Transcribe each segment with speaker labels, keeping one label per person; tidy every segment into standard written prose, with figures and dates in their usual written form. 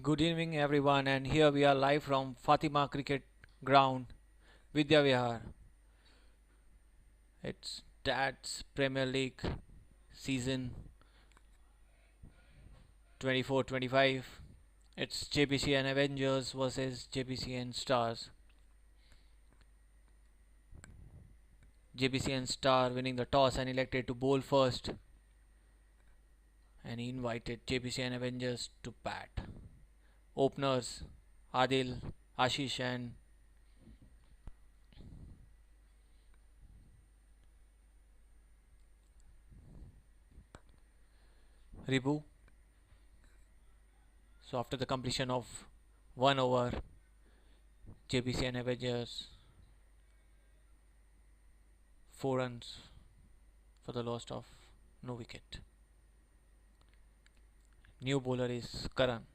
Speaker 1: Good evening, everyone, and here we are live from Fatima Cricket Ground, Vidya Vihar. It's Dad's Premier League season 24-25. It's Jbcn Avengers versus Jbcn Stars. Jbcn Star winning the toss and elected to bowl first, and he invited Jbcn Avengers to bat. Openers Adil, Ashish, and Ribu. So after the completion of 1 over, JBCN Avengers 4 runs for the loss of no wicket. New bowler is Karan.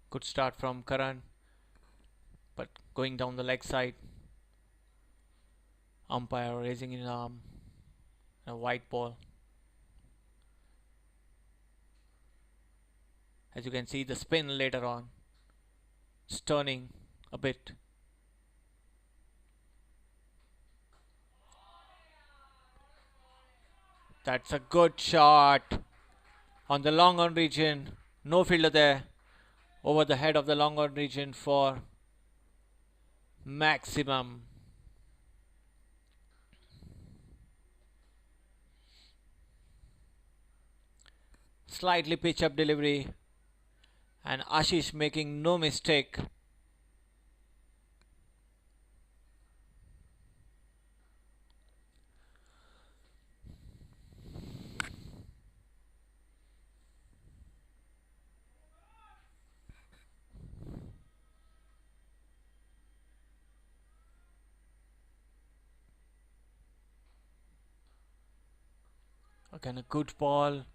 Speaker 1: Good start from Karan, but going down the leg side. Umpire raising his arm. A white ball. As you can see, the spin later on. It's turning a bit. That's a good shot on the long on region. No fielder there. Over the head of the long on region for maximum. Slightly pitch up delivery, and Ashish making no mistake. Again, a good ball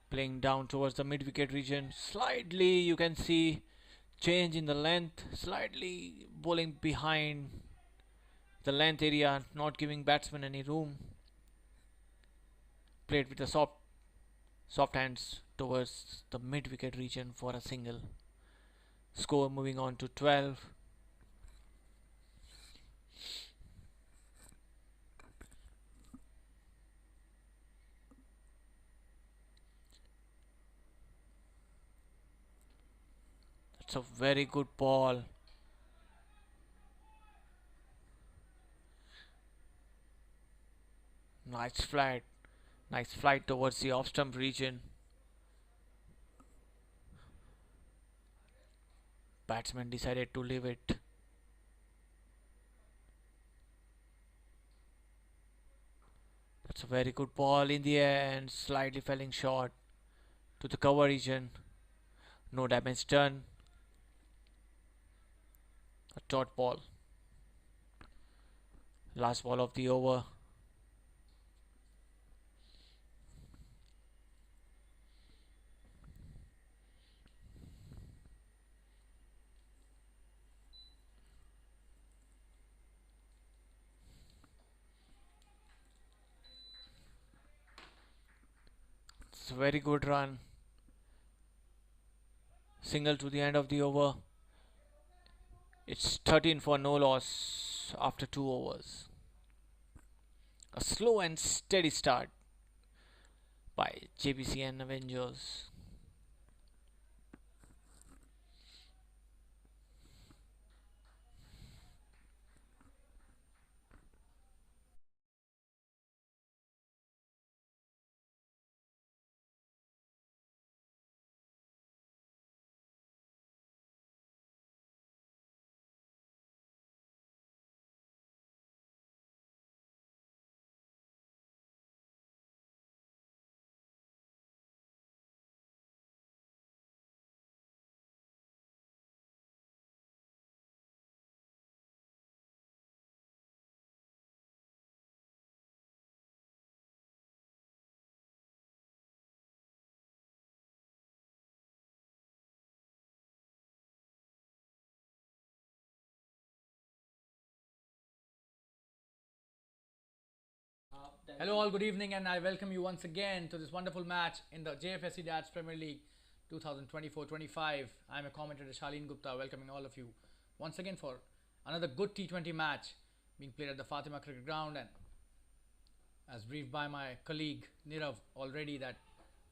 Speaker 1: playing down towards the mid wicket region. Slightly, you can see change in the length, slightly bowling behind the length area, not giving batsman any room. Played with the soft hands towards the mid wicket region for a single. Score moving on to 12. That's a very good ball. Nice flight. Nice flight towards the off stump region. Batsman decided to leave it. That's a very good ball in the air and slightly falling short to the cover region. No damage done. A dot ball. Last ball of the over. It's a very good run. Single to the end of the over. It's 13 for no loss after 2 overs. A slow and steady start by JBCN Avengers.
Speaker 2: Hello, all. Good evening, and I welcome you once again to this wonderful match in the Jfsc Dads Premier League 2024-25. I'm a commentator, Shalin Gupta, welcoming all of you once again for another good T20 match being played at the Fatima Cricket Ground. And as briefed by my colleague Nirav already, that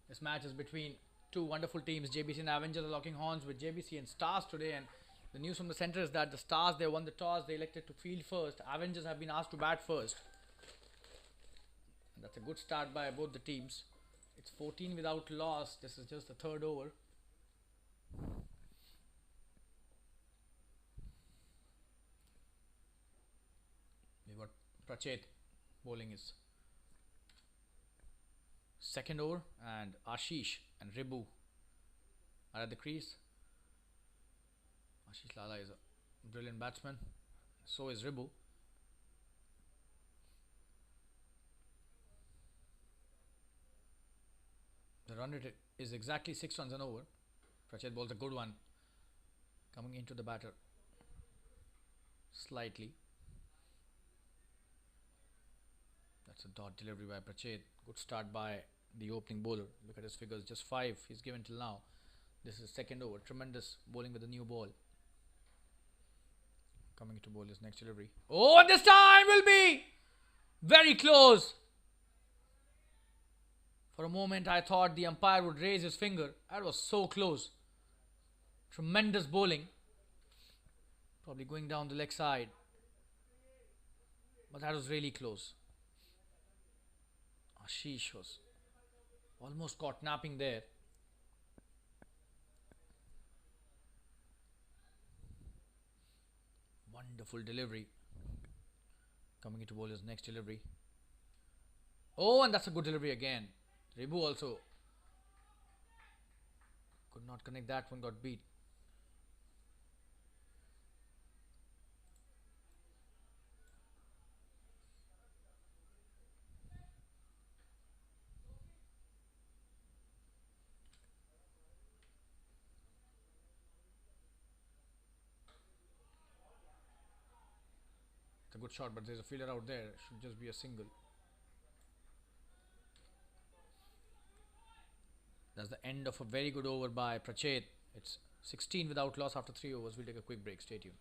Speaker 2: this match is between two wonderful teams. Jbcn Avengers are locking horns with Jbcn Stars today, and the news from the centre is that the Stars, they won the toss, they elected to field first. Avengers have been asked to bat first. That's a good start by both the teams. It's 14 without loss. This is just the third over. We've got Prachet bowling his second over, and Ashish and Ribu are at the crease. Ashish Lala is a brilliant batsman. So is Ribu. The run rate is exactly 6 runs an over. Prachet bowls a good one, coming into the batter slightly. That's a dot delivery by Prachet. Good start by the opening bowler. Look at his figures, just 5 he's given till now. This is second over. Tremendous bowling with a new ball. Coming to bowl his next delivery. Oh, and this time will be very close. For a moment, I thought the umpire would raise his finger. That was so close. Tremendous bowling. Probably going down the leg side. But that was really close. Ashish was almost caught napping there. Wonderful delivery. Coming into bowl his next delivery. Oh, and that's a good delivery again. Ribu also could not connect that one, got beat. It's a good shot, but there's a fielder out there. Should just be a single. That's the end of a very good over by Prachet. It's 16 without loss after 3 overs. We'll take a quick break. Stay tuned.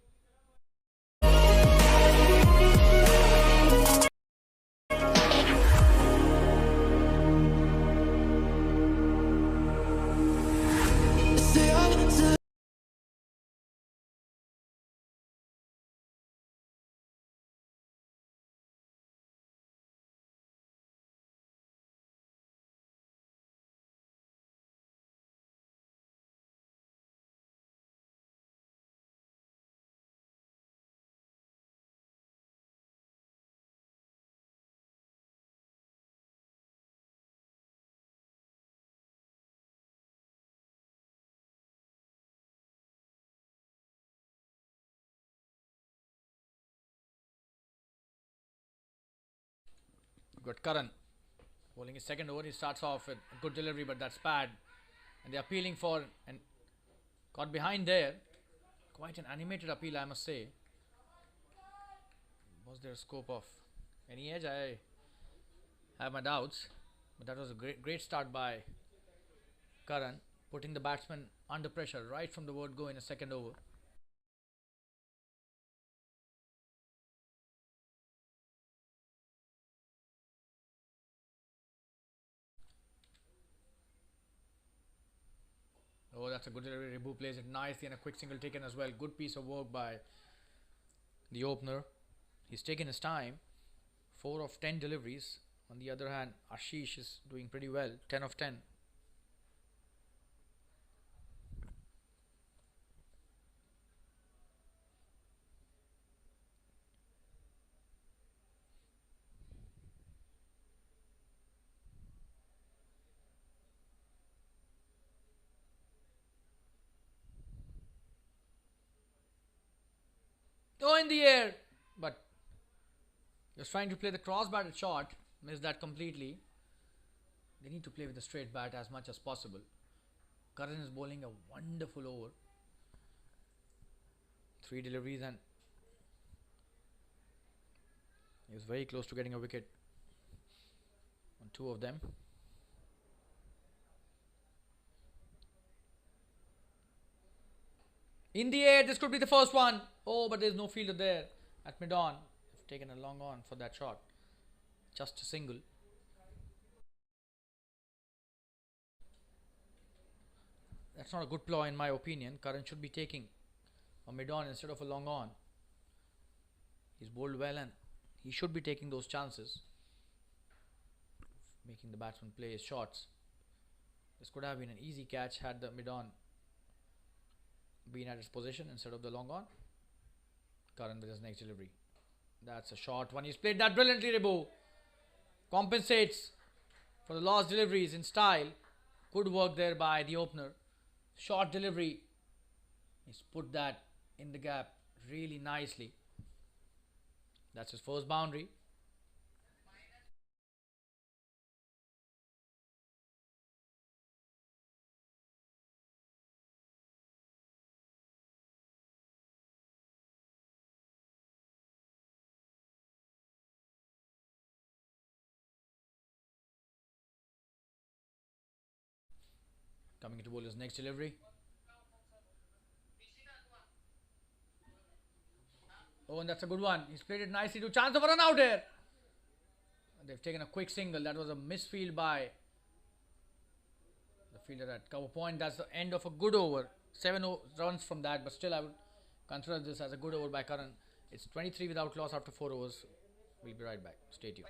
Speaker 2: We've got Karan bowling his second over. He starts off with a good delivery, but that's bad. And they're appealing for, and got behind there. Quite an animated appeal, I must say. Was there a scope of any edge? I have my doubts. But that was a great start by Karan, putting the batsman under pressure right from the word go in a second over. Oh, that's a good delivery. Ribu plays it nicely and a quick single taken as well. Good piece of work by the opener. He's taken his time. 4 of 10 deliveries. On the other hand, Ashish is doing pretty well. 10 of 10. Oh, in the air! But just trying to play the cross-batted shot. Missed that completely. They need to play with a straight bat as much as possible. Karan is bowling a wonderful over. 3 deliveries, and he was very close to getting a wicket. two of them. In the air, this could be the first one. Oh, but there's no fielder there at mid-on. They've taken a long on for that shot. Just a single. That's not a good ploy in my opinion. Karan should be taking a mid-on instead of a long on. He's bowled well and he should be taking those chances, making the batsman play his shots. This could have been an easy catch had the mid-on been at his position instead of the long on. Karan with his next delivery. That's a short one. He's played that brilliantly, Rebo. Compensates for the lost deliveries in style. Good work there by the opener. Short delivery. He's put that in the gap really nicely. That's his first boundary. Coming into bowler's next delivery. Oh, and that's a good one. He's played it nicely to chance of a run out here. They've taken a quick single. That was a misfield by the fielder at cover point. That's the end of a good over. 7 runs from that, but still I would consider this as a good over by Karan. It's 23 without loss after 4 overs. We'll be right back. Stay tuned.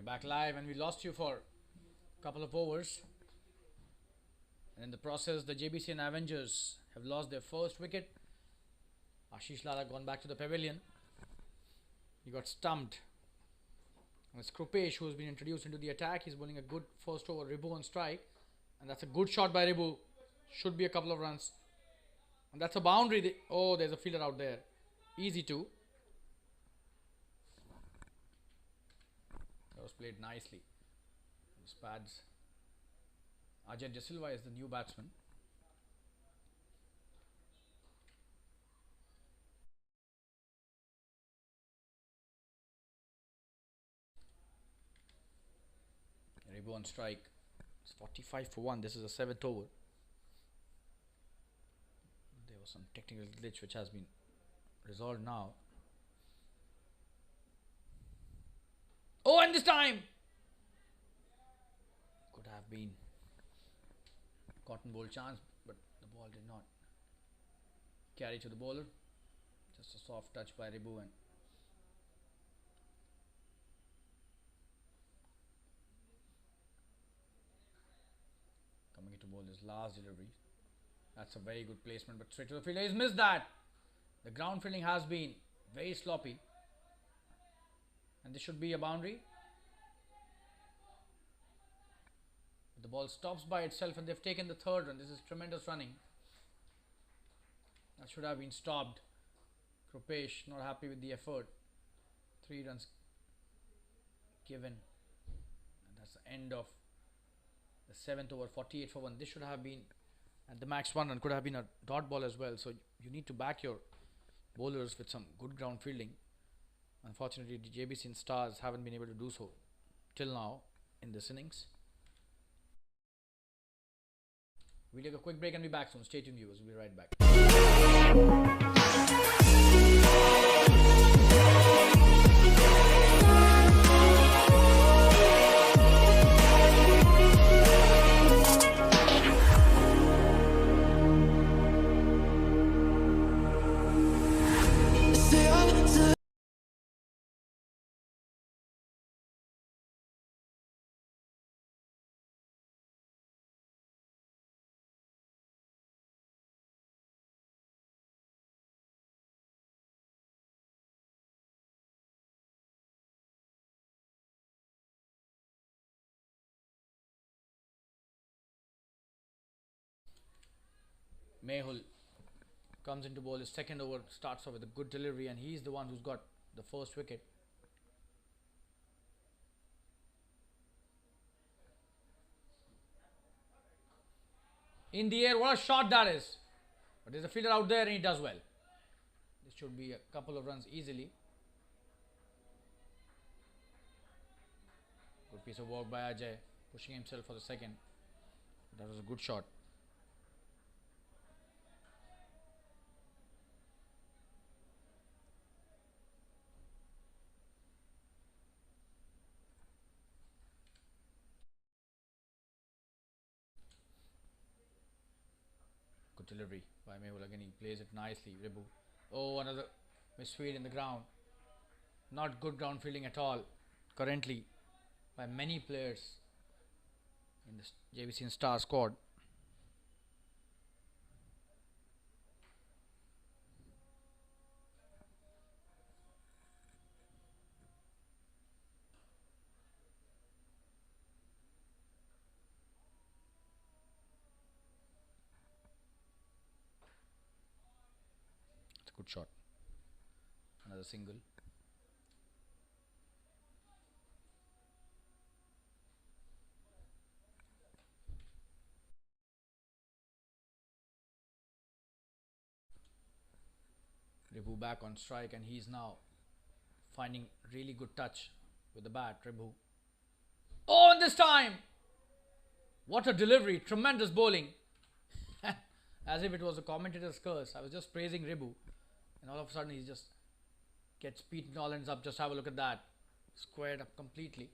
Speaker 2: we're back live and we lost you for a couple of overs. And in the process, the Jbcn Avengers have lost their first wicket. Ashish Lala gone back to the pavilion. He got stumped. And it's Krupesh who has been introduced into the attack. He's bowling a good first over, Ribu on strike. And that's a good shot by Ribu. Should be a couple of runs. And that's a boundary. Oh, there's a fielder out there. Easy two. That was played nicely. Those pads. Ajay De Silva is the new batsman. Ribu on strike. It's 45 for 1. This is the 7th over. There was some technical glitch which has been resolved now. Oh, and this time could have been cotton ball chance, but the ball did not carry to the bowler. Just a soft touch by Ribu and coming to bowl his last delivery. That's a very good placement, but straight to the fielder. He's missed that. The ground fielding has been very sloppy. And this should be a boundary. But the ball stops by itself and they've taken the third run. This is tremendous running. That should have been stopped. Krupesh not happy with the effort. 3 runs given. And that's the end of the 7th over, 48 for 1. This should have been at the max 1 run. Could have been a dot ball as well. So you need to back your bowlers with some good ground fielding. Unfortunately, the Jbcn Stars haven't been able to do so till now in this innings. We'll take a quick break and be back soon. Stay tuned, viewers. We'll be right back. Mehul comes into bowl. His second over starts off with a good delivery and he's the one who's got the first wicket. In the air, what a shot that is. But there's a fielder out there and he does well. This should be a couple of runs easily. Good piece of work by Ajay, pushing himself for the second. That was a good shot. Good delivery by Mehul. Again, he plays it nicely. Ribu. Oh, another misfeed in the ground. Not good ground fielding at all currently by many players in the Jbcn Star squad. It's a good shot. Another single. Ribu back on strike and he's now finding really good touch with the bat. Ribu. Oh, and this time! What a delivery. Tremendous bowling. As if it was a commentator's curse. I was just praising Ribu. And all of a sudden he just gets Pete Nolan's up. Just have a look at that. Squared up completely.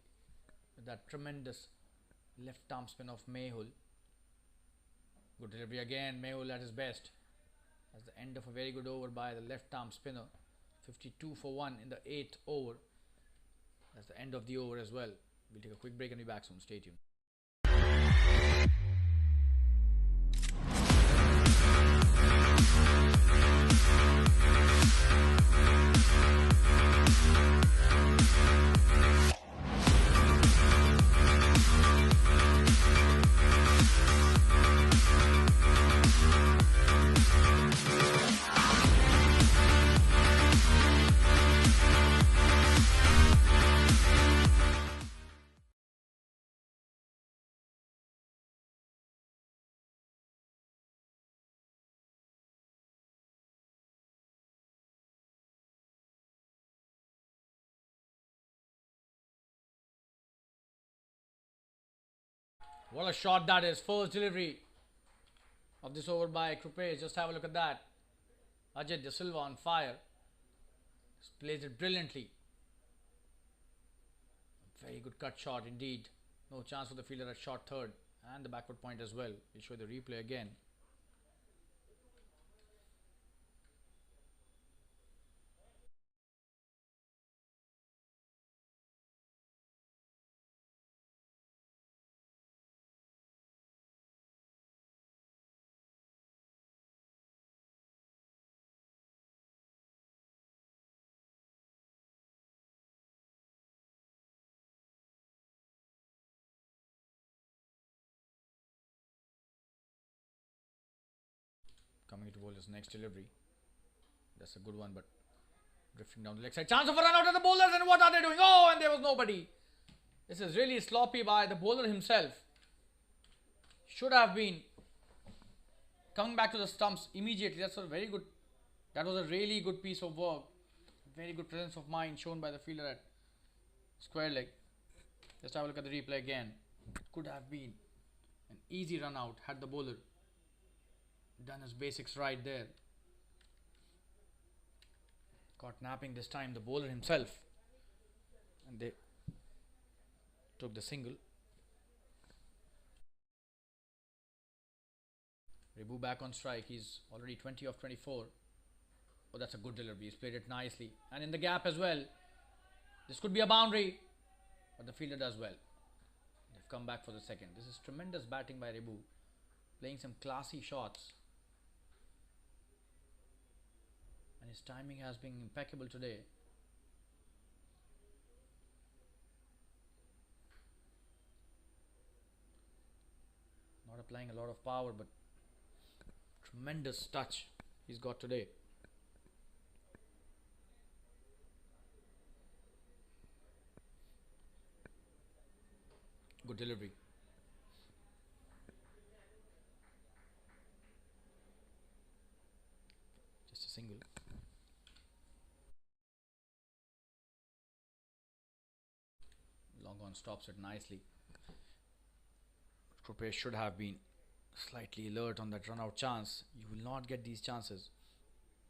Speaker 2: With that tremendous left arm spin of Mehul. Good delivery again. Mehul at his best. That's the end of a very good over by the left arm spinner. 52 for 1 in the 8th over. That's the end of the over as well. We'll take a quick break and be back soon. Stay tuned. What a shot that is. First delivery of this over by Krupesh. Just have a look at that. Ajit De Silva on fire. Just plays it brilliantly. Very good cut shot indeed. No chance for the fielder at short third. And the backward point as well. We'll show the replay again. Coming to bowl his next delivery. That's a good one, but drifting down the leg side. Chance of a run out of the bowlers, and what are they doing? Oh, and there was nobody. This is really sloppy by the bowler himself. Should have been coming back to the stumps immediately. That's a very good. That was a really good piece of work. Very good presence of mind shown by the fielder at square leg. Just have a look at the replay again. Could have been an easy run out had the bowler done his basics right there. Caught napping this time, the bowler himself, and they took the single. Rebu back on strike. He's already 20 of 24. Oh, that's a good delivery. He's played it nicely, and in the gap as well. This could be a boundary, but the fielder does well. They've come back for the second. This is tremendous batting by Rebu, playing some classy shots. And his timing has been impeccable today. Not applying a lot of power, but tremendous touch he's got today. Good delivery. Just a single. Long on stops it nicely. Krupesh should have been slightly alert on that run out chance. You will not get these chances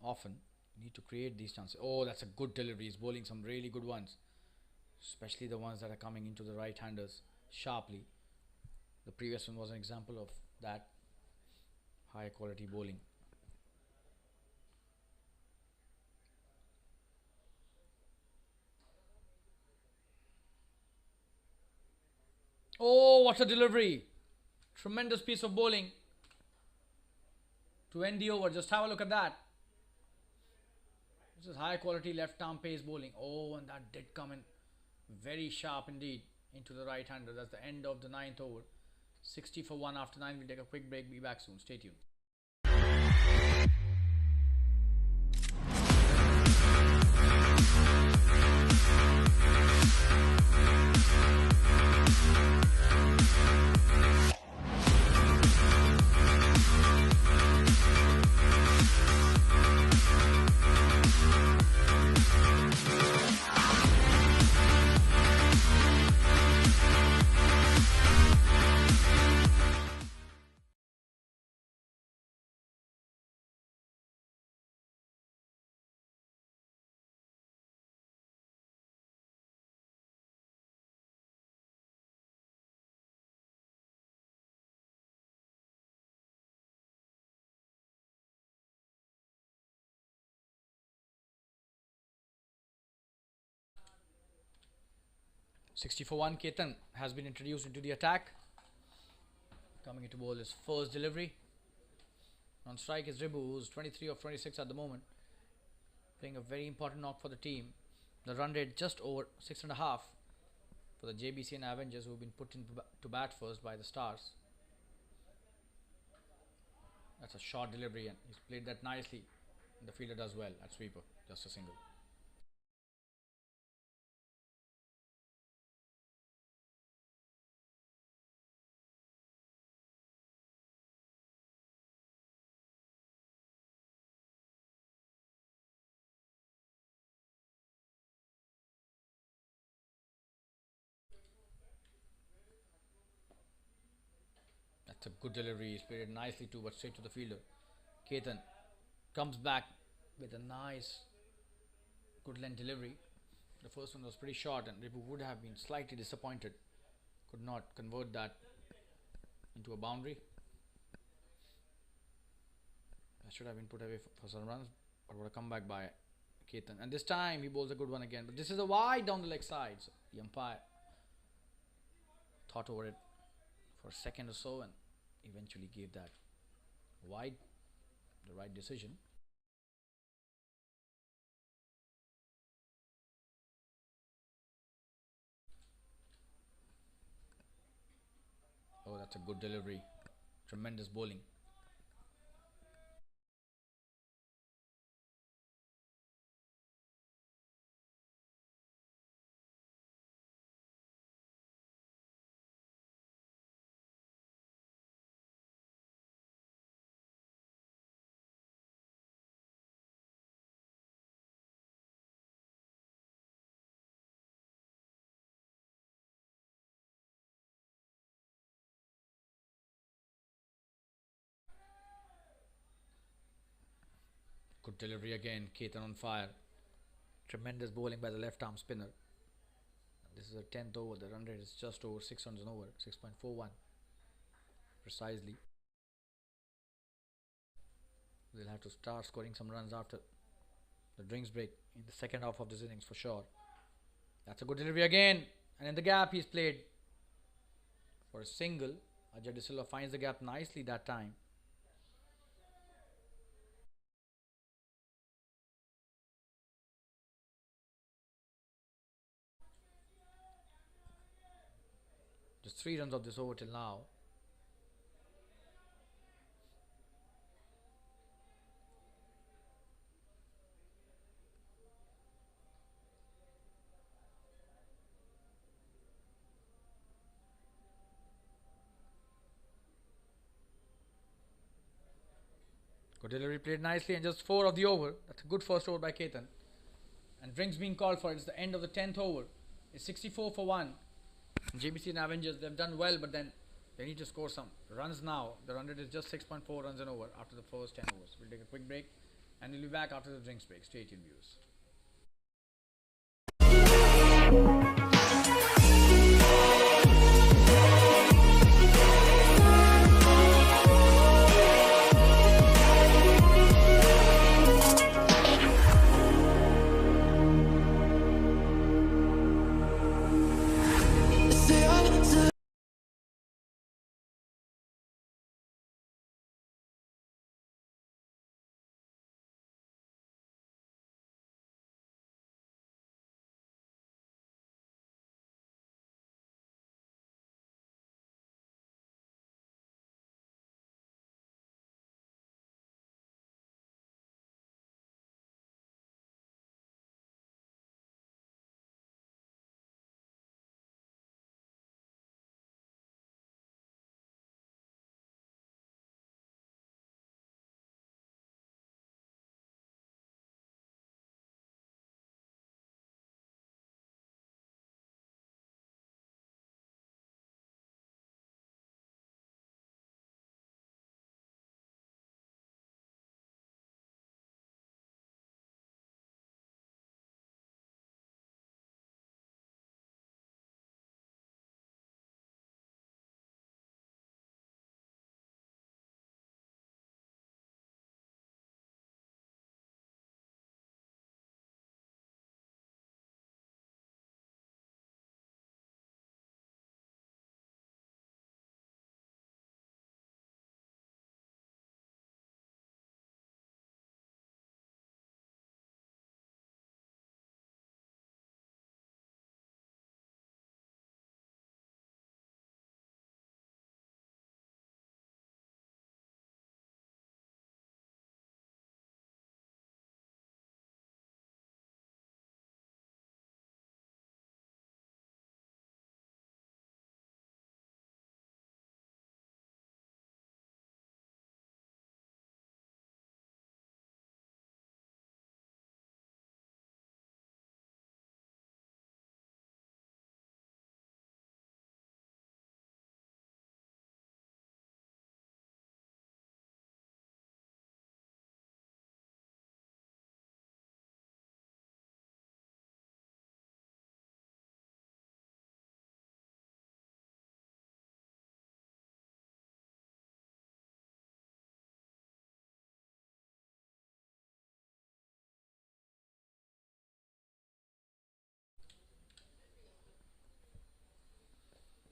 Speaker 2: often. You need to create these chances. Oh, that's a good delivery. He's bowling some really good ones, especially the ones that are coming into the right handers sharply. The previous one was an example of that. High quality bowling. Oh, what a delivery! Tremendous piece of bowling to end the over. Just have a look at that. This is high quality left arm pace bowling. Oh, and that did come in very sharp indeed into the right hander. That's the end of the 9th over. 60 for 1 after 9. We'll take a quick break. Be back soon. Stay tuned. 60 for 1. Ketan has been introduced into the attack. Coming into bowl his first delivery. On strike is Ribu, who's 23 of 26 at the moment, playing a very important knock for the team. The run rate just over 6.5 for the Jbcn Avengers, who have been put into to bat first by the Stars. That's a short delivery and he's played that nicely. The fielder does well at sweeper, just a single. That's a good delivery. He's played it nicely too, but straight to the fielder. Ketan comes back with a nice, good length delivery. The first one was pretty short, and Ripu would have been slightly disappointed. Could not convert that into a boundary. That should have been put away for some runs, but what a comeback by Ketan. And this time he bowls a good one again. But this is a wide down the leg side. So the umpire thought over it for a second or so and eventually gave that wide, the right decision. Oh, that's a good delivery. Tremendous bowling. Good delivery again. Ketan on fire. Tremendous bowling by the left arm spinner. This is a 10th over. The run rate is just over 6 runs and over. 6.41 precisely. They'll have to start scoring some runs after the drinks break in the second half of this innings for sure. That's a good delivery again. And in the gap he's played for a single. Ajay De Silva finds the gap nicely that time. Just 3 runs of this over till now. Good delivery, played nicely, and just 4 of the over. That's a good first over by Ketan. And drinks being called for. It's the end of the 10th over. It's 64 for 1. Jbcn Avengers, they've done well, but then they need to score some runs now. The run rate is just 6.4 runs and over after the first 10 overs. We'll take a quick break and we'll be back after the drinks break. Stay tuned, viewers.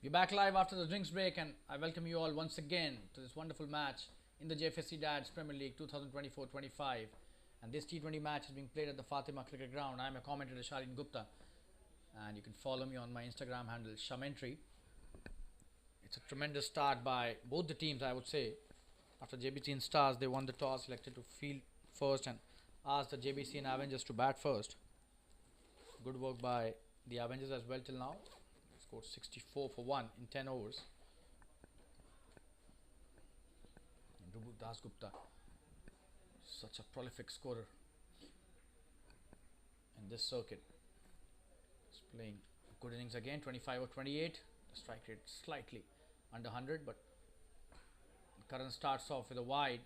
Speaker 2: We're back live after the drinks break, and I welcome you all once again to this wonderful match in the Jfsc Dads Premier League 2024-25. And this T20 match is being played at the Fatima Cricket Ground. I'm a commentator, Shalin Gupta, and you can follow me on my Instagram handle, Shamentry. It's a tremendous start by both the teams, I would say. After Jbcn Stars, they won the toss, selected to field first, and asked the Jbcn Avengers to bat first. Good work by the Avengers as well till now. Scored 64 for 1 in 10 overs. And Dasgupta, such a prolific scorer in this circuit. He's playing good innings again, 25 or 28. The strike rate slightly under 100, but Karan starts off with a wide.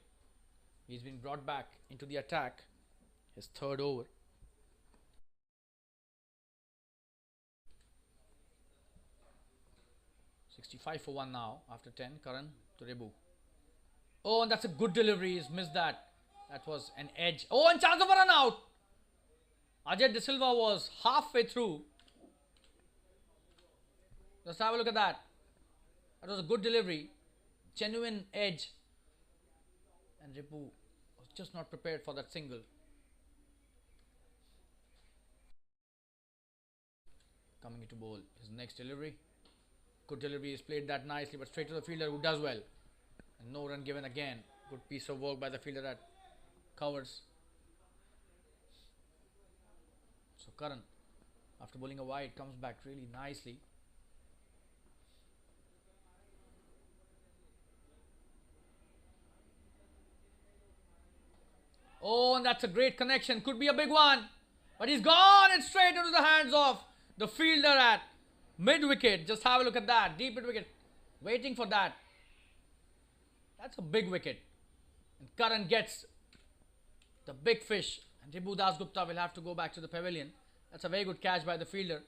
Speaker 2: He's been brought back into the attack. His third over. $65 for 1 now after 10. Karan to Rebu. Oh, and that's a good delivery. He's missed that. That was an edge. Oh, and chance of a run out. Ajay De Silva was halfway through. Just have a look at that. That was a good delivery. Genuine edge. And Rebu was just not prepared for that single. Coming into bowl. His next delivery. Good delivery. He's played that nicely, but straight to the fielder who does well. And no run given again. Good piece of work by the fielder that covers. So Karan, after bowling a wide, comes back really nicely. Oh, and that's a great connection. Could be a big one. But he's gone and straight into the hands of the fielder at mid-wicket. Just have a look at that. Deep mid-wicket. Waiting for that. That's a big wicket. And Karan gets the big fish. And Ribu Dasgupta will have to go back to the pavilion. That's a very good catch by the fielder.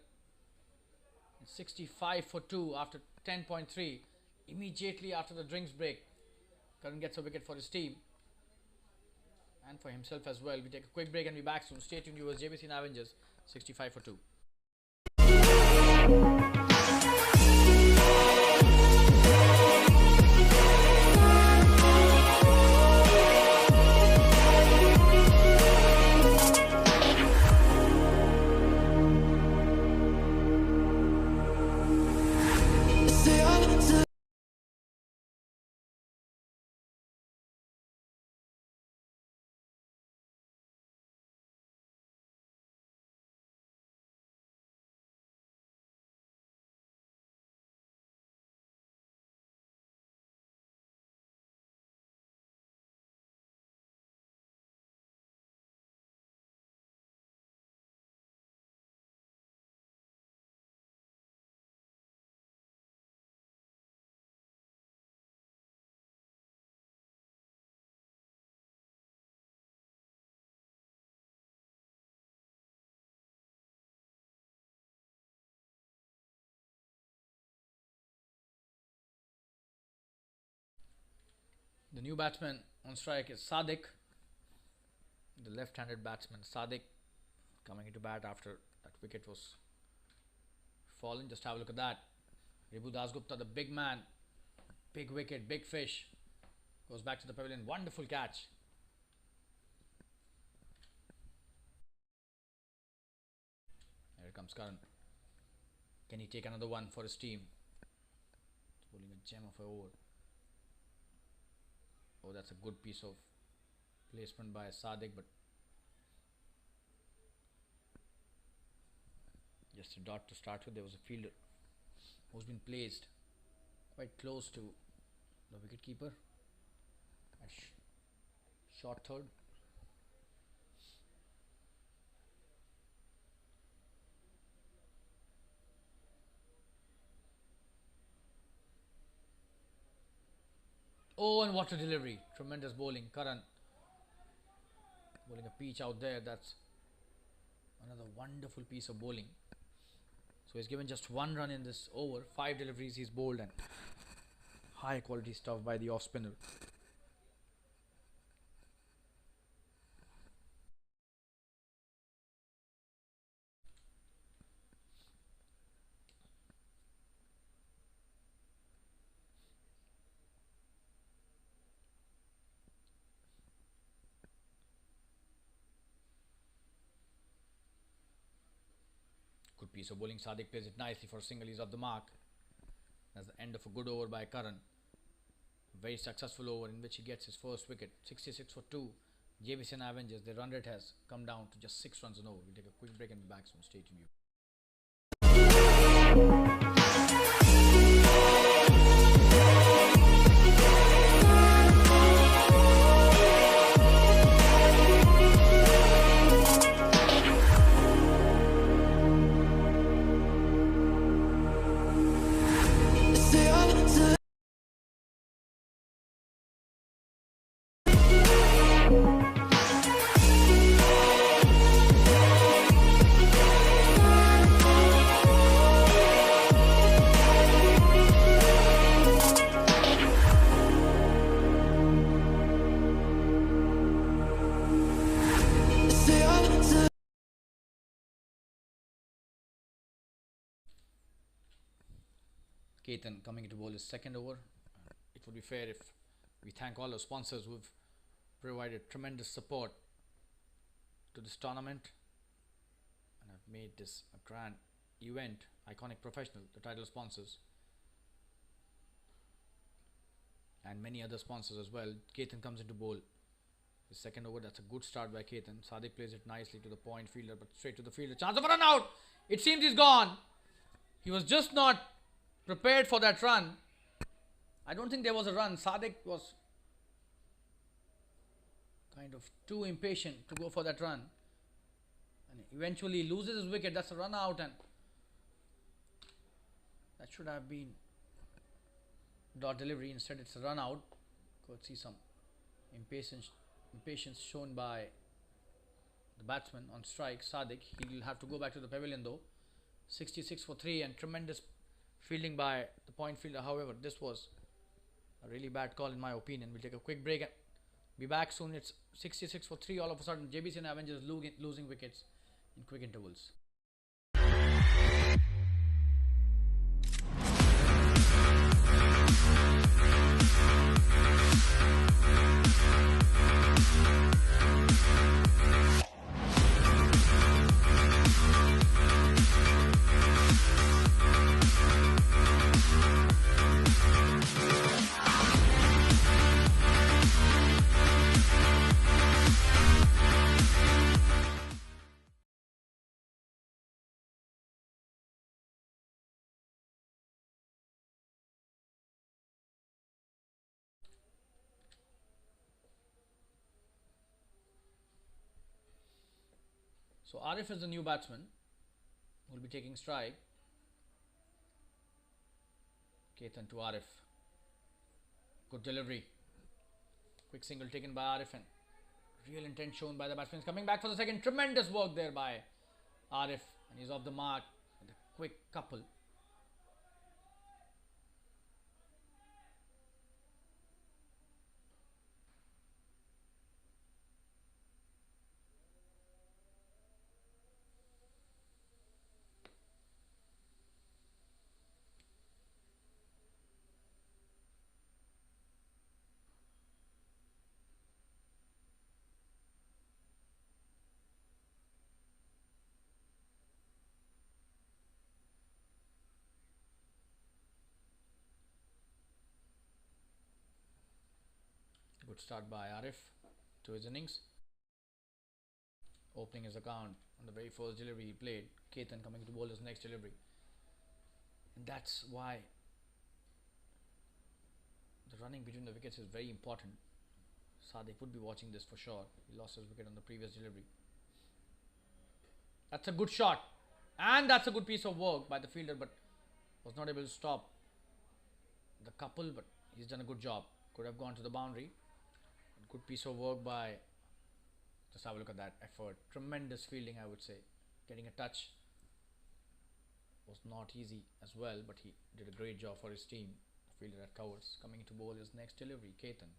Speaker 2: And 65 for 2 after 10.3. Immediately after the drinks break, Karan gets a wicket for his team. And for himself as well. We take a quick break and be back soon. Stay tuned, viewers. Jbcn Avengers, 65 for 2. The new batsman on strike is Sadiq, the left-handed batsman. Sadiq coming into bat after that wicket was fallen. Just have a look at that. Ribu Dasgupta, the big man, big wicket, big fish, goes back to the pavilion. Wonderful catch. Here comes Karan. Can he take another one for his team? He's bowling a gem of an over. Oh, that's a good piece of placement by Sadiq, but just a dot to start with. There was a fielder who's been placed quite close to the wicketkeeper at short third. Oh, and what a delivery. Tremendous bowling. Karan bowling a peach out there. That's another wonderful piece of bowling. So he's given just one run in this over. 5 deliveries he's bowled, and high quality stuff by the off spinner. good piece of bowling. Sadiq plays it nicely for a single. He's off the mark. That's the end of a good over by Karan. Very successful over in which he gets his first wicket. 66 for 2. Jbcn Avengers, their run rate has come down to just 6 runs an over. We'll take a quick break and be back soon. Stay tuned. Ketan coming into bowl his second over. It would be fair if we thank all our sponsors who've provided tremendous support to this tournament and have made this a grand event. Iconic Professional, the title sponsors, and many other sponsors as well. Ketan comes into bowl his second over. That's a good start by Ketan. Sadiq plays it nicely to the point fielder, but straight to the fielder. Chance of a run out. It seems he's gone. He was just not prepared for that run. I don't think there was a run. Sadiq was kind of too impatient to go for that run and eventually loses his wicket. That's a run out, and that should have been dot delivery. Instead it's a run out. Could see some impatience shown by the batsman on strike. Sadiq, he'll have to go back to the pavilion though. 66 for 3 and tremendous fielding by the point fielder. However, this was a really bad call in my opinion. We'll take a quick break and be back soon. It's 66 for 3. All of a sudden, Jbcn Avengers losing wickets in quick intervals. So Arif is the new batsman who will be taking strike. Ketan to Arif. Good delivery. Quick single taken by Arif and real intent shown by the batsman. Coming back for the second. Tremendous work there by Arif, and he's off the mark with a quick couple. Good start by Arif to his innings. Opening his account on the very first delivery he played. Ketan coming to bowl his next delivery. And that's why the running between the wickets is very important. Sadiq would be watching this for sure. He lost his wicket on the previous delivery. That's a good shot. And that's a good piece of work by the fielder, but was not able to stop the couple, but he's done a good job. Could have gone to the boundary. Good piece of work by, just have a look at that effort. Tremendous fielding, I would say. Getting a touch was not easy as well, but he did a great job for his team. The fielder at covers. Coming into bowl his next delivery, Ketan.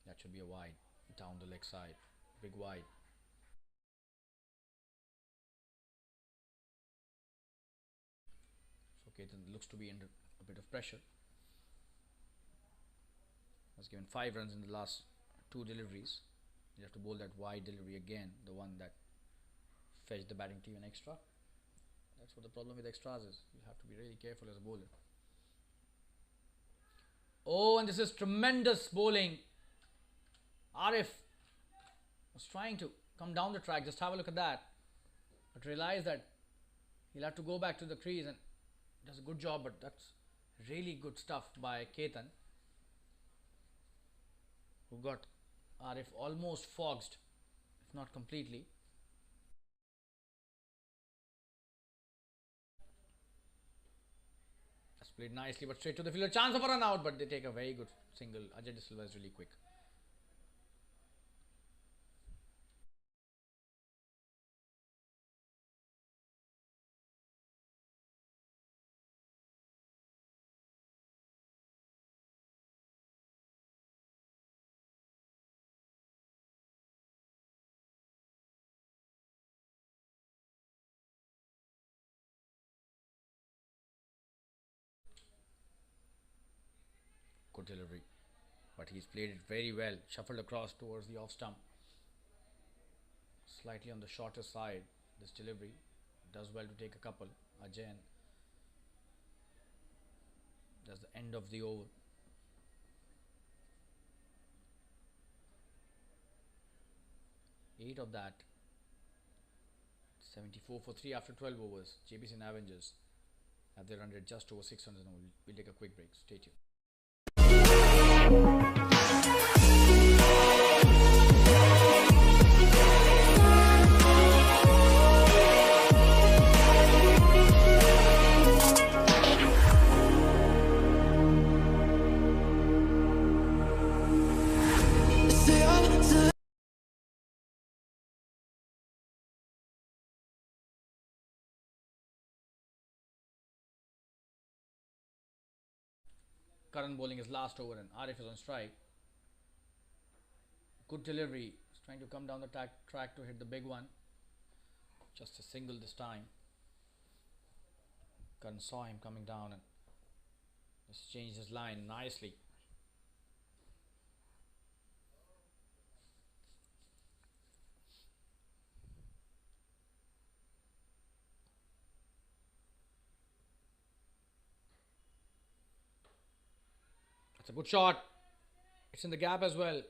Speaker 2: That should be a wide down the leg side. Big wide. So Ketan looks to be under a bit of pressure. Has given 5 runs in the last 2 deliveries. You have to bowl that wide delivery again, the one that fetched the batting team an extra. That's what the problem with extras is. You have to be really careful as a bowler. Oh, and this is tremendous bowling. Arif was trying to come down the track. Just have a look at that. But realize that he'll have to go back to the crease, and does a good job. But that's really good stuff by Ketan, who got Arif almost fogged, if not completely. That's played nicely, but straight to the fielder. Chance of a run out, but they take a very good single. Ajay De Silva is really quick. Good delivery, but he's played it very well. Shuffled across towards the off stump. Slightly on the shorter side. This delivery does well to take a couple. Ajay, and that's the end of the over. 8 of that. 74 for 3 after 12 overs. Jbcn Avengers have their 100 just over 600 now. We'll take a quick break. Stay tuned. Current bowling is last over, and Arif is on strike. Good delivery. He's trying to come down the track to hit the big one. Just a single this time. Karan saw him coming down and just changed his line nicely. That's a good shot. It's in the gap as well.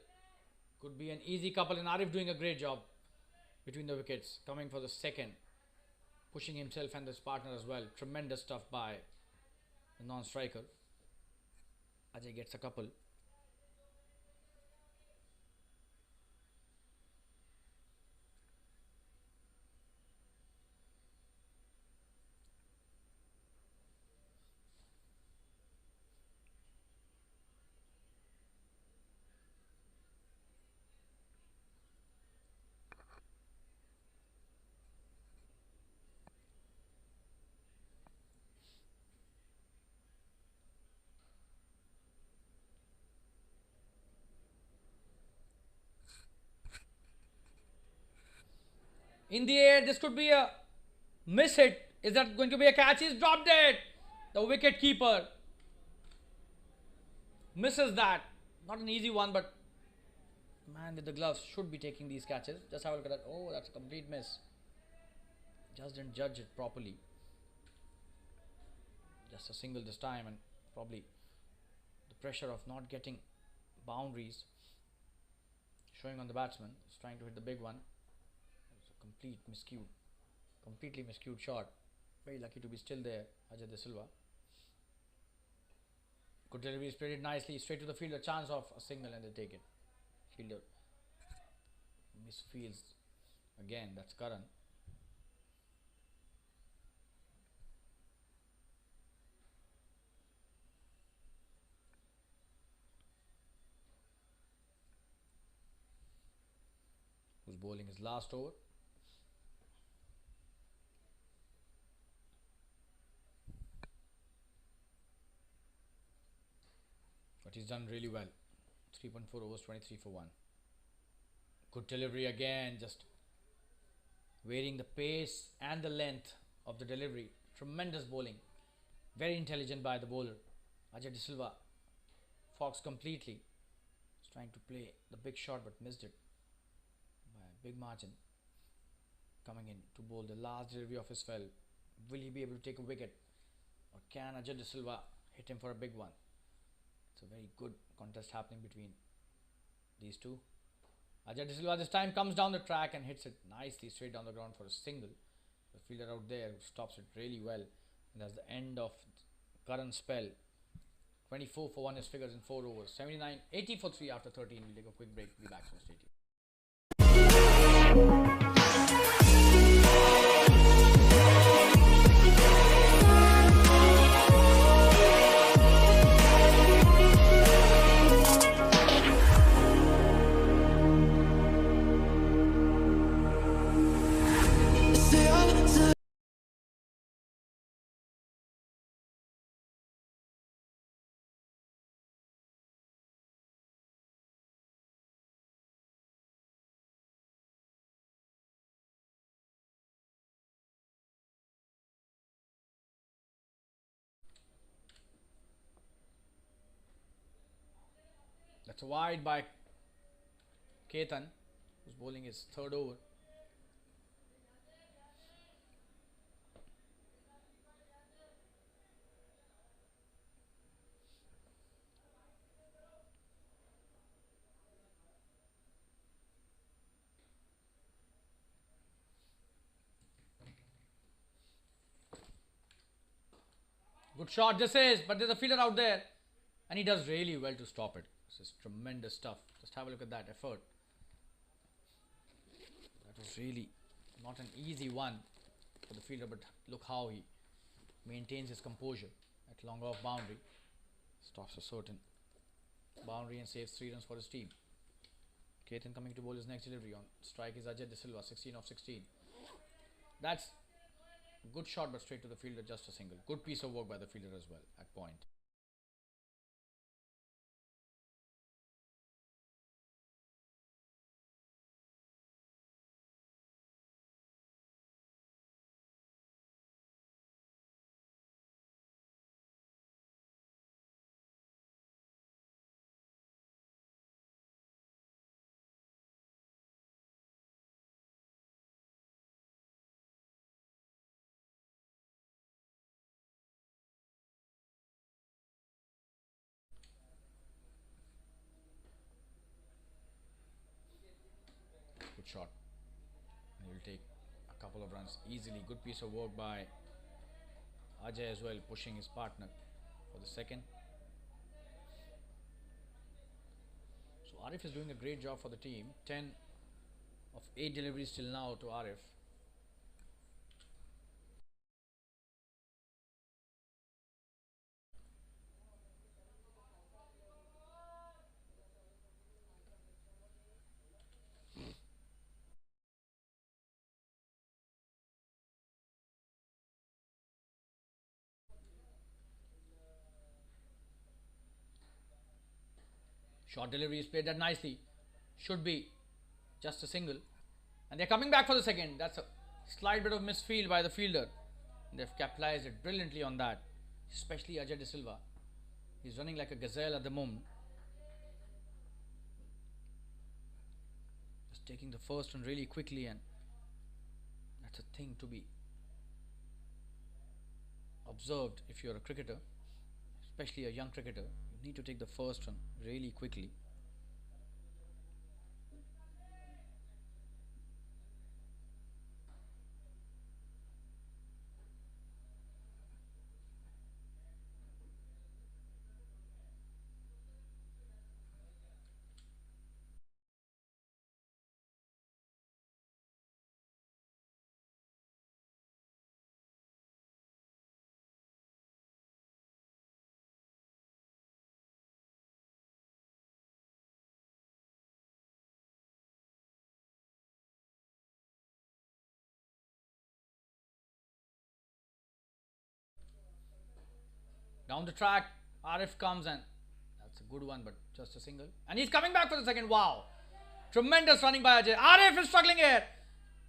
Speaker 2: Could be an easy couple, and Arif doing a great job between the wickets, coming for the second, pushing himself and his partner as well. Tremendous stuff by the non-striker. Ajay gets a couple. In the air, this could be a miss hit. Is that going to be a catch? He's dropped it. The wicket keeper misses that. Not an easy one, but man with the gloves should be taking these catches. Just have a look at that. Oh, that's a complete miss. Just didn't judge it properly. Just a single this time, and probably the pressure of not getting boundaries showing on the batsman. He's trying to hit the big one. It's a completely miscued shot. Very lucky to be still there, Ajay De Silva. Good delivery, is played it nicely, straight to the field, a chance of a single, and they take it. Fielder misfields again, that's Karan. Who's bowling his last over. But he's done really well. 3.4 overs, 23 for 1. Good delivery again, just varying the pace and the length of the delivery. Tremendous bowling. Very intelligent by the bowler. Ajay De Silva fogs completely. He's trying to play the big shot but missed it. big margin. Coming in to bowl the last delivery of his spell. Will he be able to take a wicket? Or can Ajay De Silva hit him for a big one? It's a very good contest happening between these two. Ajay De Silva this time comes down the track and hits it nicely straight down the ground for a single. The fielder out there stops it really well. And that's the end of Karan's spell. 24 for 1 is figures in 4 overs. 79, 80 for 3 after 13. We'll take a quick break. Be back from the stadium. That's a wide by Ketan, who's bowling his third over. Good shot this is, but there's a fielder out there and he does really well to stop it. This is tremendous stuff. Just have a look at that effort. That was really not an easy one for the fielder, but look how he maintains his composure at long off boundary. Stops a certain boundary and saves 3 runs for his team. Ketan coming to bowl his next delivery. On strike is Ajay De Silva, 16 of 16. That's a good shot, but straight to the fielder, just a single. Good piece of work by the fielder as well at point. Good shot. And he will take a couple of runs easily. Good piece of work by Ajay as well, pushing his partner for the second. So Arif is doing a great job for the team. 10 of 8 deliveries till now to Arif. Short delivery is played that nicely. Should be just a single. And they're coming back for the second. That's a slight bit of misfield by the fielder. And they've capitalized it brilliantly on that. Especially Ajay De Silva. He's running like a gazelle at the moment. Just taking the first one really quickly, and that's a thing to be observed if you're a cricketer. Especially a young cricketer. You need to take the first one really quickly. Down the track, Arif comes, and that's a good one, but just a single. And he's coming back for the second. Wow. Tremendous running by Ajay. Arif is struggling here.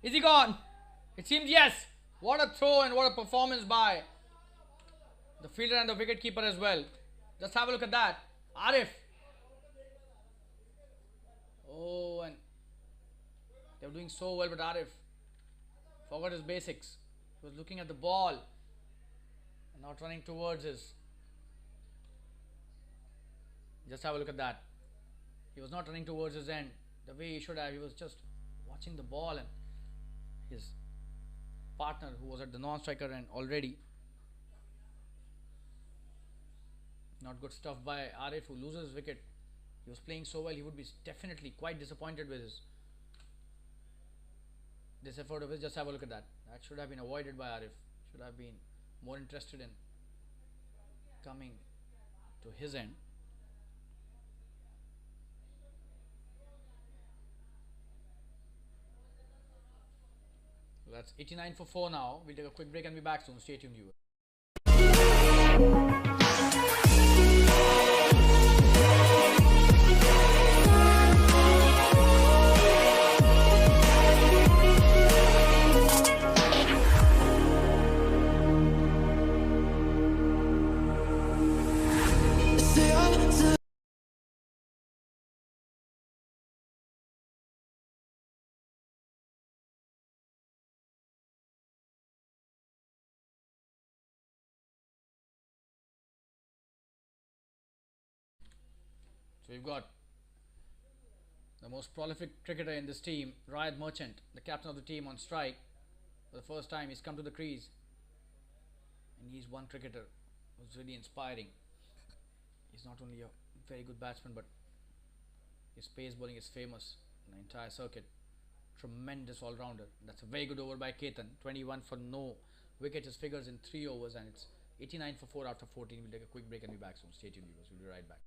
Speaker 2: Is he gone? It seems yes. What a throw and what a performance by the fielder and the wicket keeper as well. Just have a look at that. Arif. Oh, and they've was doing so well, but Arif forgot his basics. He was looking at the ball and not running towards his. Just have a look at that. He was not running towards his end the way he should have. He was just watching the ball, and his partner, who was at the non-striker end already. Not good stuff by Arif, who loses his wicket. He was playing so well, he would be definitely quite disappointed with this effort of his. Just have a look at that. That should have been avoided by Arif. Should have been more interested in coming to his end. So that's 89 for 4 now. We'll take a quick break and be back soon. Stay tuned, viewers. So we've got the most prolific cricketer in this team, Rayad Merchant, the captain of the team, on strike. For the first time, he's come to the crease, and he's one cricketer who's really inspiring. He's not only a very good batsman, but his pace bowling is famous in the entire circuit. Tremendous all-rounder. That's a very good over by Ketan. 21 for no wicket. His figures in 3 overs, and it's 89 for 4 after 14. We'll take a quick break and be back soon. Stay tuned, viewers. We'll be right back.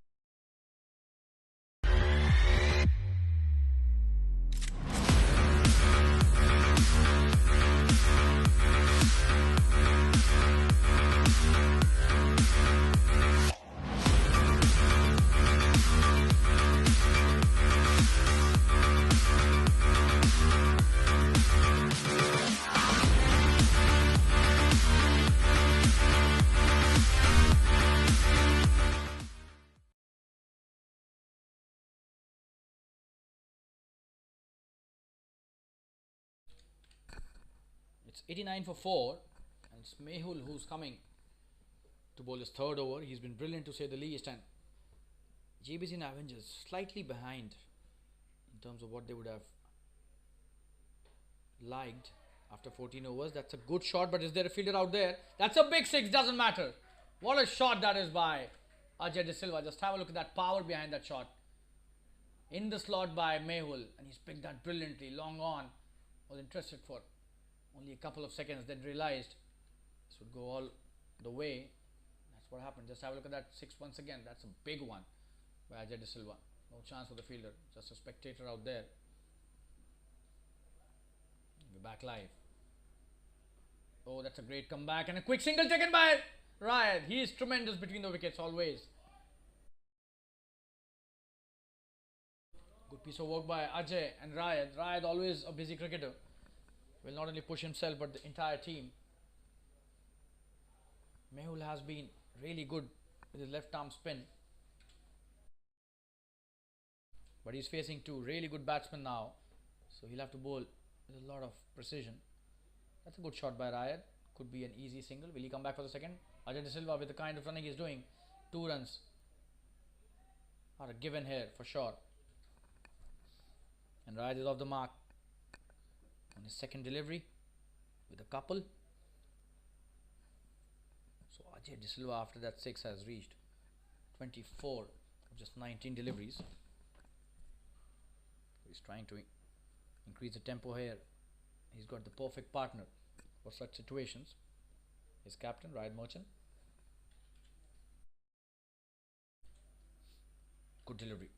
Speaker 2: It's 89 for 4, and it's Mehul who's coming to bowl his third over. He's been brilliant to say the least, and Jbcn Avengers slightly behind in terms of what they would have liked after 14 overs. That's a good shot, but is there a fielder out there? That's a big six, doesn't matter. What a shot that is by Ajay De Silva. Just have a look at that power behind that shot. In the slot by Mehul, and he's picked that brilliantly. Long on, was interested for only a couple of seconds, then realized this would go all the way. That's what happened. Just have a look at that six once again. That's a big one by Ajay De Silva. No chance for the fielder, just a spectator out there. We're back live. Oh, that's a great comeback, and a quick single taken by Rayad. He is tremendous between the wickets always. Good piece of work by Ajay and Rayad. Rayad, always a busy cricketer, will not only push himself but the entire team. Mehul has been really good with his left arm spin, but he's facing two really good batsmen now, so he'll have to bowl with a lot of precision. That's a good shot by Rayad. Could be an easy single. Will he come back for the second? Ajay De Silva, with the kind of running he's doing, 2 runs are a given here for sure. And Rayad is off the mark on his second delivery with a couple. So Ajay De Silva, after that 6, has reached 24 of just 19 deliveries. He's trying to increase the tempo here. He's got the perfect partner for such situations. His captain, Rayad Merchant. Good delivery.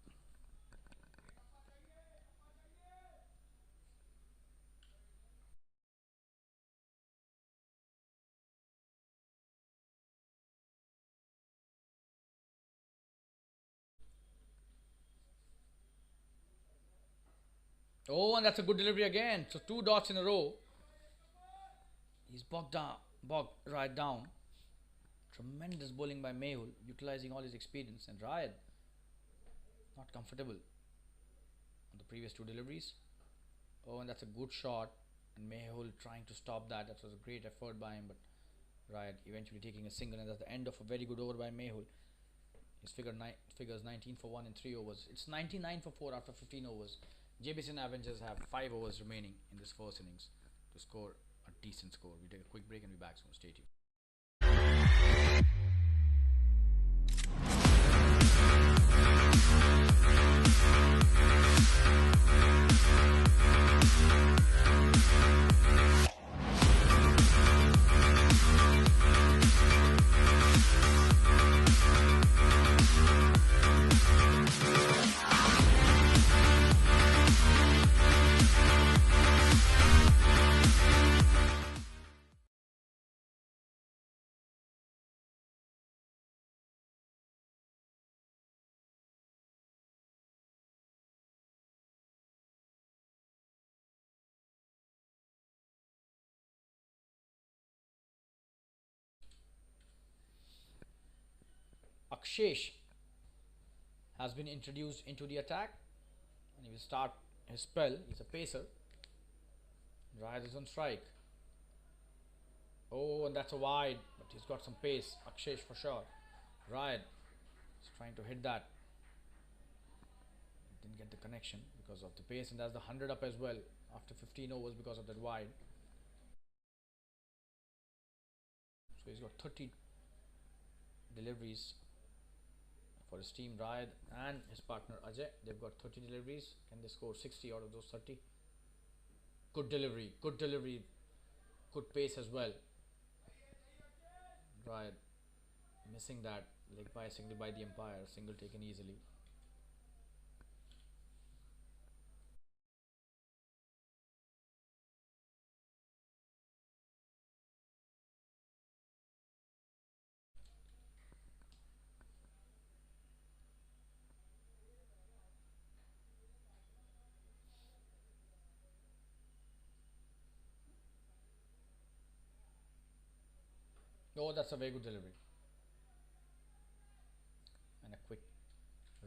Speaker 2: Oh, and that's a good delivery again. So 2 dots in a row. He's bogged right down. Tremendous bowling by Mehul, utilizing all his experience, and Rayad not comfortable on the previous 2 deliveries. Oh, and that's a good shot. And Mehul trying to stop that. That was a great effort by him, but Ryan eventually taking a single, and that's the end of a very good over by Mehul. His figures 19 for 1 in 3 overs. It's 99 for 4 after 15 overs. Jbcn Avengers have 5 overs remaining in this first innings to score a decent score. We take a quick break and be back soon. Stay tuned. Akshesh has been introduced into the attack, and he will start his spell. He's a pacer. Ryan is on strike. Oh, and that's a wide, but he's got some pace. Akshesh for sure. Ryan is trying to hit that. Didn't get the connection because of the pace, and that's the 100 up as well after 15 overs because of that wide. So he's got 30 deliveries for his team. Ryan and his partner Ajay, they've got 30 deliveries. Can they score 60 out of those 30? Good delivery, good pace as well. Ryan missing that leg by a single by the umpire, single taken easily. Oh, that's a very good delivery. And a quick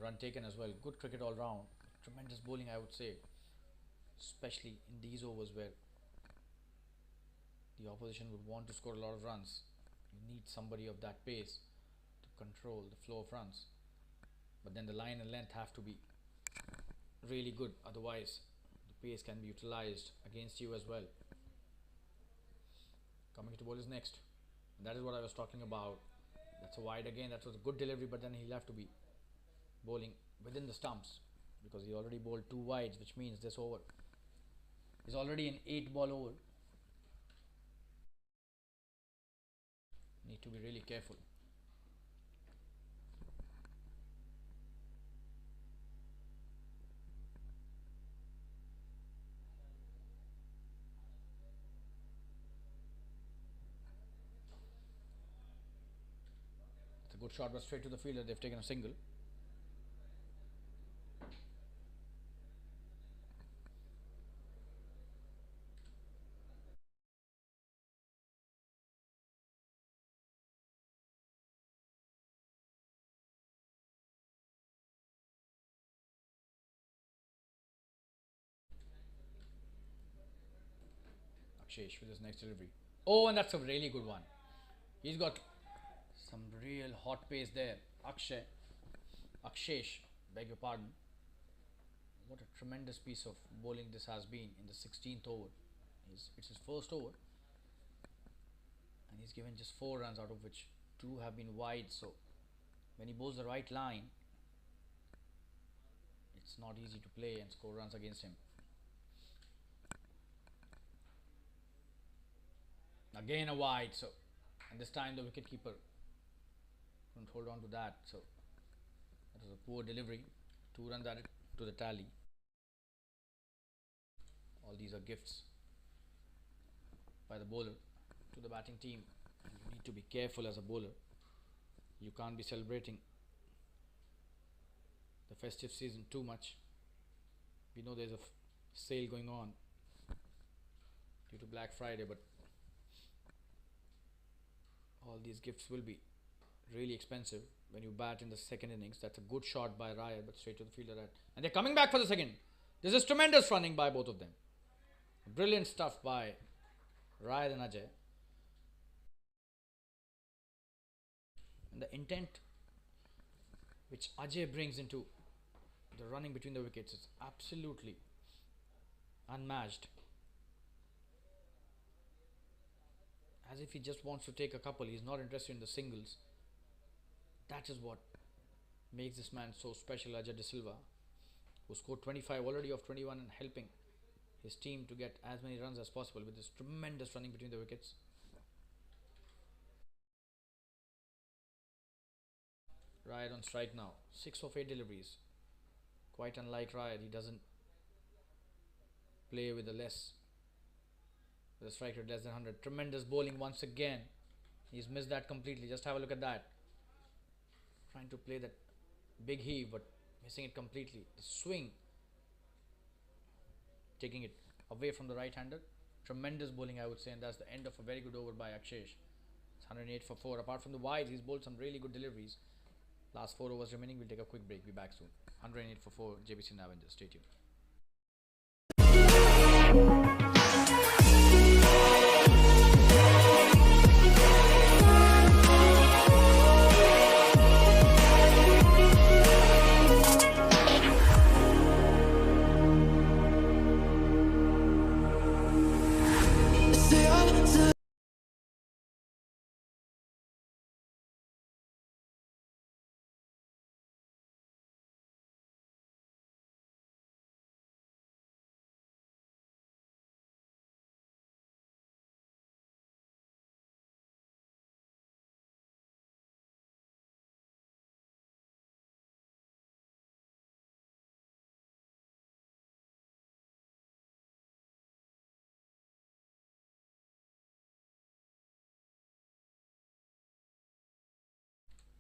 Speaker 2: run taken as well. Good cricket all round. Tremendous bowling, I would say, especially in these overs where the opposition would want to score a lot of runs. You need somebody of that pace to control the flow of runs. But then the line and length have to be really good, otherwise the pace can be utilized against you as well. Coming to bowl is next. And that is what I was talking about. That's a wide again. That was a good delivery, but then he'll have to be bowling within the stumps because he already bowled 2 wides, which means this over is already an 8-ball over. Need to be really careful. It's a good shot, but straight to the fielder. They've taken a single. Akshesh with his next delivery. Oh, and that's a really good one. He's got some real hot pace there. Akshesh, beg your pardon. What a tremendous piece of bowling this has been in the 16th over. It's his first over, and he's given just 4 runs, out of which 2 have been wide. So when he bowls the right line, it's not easy to play and score runs against him. Again a wide, so, and this time the wicketkeeper couldn't hold on to that. So that was a poor delivery. 2 runs added to the tally. All these are gifts by the bowler to the batting team, and you need to be careful as a bowler. You can't be celebrating the festive season too much. We know there's a sale going on due to Black Friday, but all these gifts will be really expensive when you bat in the second innings. That's a good shot by Raya, but straight to the fielder. And they're coming back for the second. This is tremendous running by both of them. Brilliant stuff by Ryan and Ajay. And the intent which Ajay brings into the running between the wickets is absolutely unmatched. As if he just wants to take a couple, he's not interested in the singles. That is what makes this man so special, Ajay De Silva, who scored 25 already of 21 and helping his team to get as many runs as possible with this tremendous running between the wickets. Riot on strike now. 6 of 8 deliveries. Quite unlike Riot, he doesn't play with a strike rate less than 100. Tremendous bowling once again. He's missed that completely. Just have a look at that. Trying to play that big heave, but missing it completely. The swing, taking it away from the right-hander. Tremendous bowling, I would say, and that's the end of a very good over by Akshesh. It's 108 for 4. Apart from the wides, he's bowled some really good deliveries. Last 4 overs remaining. We'll take a quick break. Be back soon. 108 for 4. Jbcn Avengers. Stay tuned.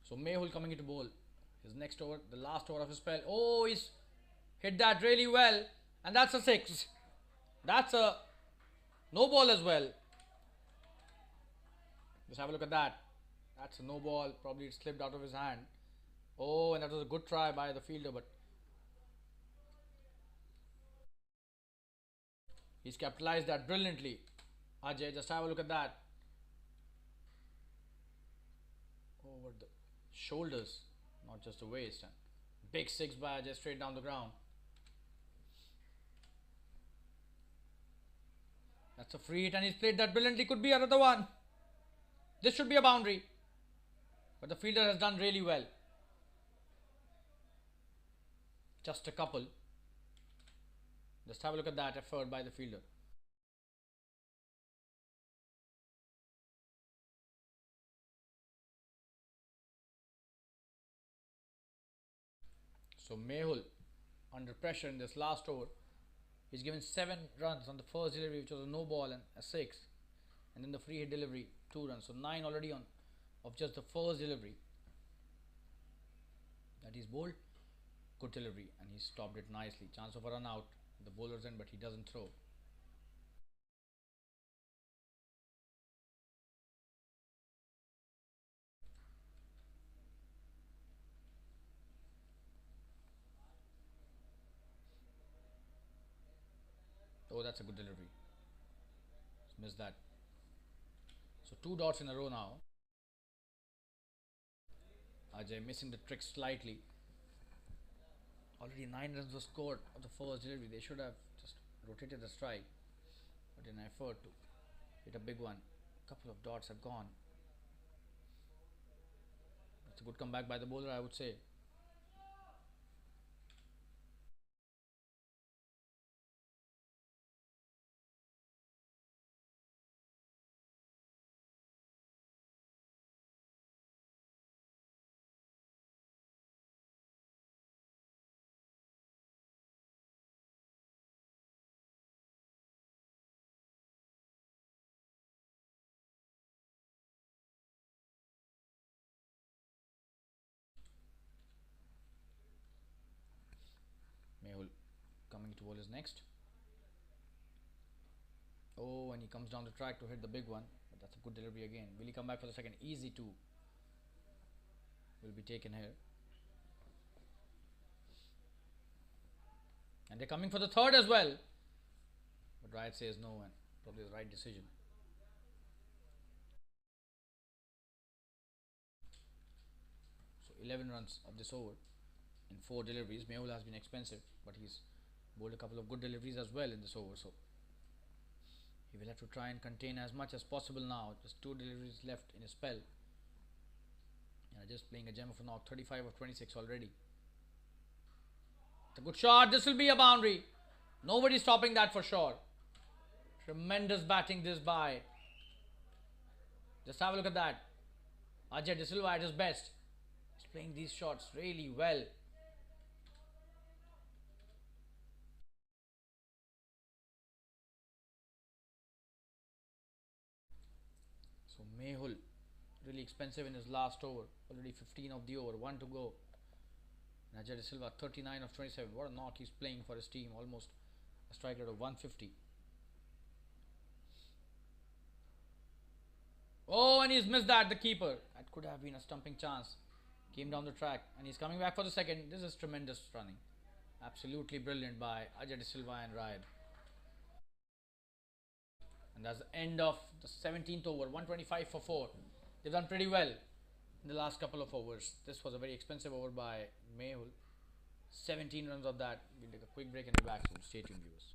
Speaker 2: So Mehul coming into bowl. His next over, the last over of his spell. Oh, he's hit that really well. And that's a 6. That's a no ball as well. Just have a look at that. That's a no ball. Probably it slipped out of his hand. Oh, and that was a good try by the fielder, but he's capitalized that brilliantly. Ajay, just have a look at that. Over the shoulders, not just the waist. And big 6 by Ajay straight down the ground. That's a free hit and he's played that brilliantly. Could be another one. This should be a boundary. But the fielder has done really well. Just a couple. Just have a look at that effort by the fielder. So Mehul, under pressure in this last over, he's given 7 runs on the first delivery, which was a no ball and a 6. And then the free hit delivery, 2 runs. So 9 already on of just the first delivery. That is bowled. Good delivery and he stopped it nicely. Chance of a run out. The bowler's end, but he doesn't throw. Oh, that's a good delivery. Missed that. So 2 dots in a row now. Ajay missing the trick slightly. Already 9 runs were scored of the first delivery. They should have just rotated the strike. But in an effort to hit a big one, a couple of dots have gone. It's a good comeback by the bowler, I would say. Mehul coming to bowl is next. Oh, and he comes down the track to hit the big one. But that's a good delivery again. Will he come back for the second? Easy 2 will be taken here. And they're coming for the third as well. But But Ryan says no, and probably the right decision. So 11 runs of this over in 4 deliveries. Mehul has been expensive, but he's bowled a couple of good deliveries as well in this over. So he will have to try and contain as much as possible now. Just 2 deliveries left in his spell. And just playing a gem of a knock, 35 of 26 already. It's a good shot. This will be a boundary. Nobody's stopping that for sure. Tremendous batting this by. Just have a look at that. Ajay De Silva at his best. He's playing these shots really well. So Mehul really expensive in his last over. Already 15 of the over, 1 to go. And Ajay De Silva 39 of 27. What a knock he's playing for his team. Almost a strike rate of 150. Oh, and he's missed that, the keeper. That could have been a stumping chance. Came down the track and he's coming back for the second. This is tremendous running. Absolutely brilliant by Ajay De Silva and Ryan. And that's the end of the 17th over. 125 for 4. They've done pretty well in the last couple of overs. This was a very expensive over by Mehul. 17 runs of that. We'll take a quick break and be back soon. Stay tuned, viewers.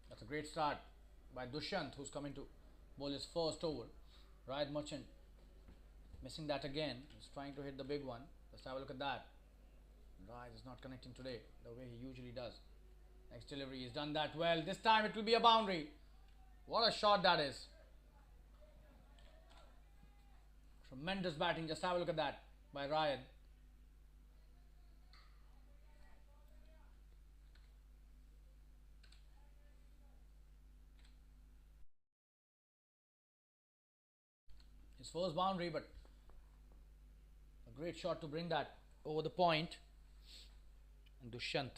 Speaker 2: That's a great start by Dushyant, who's coming to bowl his first over. Ryan Merchant missing that again. He's trying to hit the big one. Let's have a look at that. Ryan is not connecting today the way he usually does. Next delivery, he's done that well. This time it will be a boundary. What a shot that is. Tremendous batting. Just have a look at that by Ryan. His first boundary, but a great shot to bring that over the point. And Dushyant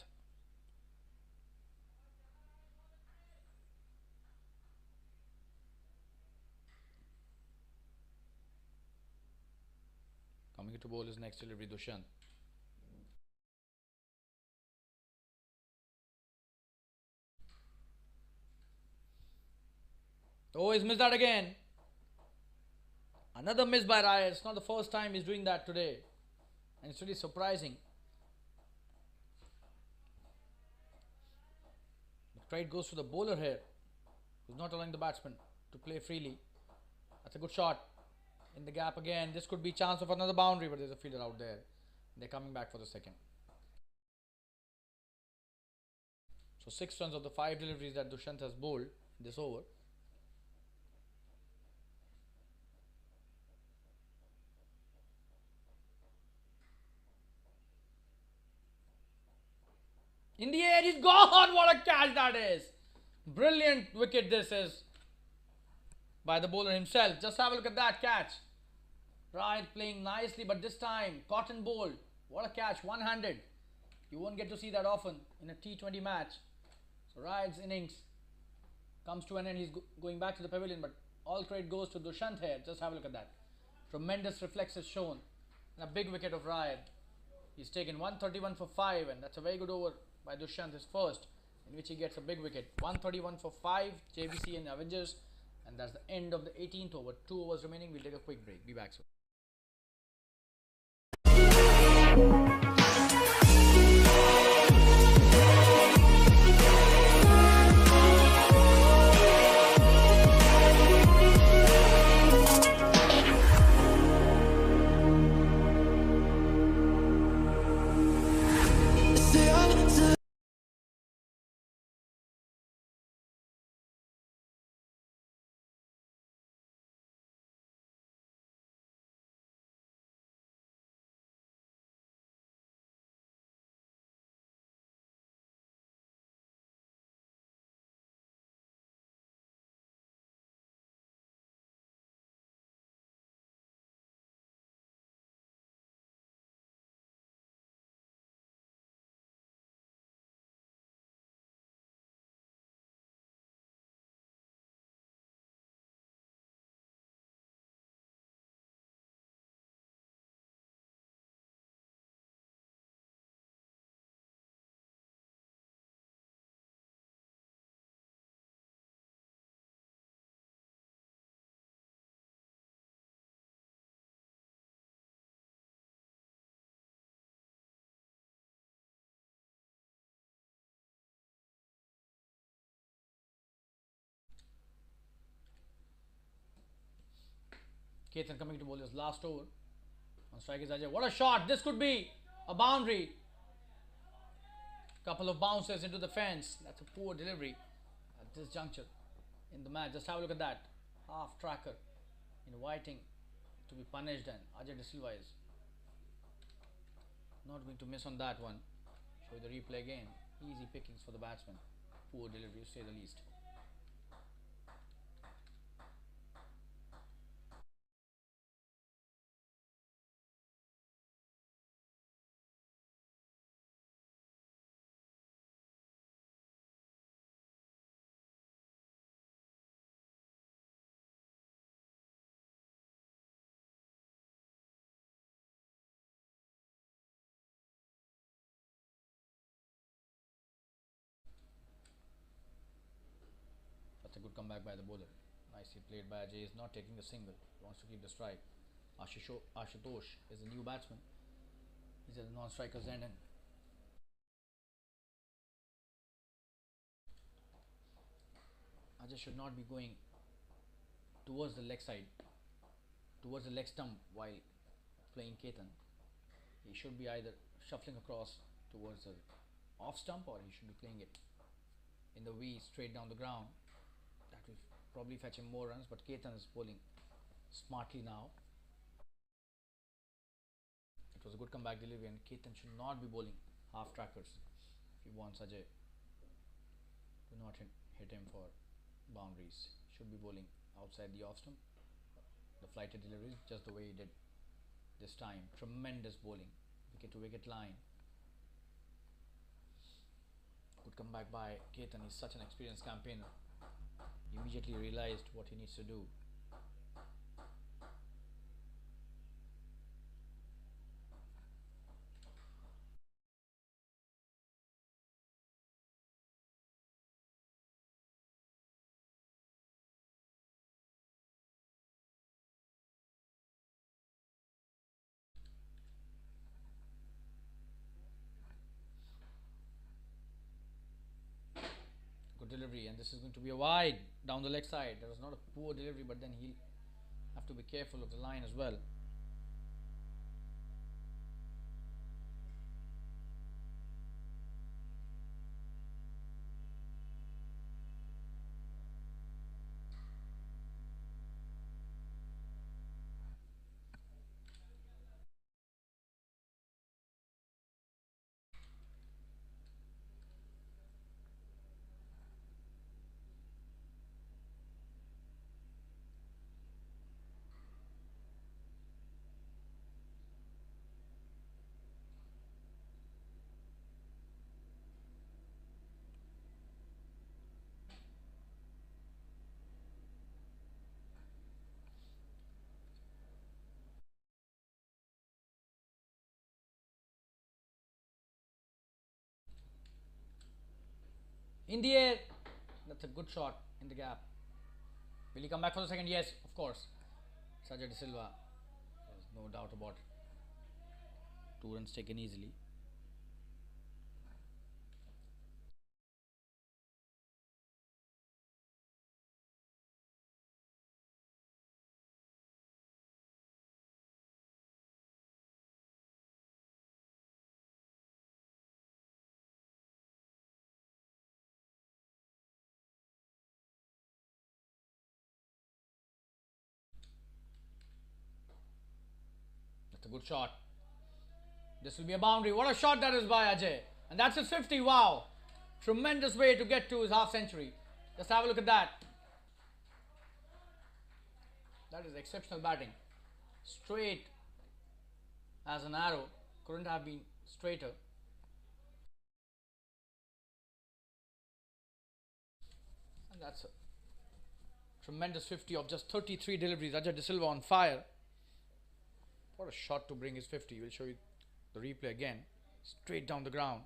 Speaker 2: coming to bowl his next delivery, Dushyant. Oh, he's missed that again. Another miss by Ryan. It's not the first time he's doing that today. And it's really surprising. The trade goes to the bowler here, who's not allowing the batsman to play freely. That's a good shot. In the gap again. This could be chance of another boundary, but there's a fielder out there. They're coming back for the second. So 6 runs of the 5 deliveries that Dushyant has bowled. this over. In the air, he's gone. What a catch that is! Brilliant wicket this is by the bowler himself. Just have a look at that catch. Right, playing nicely, but this time cotton ball. What a catch, one-handed. You won't get to see that often in a T20 match. So Ride's innings comes to an end. He's going back to the pavilion, but all credit goes to Dushyant here. Just have a look at that. Tremendous reflexes shown. And a big wicket of Ride. He's taken 131 for 5, and that's a very good over by Dushyant, his first, in which he gets a big wicket. 131 for 5, Jbcn Avengers, and that's the end of the 18th over. 2 overs remaining. We'll take a quick break. Be back soon. Ketan coming to bowl his last over. On strike is Ajay. What a shot! This could be a boundary. Couple of bounces into the fence. That's a poor delivery at this juncture in the match. Just have a look at that. Half tracker inviting to be punished, and Ajay De Silva is not going to miss on that one. Show you the replay again. Easy pickings for the batsman. Poor delivery, to say the least. That's a good comeback by the bowler. Nicely played by Ajay. Is not taking the single. He wants to keep the strike. Ashutosh is the new batsman. He's at the non-striker's end, and Ajay should not be going towards the leg side, towards the leg stump while playing Ketan. He should be either shuffling across towards the off stump, or he should be playing it in the V straight down the ground. That will probably fetch him more runs, but Ketan is bowling smartly now. It was a good comeback delivery, and Ketan should not be bowling half trackers if he wants Ajay to not hit him for boundaries. Should be bowling outside the off stump. The flighted deliveries, just the way he did this time. Tremendous bowling, wicket to wicket line. Good comeback by Ketan. He's such an experienced campaigner. He immediately realized what he needs to do. Good delivery, and this is going to be a wide down the leg side. That was not a poor delivery, but then he'll have to be careful of the line as well. In the air. That's a good shot in the gap. Will he come back for the second? Yes, of course. Sajid De Silva. There's no doubt about it. 2 runs taken easily. That's a good shot. This will be a boundary. What a shot that is by Ajay. And that's his 50. Wow. Tremendous way to get to his half century. Just have a look at that. That is exceptional batting. Straight as an arrow. Couldn't have been straighter. And that's a tremendous 50 of just 33 deliveries. Ajay De Silva on fire. What a shot to bring his 50. We'll show you the replay again. Straight down the ground.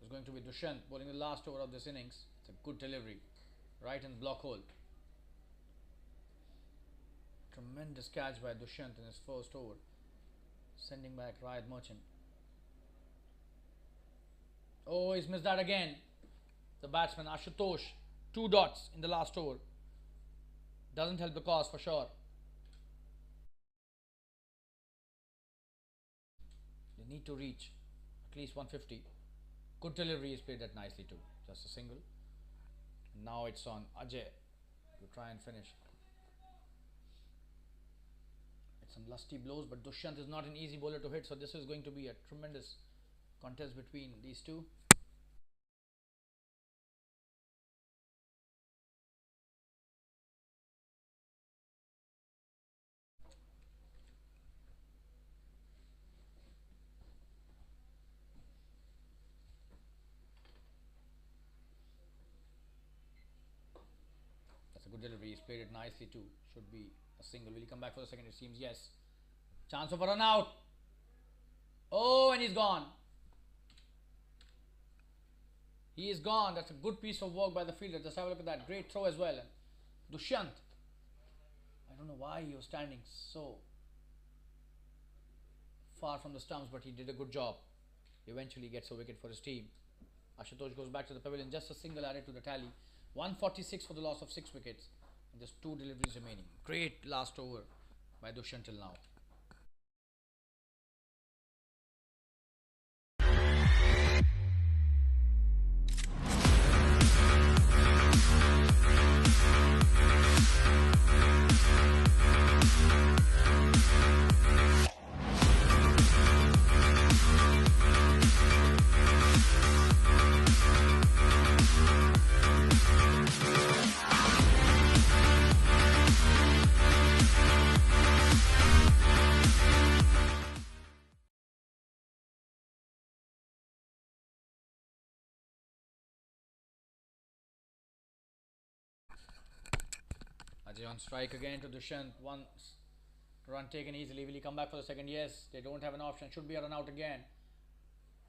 Speaker 2: It's going to be Dushyant bowling the last over of this innings. It's a good delivery. Right in the block hole. Tremendous catch by Dushyant in his first over. Sending back Ryan Merchant. Oh, he's missed that again. The batsman Ashutosh. 2 dots in the last over. Doesn't help the cause for sure. They need to reach at least 150. Good delivery is played that nicely too. Just a single. Now it's on Ajay to try and finish. It's some lusty blows, but Dushyant is not an easy bowler to hit, so this is going to be a tremendous contest between these two. That's a good delivery. He's played it nicely too. Should be a single. Will he come back for the second? It seems yes. Chance of a run out. Oh, and he's gone. He is gone. That's a good piece of work by the fielder. Just have a look at that. Great throw as well. And Dushyant. I don't know why he was standing so far from the stumps, but he did a good job. Eventually gets a wicket for his team. Ashutosh goes back to the pavilion. Just a single added to the tally. 146 for the loss of 6 wickets. And just 2 deliveries remaining. Great last over by Dushyant till now. Ajay on strike again to Dushyant. 1 run taken easily. Will he come back for the second? Yes. They don't have an option. Should be a run out again.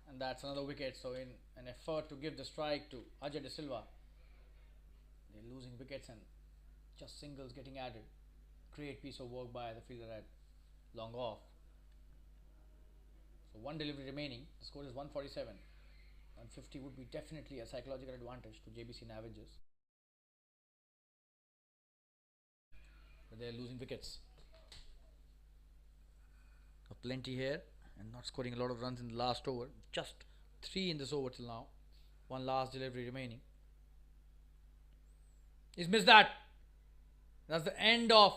Speaker 2: And that's another wicket. So in an effort to give the strike to Ajay De Silva, they're losing wickets and just singles getting added. Great piece of work by the fielder at long off. So 1 delivery remaining. The score is 147. 150 would be definitely a psychological advantage to Jbcn Avengers. But they're losing wickets. Plenty here and not scoring a lot of runs in the last over. Just 3 in this over till now. 1 last delivery remaining. He's missed that. That's the end of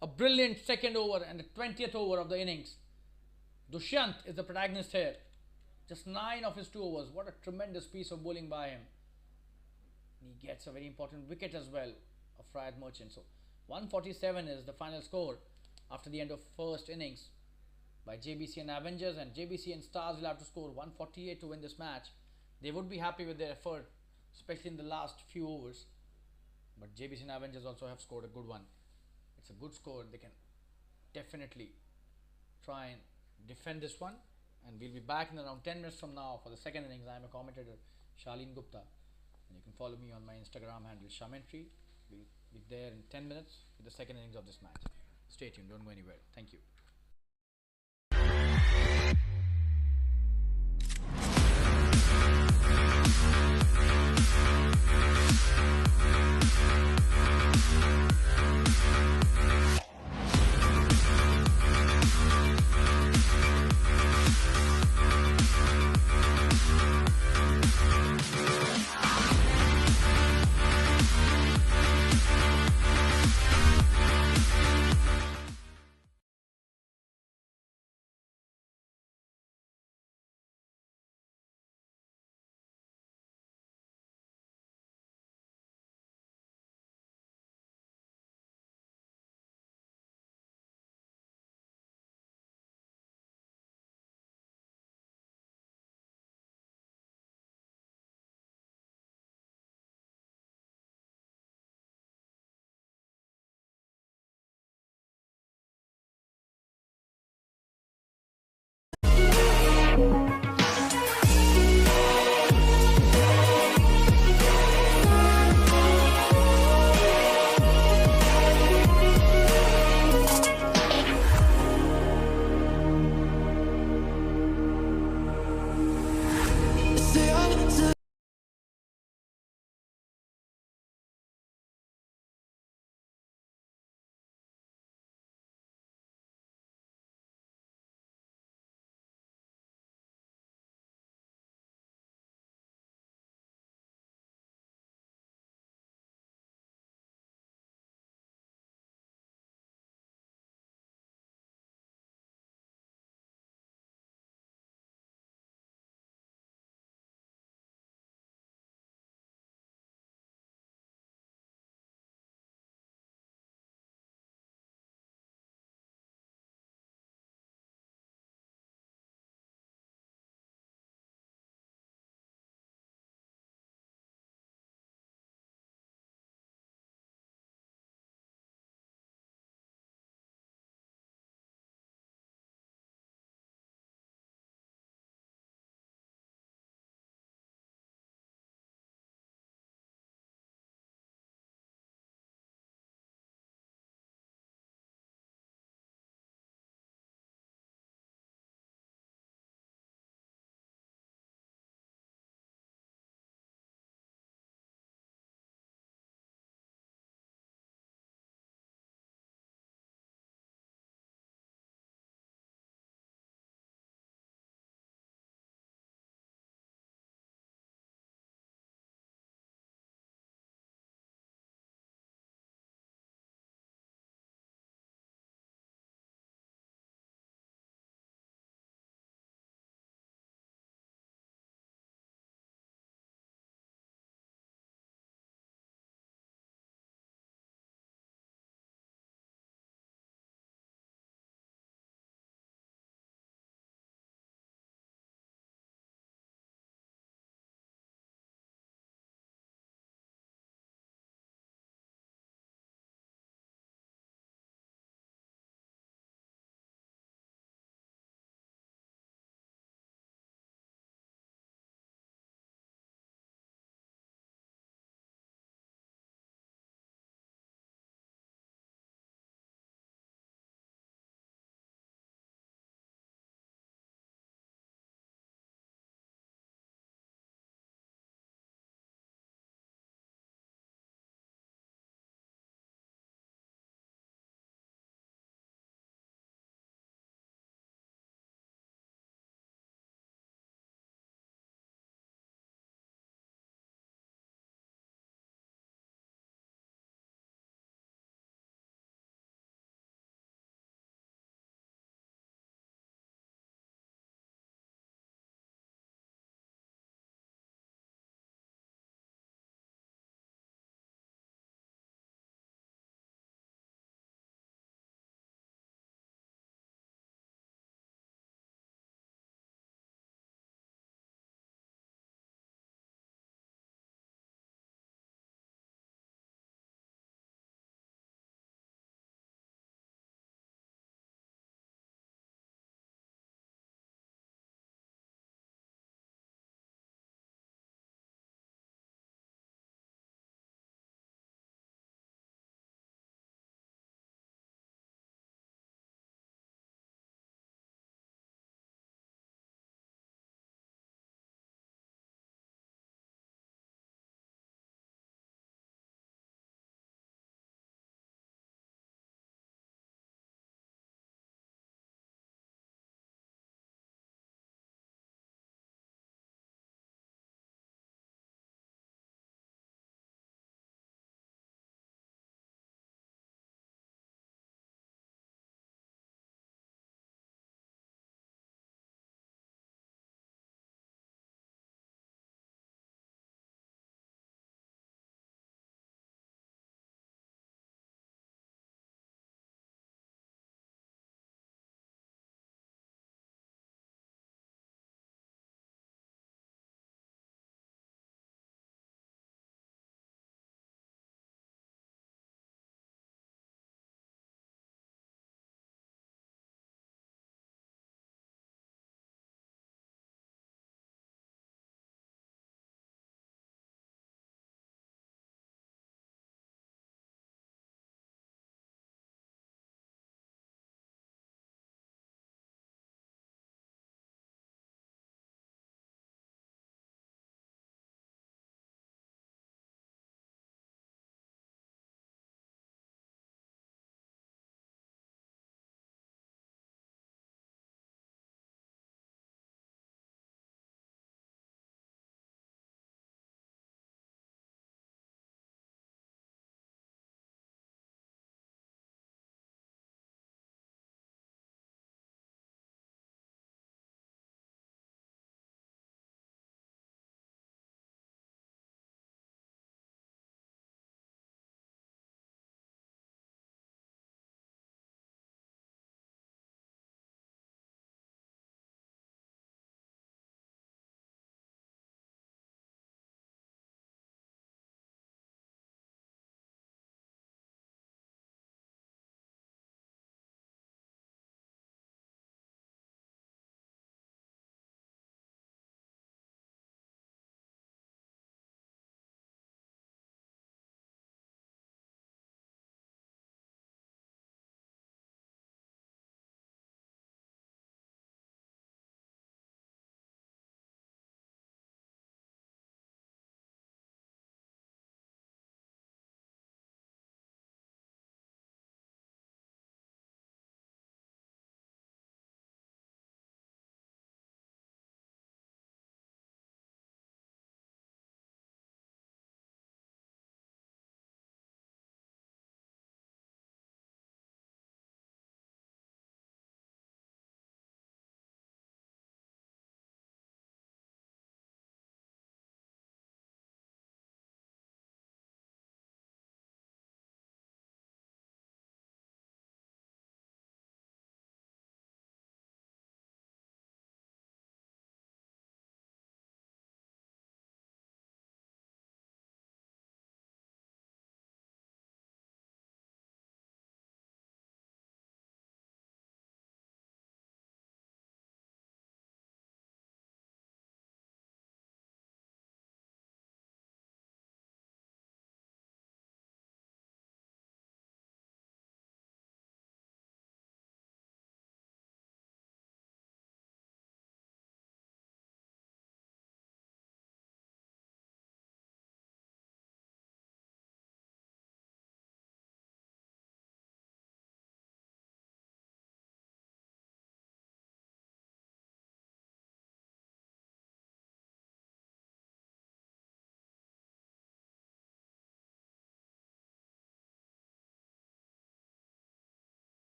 Speaker 2: a brilliant second over and the 20th over of the innings. Dushyant is the protagonist here. Just 9 of his 2 overs. What a tremendous piece of bowling by him. And he gets a very important wicket as well of Ryan Merchant. So 147 is the final score after the end of first innings by Jbcn Avengers, and Jbcn Stars will have to score 148 to win this match. They would be happy with their effort, especially in the last few overs. But Jbcn Avengers also have scored a good one. It's a good score. They can definitely try and defend this one. And we'll be back in around 10 minutes from now for the second innings. I am a commentator, Shalin Gupta. And you can follow me on my Instagram handle, Shamentry. We'll be there in 10 minutes with the second innings of this match. Stay tuned, don't go anywhere. Thank you.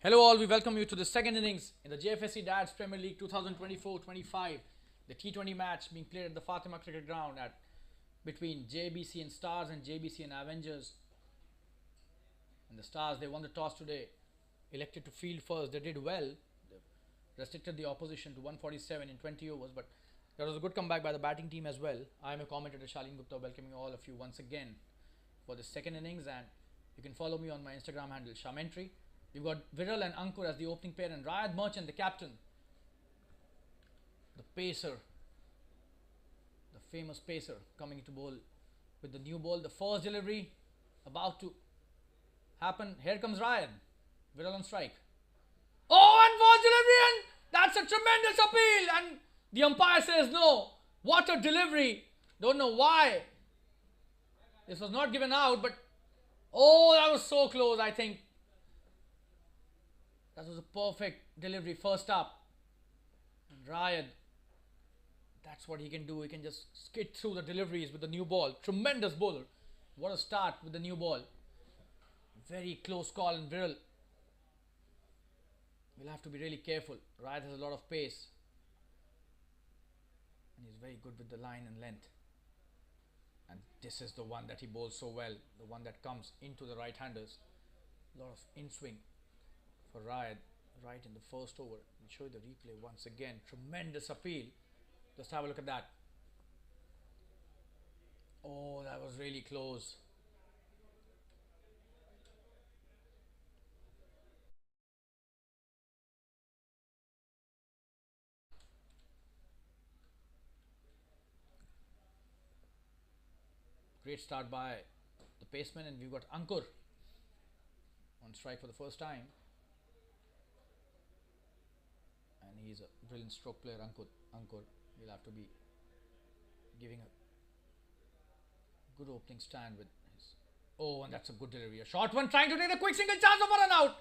Speaker 2: Hello all, we welcome you to the second innings in the Jfsc Dads Premier League 2024-25. The T20 match being played at the Fatima Cricket Ground between Jbcn Stars and Jbcn Avengers. And the Stars, they won the toss today, elected to field first. They did well. They restricted the opposition to 147 in 20 overs, but there was a good comeback by the batting team as well. I am a commentator, Shalin Gupta, welcoming all of you once again for the second innings, and you can follow me on my Instagram handle, Shamentry. We've got Viral and Ankur as the opening pair, and Rayad Merchant, the captain, the pacer, the famous pacer, coming to bowl with the new ball. The first delivery about to happen. Here comes Ryan. Viral on strike. Oh, and first delivery, and that's a tremendous appeal. And the umpire says no. What a delivery. Don't know why this was not given out, but oh, that was so close. I think that was a perfect delivery first up. And Ryan, that's what he can do. He can just skid through the deliveries with the new ball. Tremendous bowler. What a start with the new ball. Very close call, and Viral will have to be really careful. Ryan has a lot of pace, and he's very good with the line and length. And this is the one that he bowls so well. The one that comes into the right-handers. A lot of in-swing for Ryan right in the first over. I'll show you the replay once again. Tremendous appeal. Just have a look at that. Oh, that was really close. Great start by the paceman, and we've got Ankur on strike for the first time. And he's a brilliant stroke player, Ankur. Will have to be giving a good opening stand with his. Oh, and that's a good delivery. A short one, trying to take a quick single, chance of a run out,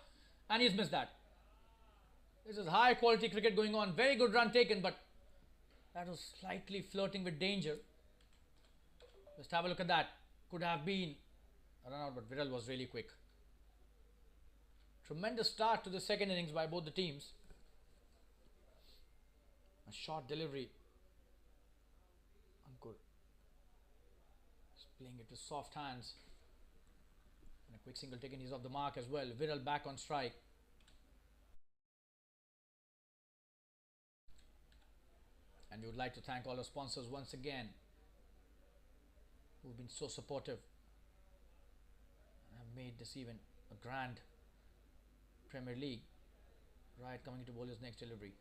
Speaker 2: and he's missed that. This is high quality cricket going on. Very good run taken, but that was slightly flirting with danger. Just have a look at that. Could have been a run out, but Viral was really quick. Tremendous start to the second innings by both the teams. A short delivery. Ankur is playing it with soft hands. And a quick single taken. He's off the mark as well. Viral back on strike. And we would like to thank all our sponsors once again, who've been so supportive and have made this event a grand Premier League. Right, coming into bowler's next delivery.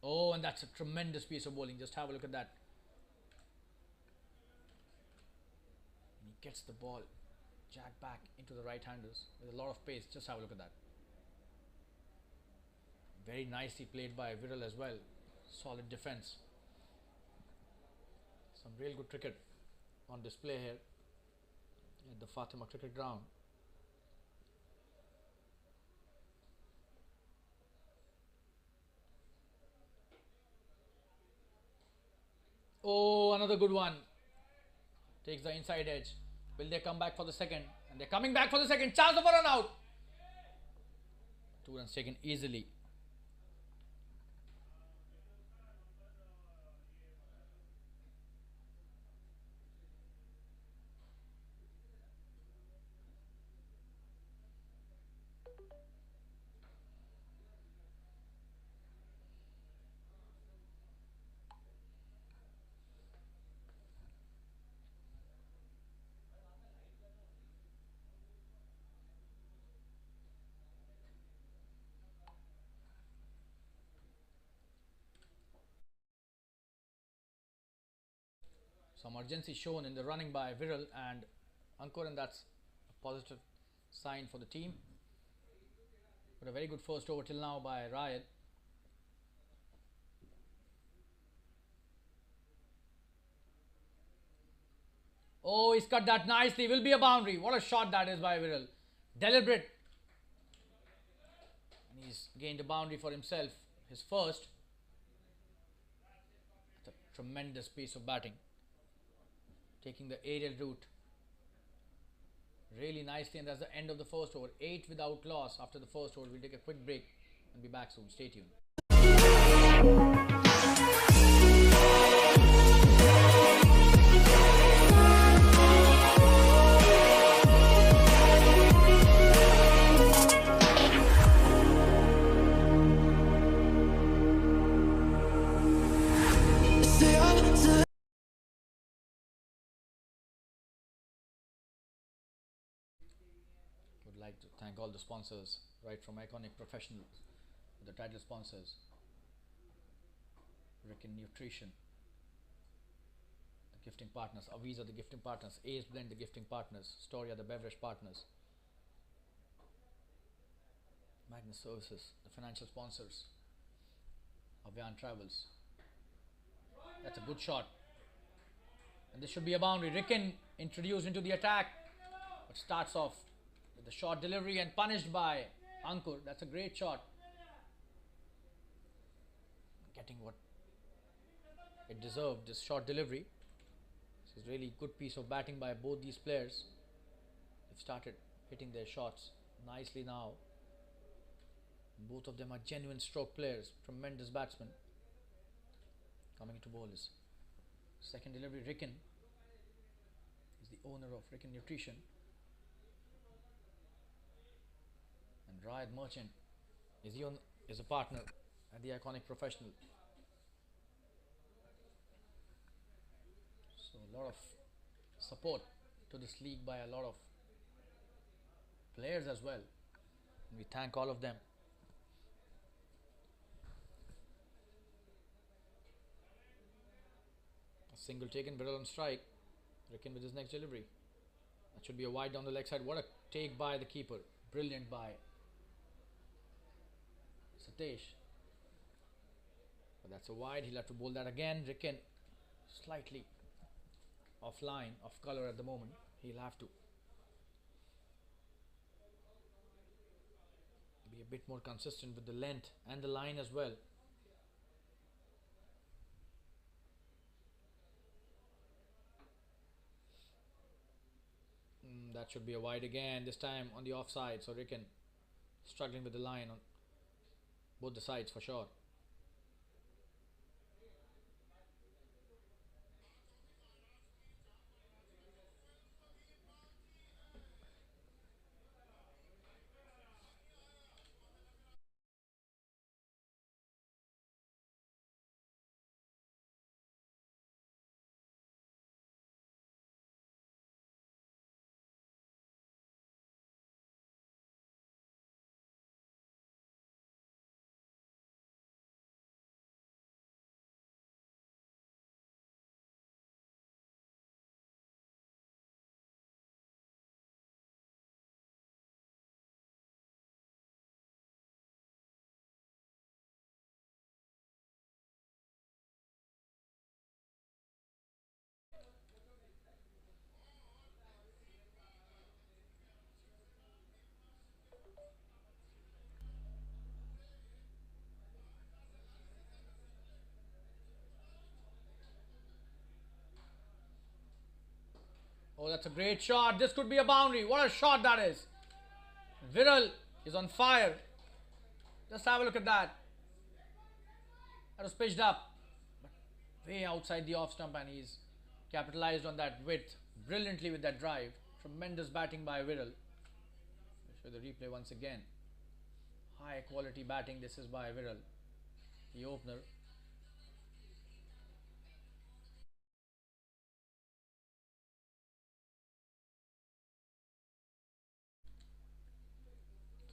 Speaker 2: Oh, and that's a tremendous piece of bowling. Just have a look at that. And he gets the ball jacked back into the right-handers with a lot of pace. Just have a look at that. Very nicely played by Viral as well. Solid defense. Some real good cricket on display here at the Fatima Cricket Ground. Oh, another good one. Takes the inside edge. Will they come back for the second? And they're coming back for the second. Chance of a run out. 2 runs taken easily. Some urgency shown in the running by Viral and Ankur, and that's a positive sign for the team. But a very good first over till now by Ryan. Oh, he's cut that nicely. Will be a boundary. What a shot that is by Viral. Deliberate. And he's gained a boundary for himself. His first. That's a tremendous piece of batting. Taking the aerial route. really nicely, and that's the end of the first over. 8 without loss after the first over. We'll take a quick break and be back soon. Stay tuned. Would like to thank all the sponsors, right from Iconic Professionals, the title sponsors, Ricken Nutrition, the gifting partners, Aviza the gifting partners, Ace Blend the gifting partners, Storia the beverage partners, Magnus Services, the financial sponsors, Avian Travels. That's a good shot. And this should be a boundary. Ricken introduced into the attack, but starts off with the short delivery and punished by Ankur. That's a great shot. Getting what it deserved, this short delivery. This is really good piece of batting by both these players. They've started hitting their shots nicely now. Both of them are genuine stroke players, tremendous batsmen. Coming into bowl is second delivery. Ricken is the owner of Ricken Nutrition. And Rayad Merchant is a partner at the Iconic Professional. So a lot of support to this league by a lot of players as well. And we thank all of them. A single taken, Viral on strike. Ricken with his next delivery. That should be a wide down the leg side. What a take by the keeper. Brilliant by Satish. But that's a wide. He'll have to bowl that again. Ricken slightly offline, off color at the moment. He'll have to be a bit more consistent with the length and the line as well. That should be a wide again, this time on the offside. So Ricken struggling with the line on both the sides for sure. Oh, that's a great shot. This could be a boundary. What a shot that is. Viral is on fire. Just have a look at that. That was pitched up, but way outside the off stump, and he's capitalized on that width brilliantly with that drive. Tremendous batting by Viral. I'll show the replay once again. High quality batting. This is by Viral, the opener.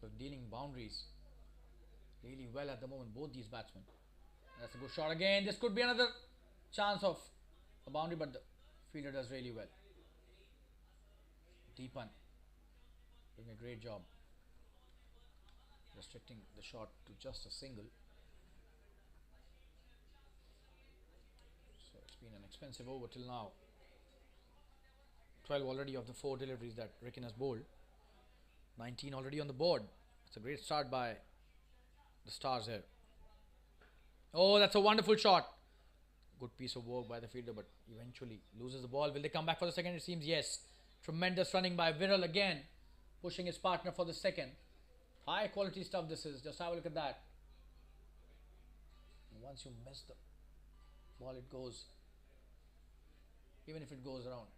Speaker 2: So dealing boundaries really well at the moment, both these batsmen. That's a good shot again. This could be another chance of a boundary, but the fielder does really well. Deepan doing a great job restricting the shot to just a single. So it's been an expensive over till now. 12 already of the 4 deliveries that Ricken has bowled. 19 already on the board. It's a great start by the Stars here. Oh, that's a wonderful shot. Good piece of work by the fielder, but eventually loses the ball. Will they come back for the second? It seems yes. Tremendous running by Viral again, pushing his partner for the second. High quality stuff this is. Just have a look at that. And once you miss the ball, it goes, even if it goes around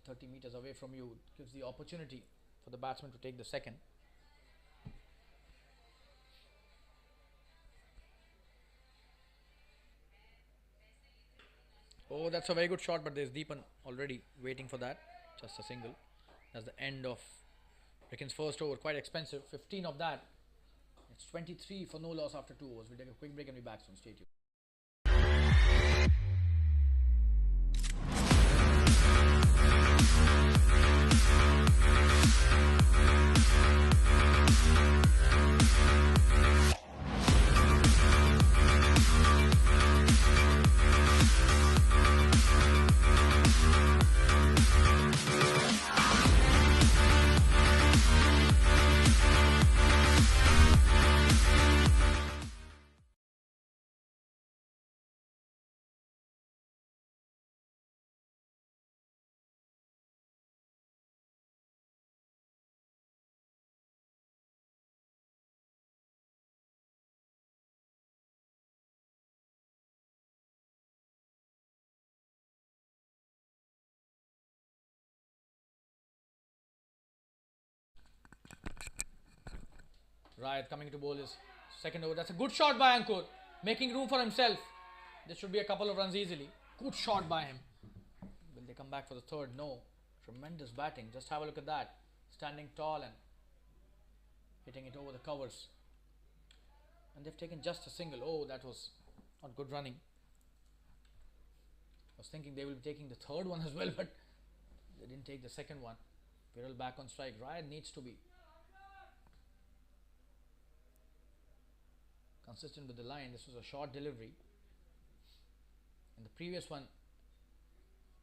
Speaker 2: 20-30 meters away from you, it gives the opportunity for the batsman to take the second. Oh, that's a very good shot, but there's Deepan already waiting for that. Just a single. That's the end of Ricken's first over. Quite expensive. 15 of that. It's 23 for no loss after 2 overs. We'll take a quick break and be back soon. Stay tuned. Rayat coming to bowl his second over. That's a good shot by Ankur, making room for himself. This should be a couple of runs easily. Good shot by him. Will they come back for the third? No. Tremendous batting. Just have a look at that. Standing tall and hitting it over the covers. And they've taken just a single. Oh, that was not good running. I was thinking they will be taking the third one as well, but they didn't take the second one. Viral back on strike. Rayat needs to be consistent with the line. This was a short delivery, and the previous one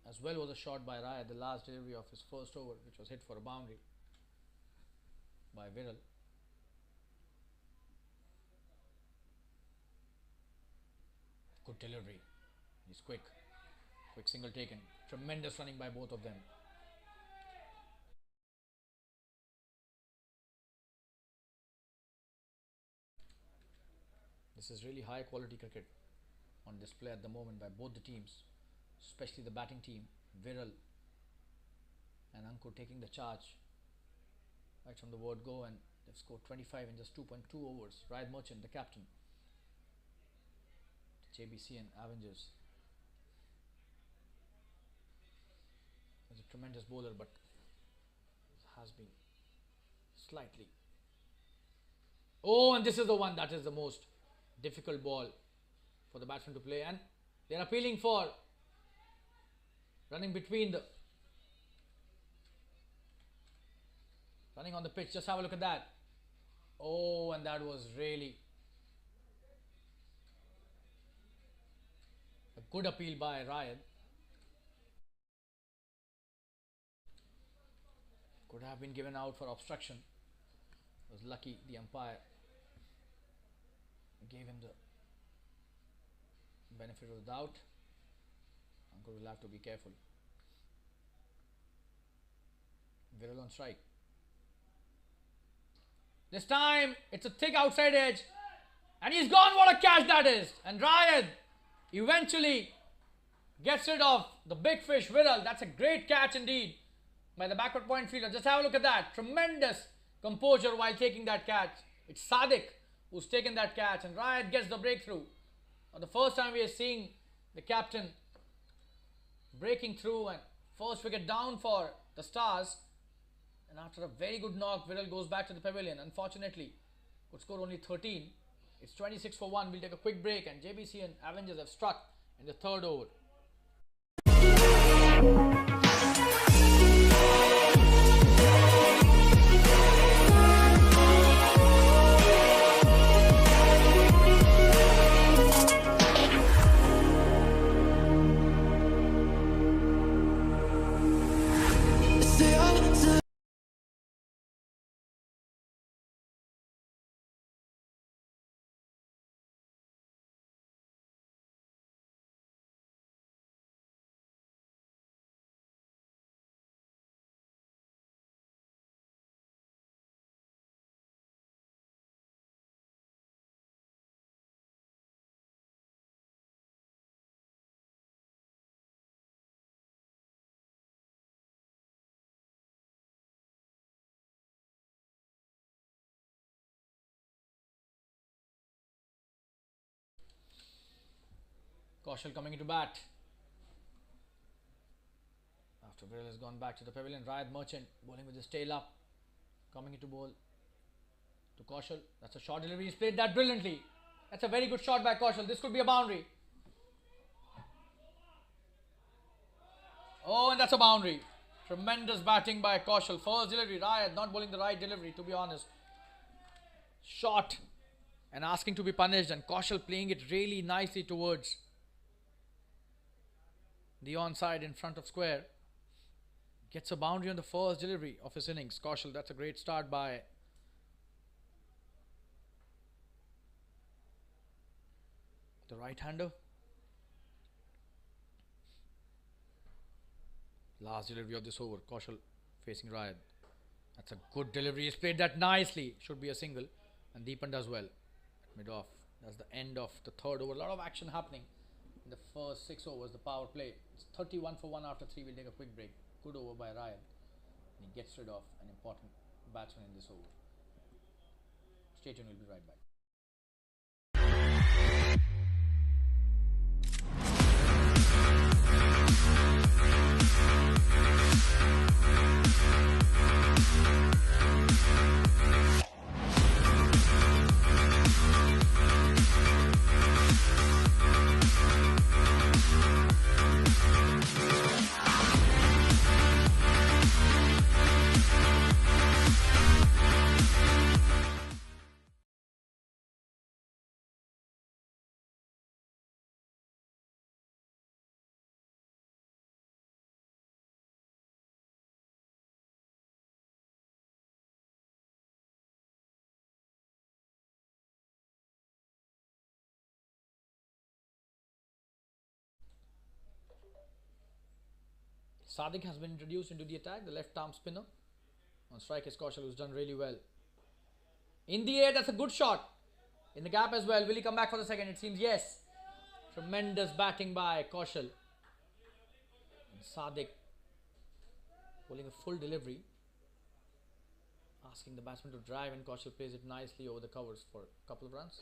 Speaker 2: as well was a shot by Rayat, the last delivery of his first over, which was hit for a boundary by Viral. Good delivery. He's quick single taken. Tremendous running by both of them. This is really high quality cricket on display at the moment by both the teams, especially the batting team. Viral and Ankur taking the charge right from the word go, and they've scored 25 in just 2.2 overs. Rayat Merchant, the captain, Jbcn Avengers. He's a tremendous bowler, but has been slightly. Oh, and this is the one that is the most difficult ball for the batsman to play, and they're appealing for running between the running on the pitch. Just have a look at that. Oh, and that was really a good appeal by Rayat. Could have been given out for obstruction. Was lucky the umpire gave him the benefit of the doubt. Ankur will have to be careful. Viral on strike. This time it's a thick outside edge, and he's gone. What a catch that is! And Rayat eventually gets rid of the big fish Viral. That's a great catch indeed by the backward point fielder. Just have a look at that. Tremendous composure while taking that catch. It's Sadiq who's taken that catch, and Rayat gets the breakthrough. For the first time we are seeing the captain breaking through, and first wicket down for the Stars. And after a very good knock, Viral goes back to the pavilion. Unfortunately, could score only 13. It's 26 for 1. We'll take a quick break, and Jbcn Avengers have struck in the third over. Kaushal coming into bat. After Brill has gone back to the pavilion, Rayad Merchant bowling with his tail up. Coming into bowl to Kaushal. That's a short delivery. He's played that brilliantly. That's a very good shot by Kaushal. This could be a boundary. Oh, and that's a boundary. Tremendous batting by Kaushal. First delivery, Rayad not bowling the right delivery, to be honest. Shot and asking to be punished, and Kaushal playing it really nicely towards the onside in front of square. Gets a boundary on the first delivery of his innings. Kaushal, that's a great start by the right-hander. Last delivery of this over. Kaushal facing Rayad. That's a good delivery. He's played that nicely. Should be a single. And Deepan does well. Mid-off. That's the end of the third over. A lot of action happening in the first 6 overs. The power play. It's 31 for 1 after 3. We'll take a quick break. Good over by Rayad. And he gets rid of an important batsman in this over. Stay tuned. We'll be right back. Sadiq has been introduced into the attack, the left arm spinner. On strike is Kaushal, who's done really well. In the air, that's a good shot. In the gap as well. Will he come back for the second? It seems yes. Tremendous batting by Kaushal. And Sadiq pulling a full delivery. Asking the batsman to drive, and Kaushal plays it nicely over the covers for a couple of runs.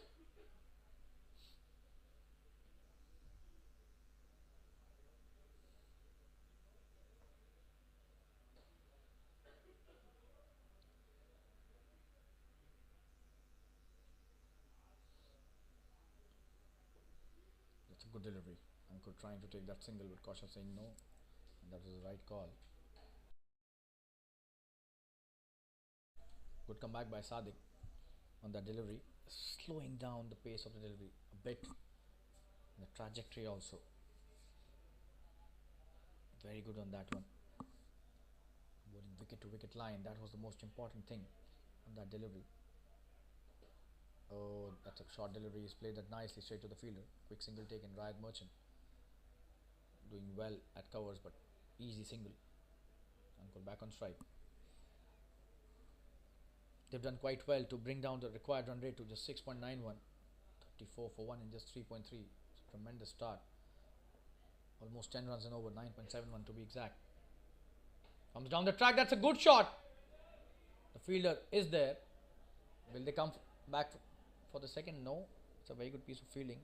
Speaker 2: That's a good delivery. Ankur trying to take that single, but Kaushal saying no, and that was the right call. Good comeback by Sadiq on that delivery, slowing down the pace of the delivery a bit. The trajectory also very good on that one. Bowling wicket to wicket line, that was the most important thing on that delivery. Oh, that's a short delivery. He's played that nicely straight to the fielder. Quick single taken. Rayad Merchant doing well at covers, but easy single. Ankur back on strike. They've done quite well to bring down the required run rate to just 6.91. 34 for 1 in just 3.3. It's a tremendous start. Almost 10 runs and over. 9.71 to be exact. Comes down the track. That's a good shot. The fielder is there. Will they come back for the second? No. It's a very good piece of fielding.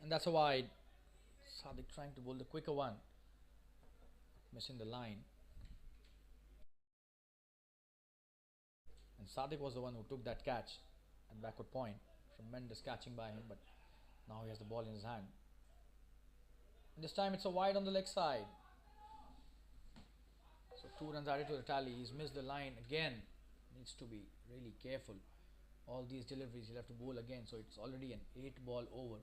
Speaker 2: And that's a wide. Sadiq trying to bowl the quicker one. Missing the line. And Sadiq was the one who took that catch at backward point. Tremendous catching by him, but now he has the ball in his hand. And this time it's a wide on the leg side. So 2 runs added to the tally. He's missed the line again. Needs to be really careful. All these deliveries he'll have to bowl again. So it's already an 8-ball over.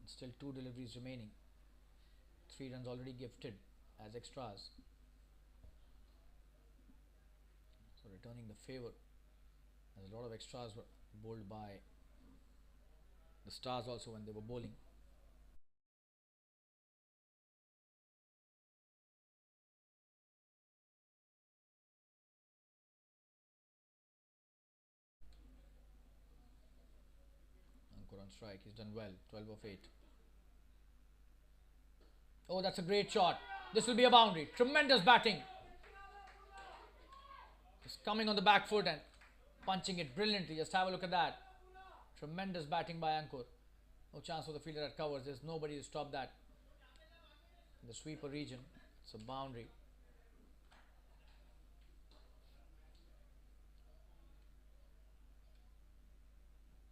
Speaker 2: And still 2 deliveries remaining. 3 runs already gifted as extras. So returning the favour. There's a lot of extras were bowled by the Stars also when they were bowling. strike. He's done well. 12 of 8. Oh, that's a great shot. This will be a boundary. Tremendous batting. He's coming on the back foot and punching it brilliantly. Just have a look at that. Tremendous batting by Ankur. No chance for the fielder at covers. There's nobody to stop that. In the sweeper region, it's a boundary.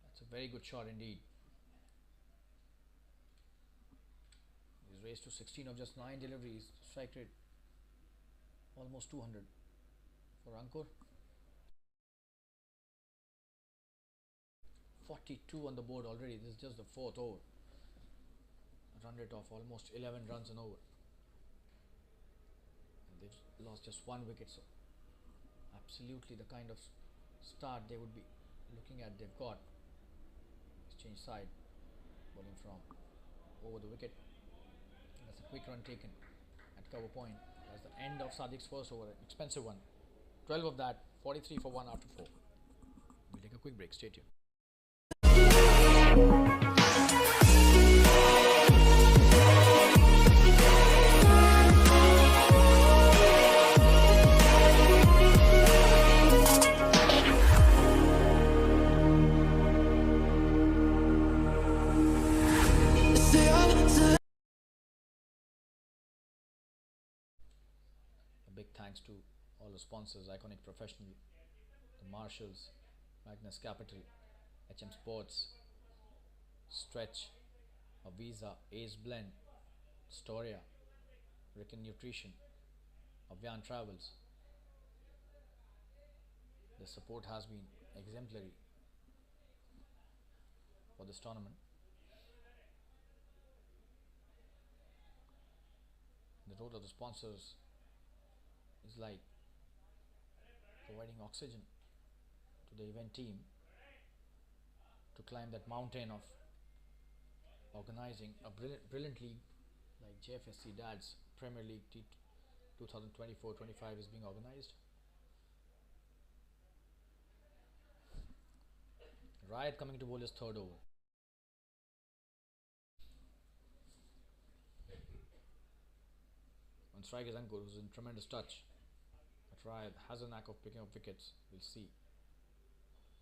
Speaker 2: That's a very good shot indeed. He's raised to 16 of just 9 deliveries. Strike rate almost 200 for Ankur. 42 on the board already. This is just the 4th over. A run rate of almost 11 runs an over. And they've lost just 1 wicket. So absolutely the kind of start they would be looking at. They've got. He's changed side. Bowling from over the wicket. That's a quick run taken at cover point. That's the end of Sadiq's first over. An expensive one. 12 of that. 43 for 1 after 4. We'll take a quick break. Stay tuned. A big thanks to all the sponsors, Iconic Professional, the Marshalls, Magnus Capital, HM Sports, Stretch, Aviza, Ace Blend, Storia, Ricken Nutrition, Avyan Travels. The support has been exemplary for this tournament. The role of the sponsors is like providing oxygen to the event team to climb that mountain of organizing a brilliant league like Jfsc Dad's Premier League 2024-25 is being organized. Riot coming to bowl his 3rd over. On strike is Ankur, who's in tremendous touch. But Riot has a knack of picking up wickets. We'll see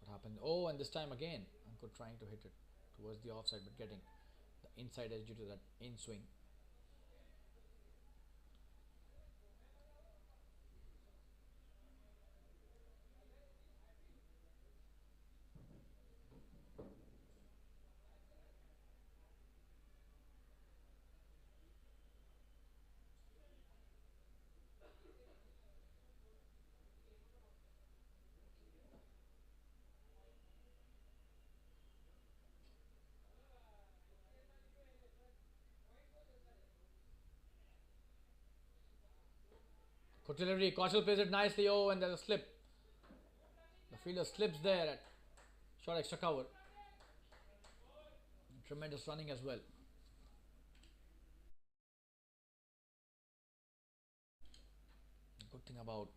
Speaker 2: what happened. Oh, and this time again, Ankur trying to hit it towards the offside, but getting the inside edge due to that in swing. Good delivery. Kaushal plays it nicely. Oh, and there's a slip. The fielder slips there at short extra cover. Tremendous running as well. The good thing about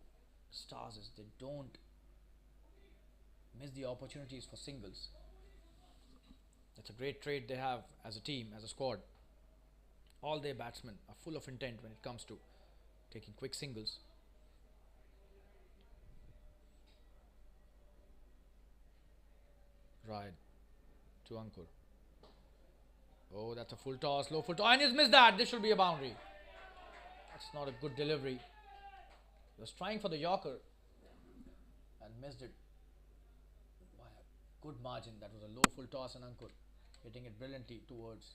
Speaker 2: Stars is they don't miss the opportunities for singles. That's a great trait they have as a team, as a squad. All their batsmen are full of intent when it comes to taking quick singles. Right to Ankur. Oh, that's a full toss, low full toss, and he's missed that. This should be a boundary. That's not a good delivery. He was trying for the Yorker and missed it by a good margin. That was a low full toss, and Ankur hitting it brilliantly towards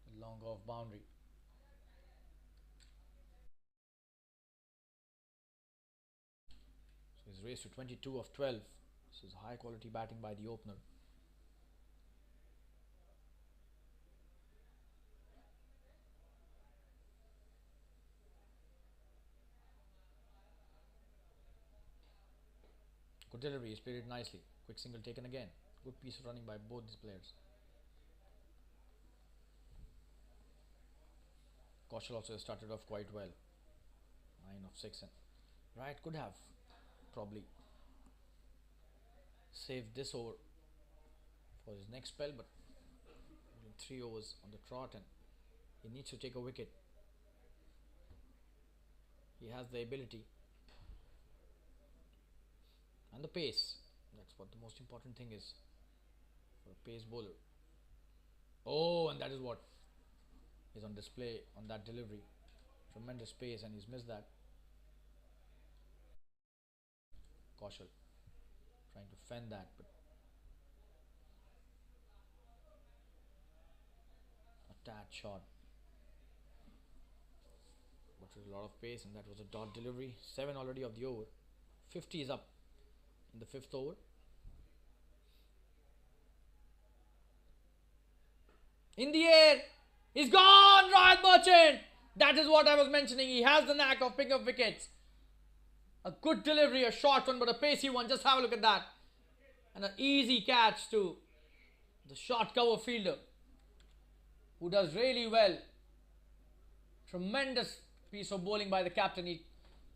Speaker 2: the long off boundary. So he's raised to 22 of 12. This is high quality batting by the opener. Good delivery, he's played it nicely. Quick single taken again. Good piece of running by both these players. Kaushal also started off quite well. 9 of 6, and Riot could have probably saved this over for his next spell, but 3 overs on the trot and he needs to take a wicket. He has the ability and the pace. That's what the most important thing is for a pace bowler. Oh, and that is what is on display on that delivery. Tremendous pace, and he's missed that. Kaushal trying to fend that, but a tad short. But with a lot of pace, and that was a dot delivery. 7 already of the over. 50 is up in the 5th over. In the air, he's gone. Ryan Merchant. That is what I was mentioning. He has the knack of picking up wickets. A good delivery, a short one, but a pacey one. Just have a look at that. And an easy catch to the short cover fielder, who does really well. Tremendous piece of bowling by the captain. He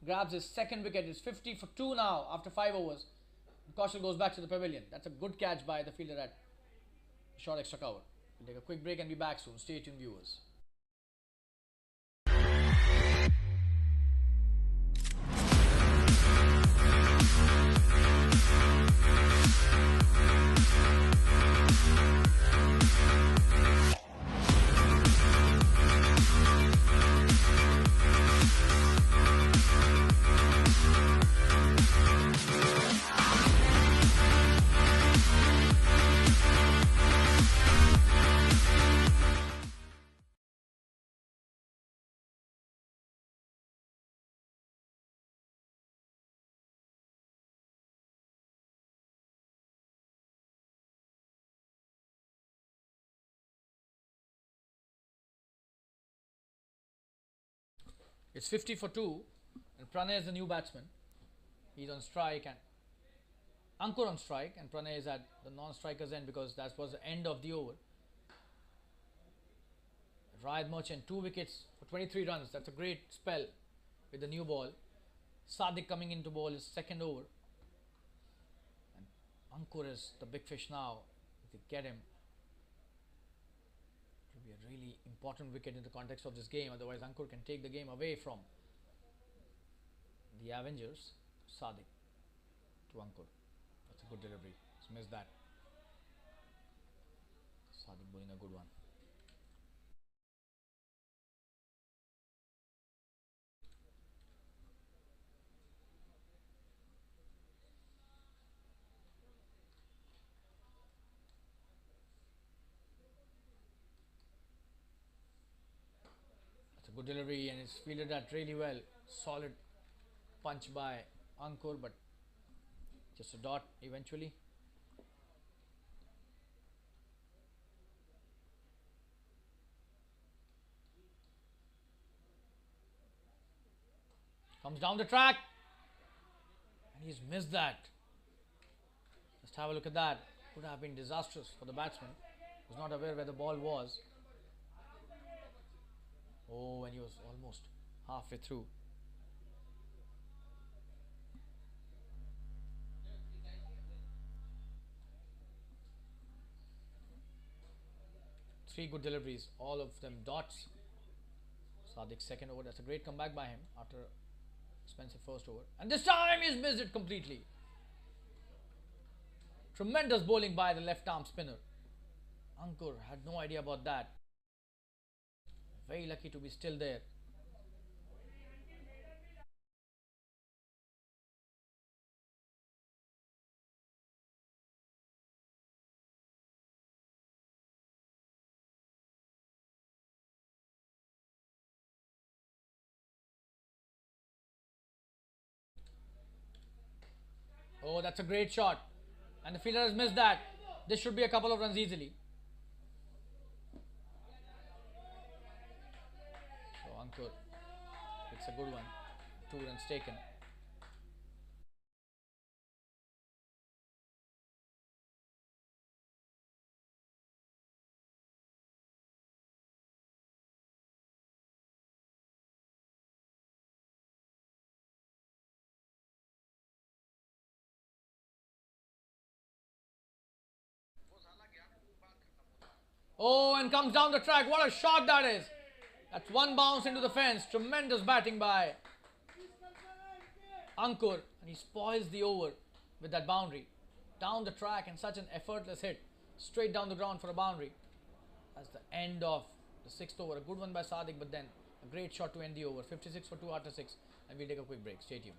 Speaker 2: grabs his 2nd wicket. It's 50 for 2 now after 5 overs. Kaushal goes back to the pavilion. That's a good catch by the fielder at short extra cover. We'll take a quick break and be back soon. Stay tuned, viewers. It's 50 for 2, and Pranay is the new batsman. He's on strike, and Ankur on strike, and Pranay is at the non-striker's end because that was the end of the over. Ryan Merchant, 2 wickets for 23 runs. That's a great spell with the new ball. Sadiq coming into ball his 2nd over. And Ankur is the big fish now. If they get him, it will be a really important wicket in the context of this game. Otherwise, Ankur can take the game away from the Avengers. Sadiq to Ankur. That's a good delivery. He's missed that. Sadiq bowling a good one. That's a good delivery, and he's fielded that really well. Solid punch by Ankur, but just a dot eventually. Comes down the track, and he's missed that. Just have a look at that. Could have been disastrous for the batsman. Was not aware where the ball was. Oh, and he was almost halfway through. Three good deliveries, all of them dots. Sadiq's 2nd over. That's a great comeback by him after expensive 1st over. And this time he's missed it completely. Tremendous bowling by the left arm spinner. Ankur had no idea about that. Very lucky to be still there. Oh, that's a great shot. And the fielder has missed that. This should be a couple of runs easily. So Ankur, it's a good one. 2 runs taken. Oh, and comes down the track. What a shot that is. That's one bounce into the fence. Tremendous batting by Ankur. And he spoils the over with that boundary. Down the track and such an effortless hit. Straight down the ground for a boundary. That's the end of the sixth over. A good one by Sadiq, but then a great shot to end the over. 56 for 2 after 6. And we'll take a quick break. Stay tuned.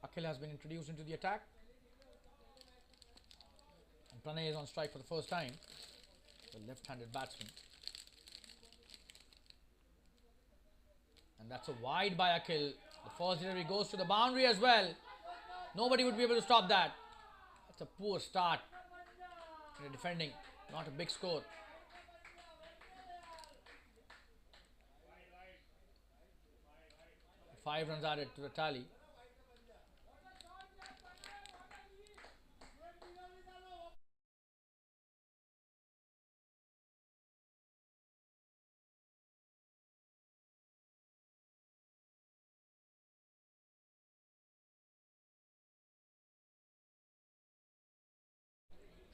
Speaker 2: Akhil has been introduced into the attack. And Pranay is on strike for the first time. The left-handed batsman. And that's a wide by Akhil. The first delivery goes to the boundary as well. Nobody would be able to stop that. That's a poor start in the defending. Not a big score. Five runs added to the tally.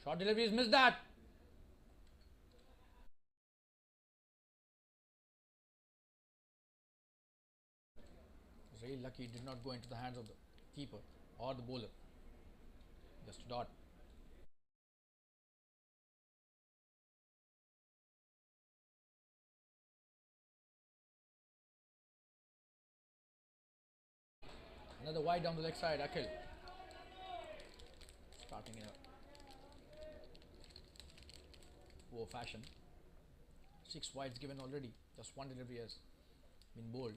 Speaker 2: Short delivery has missed that. He was really lucky it did not go into the hands of the keeper or the bowler. Just a dot. Another wide down the leg side, Akhil. Starting in a poor fashion. 6 wides given already. Just one delivery has been bowled.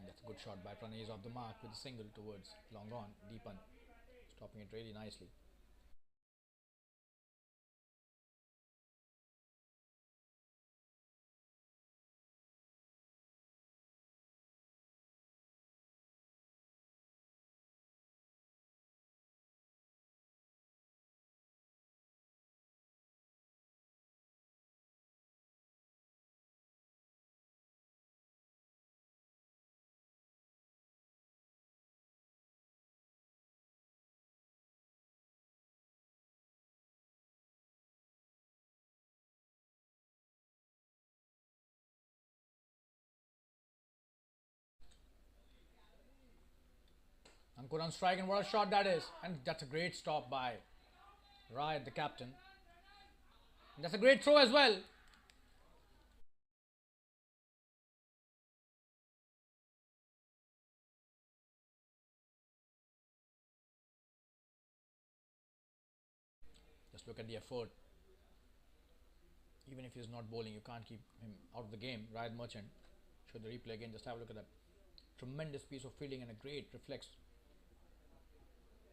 Speaker 2: That's a good shot by Pranay. Is off the mark with a single towards long on, deep on. Stopping it really nicely. Ankur on strike, and what a shot that is. And that's a great stop by Rai, the captain. And that's a great throw as well. Just look at the effort. Even if he's not bowling, you can't keep him out of the game. Ryan Merchant. Show the replay again. Just have a look at that. Tremendous piece of fielding and a great reflex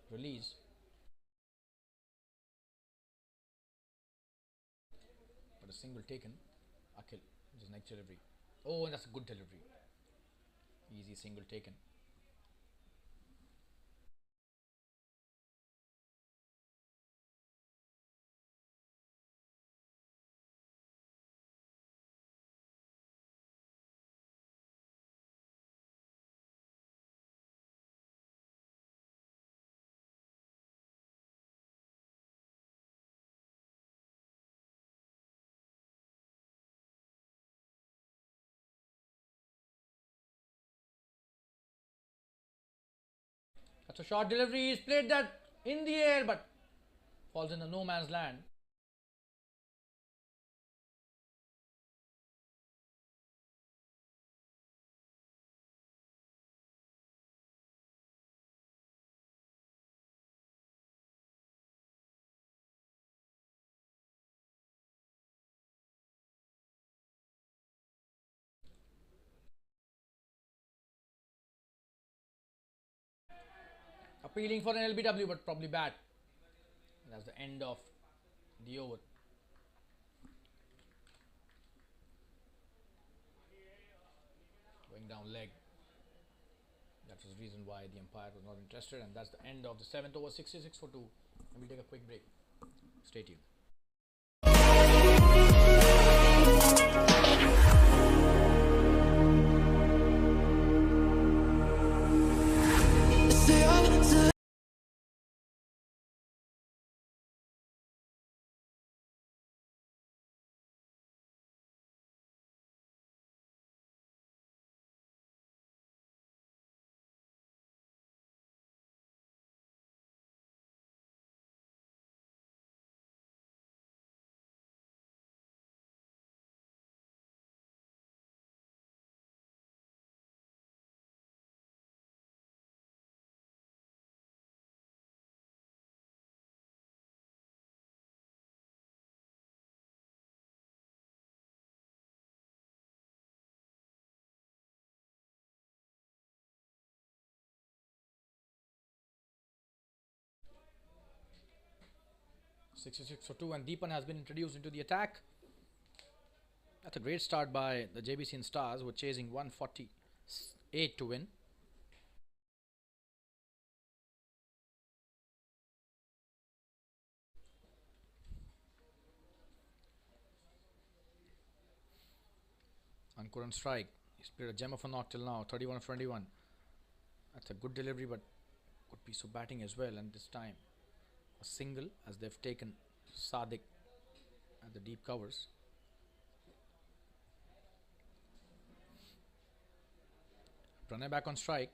Speaker 2: release. But a single taken. Akhil. Just next delivery. Oh, and that's a good delivery. Easy single taken. That's a short delivery. He's played that in the air but falls in the no man's land. Appealing for an LBW but probably bad. That's the end of the over. Going down leg. That was the reason why the umpire was not interested, and that's the end of the 7th over. 66 for 2. And we'll take a quick break. Stay tuned. .66 for 2, and Deepan has been introduced into the attack. That's a great start by the JBCN Stars, who were chasing 148 to win. Ankur on strike. He's played a gem of a knock till now, 31 of 21. That's a good delivery, but good piece of batting as well. And this time, a single as they've taken Sadiq at the deep covers. Pranay back on strike.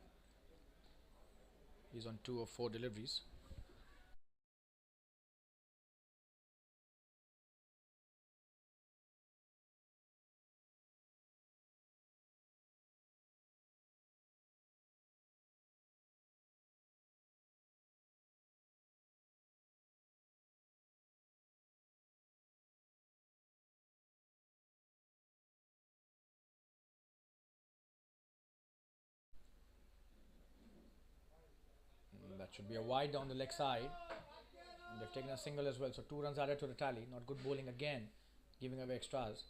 Speaker 2: He's on 2 of 4 deliveries. That should be a wide down the leg side. And they've taken a single as well, so 2 runs added to the tally. Not good bowling again, giving away extras.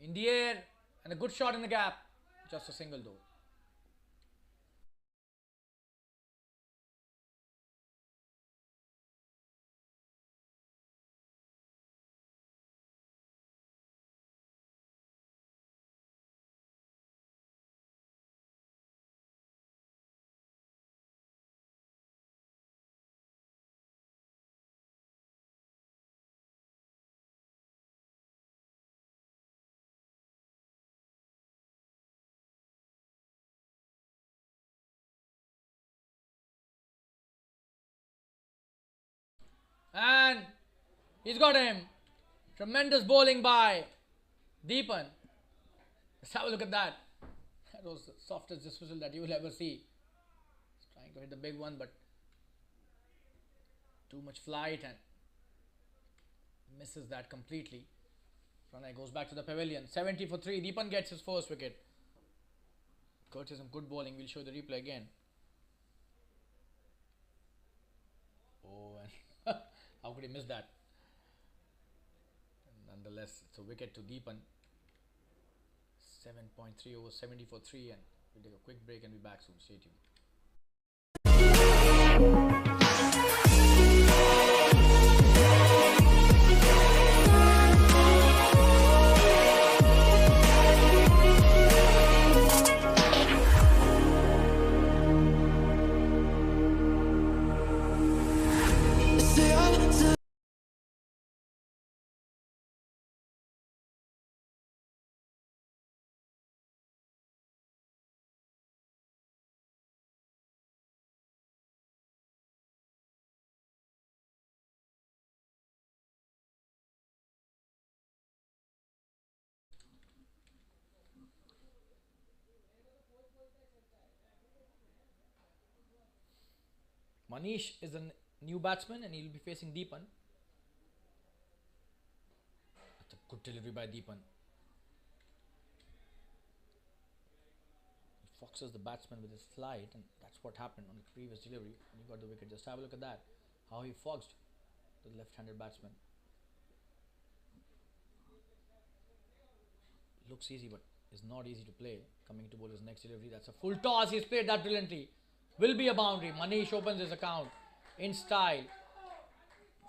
Speaker 2: In the air, and a good shot in the gap. Just a single though. And he's got him. Tremendous bowling by Deepan. Let's have a look at that. That was the softest dismissal that you will ever see. He's trying to hit the big one, but too much flight and misses that completely. Pranay goes back to the pavilion. 70 for 3. Deepan gets his first wicket. Courtesy of good bowling. We'll show the replay again. Oh, and how could he miss that? And nonetheless, it's a wicket to Deepan. 7.3 over 70 for 3, and we'll take a quick break and be back soon. Stay tuned. Manish is the new batsman and he'll be facing Deepan. That's a good delivery by Deepan. He foxes the batsman with his flight, and that's what happened on the previous delivery when he got the wicket. Just have a look at that. How he foxed the left-handed batsman. Looks easy, but is not easy to play. Coming to bowl his next delivery. That's a full toss. He's played that brilliantly. Will be a boundary. Manish opens his account in style.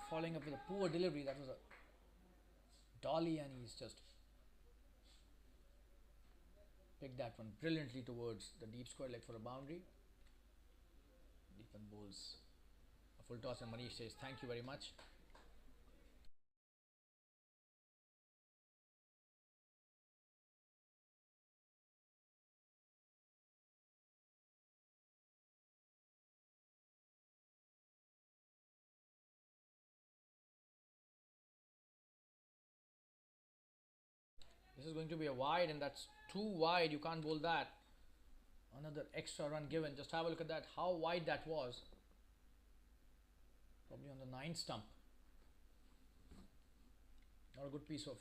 Speaker 2: Following up with a poor delivery. That was a dolly, and he's just picked that one brilliantly towards the deep square leg for a boundary. Deepan bowls a full toss, and Manish says thank you very much. This is going to be a wide, and that's too wide. You can't bowl that. Another extra run given. Just have a look at that. How wide that was. Probably on the 9th stump. Not a good piece of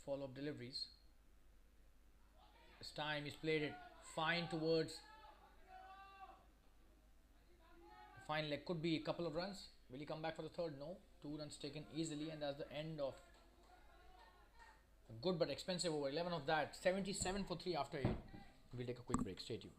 Speaker 2: follow-up deliveries. This time he's played it fine towards the fine leg. Could be a couple of runs. Will he come back for the third? No. 2 runs taken easily, and that's the end of a good but expensive over. 11 of that. 77 for 3 after 8. We'll take a quick break. Stay tuned.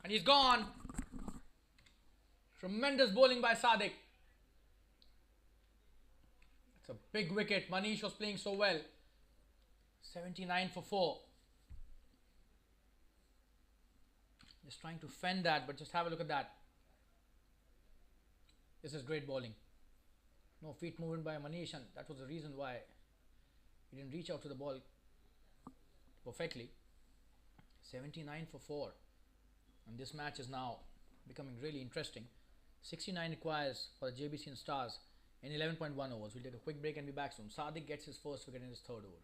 Speaker 2: And he's gone. Tremendous bowling by Sadiq. That's a big wicket. Manish was playing so well. 79 for 4. Just trying to fend that, but just have a look at that. This is great bowling. No feet movement by Manish, and that was the reason why he didn't reach out to the ball perfectly. 79 for 4. And this match is now becoming really interesting. 69 requires for the Jbcn Stars in 11.1 overs. We'll take a quick break and be back soon. Sadiq gets his first wicket in his third over.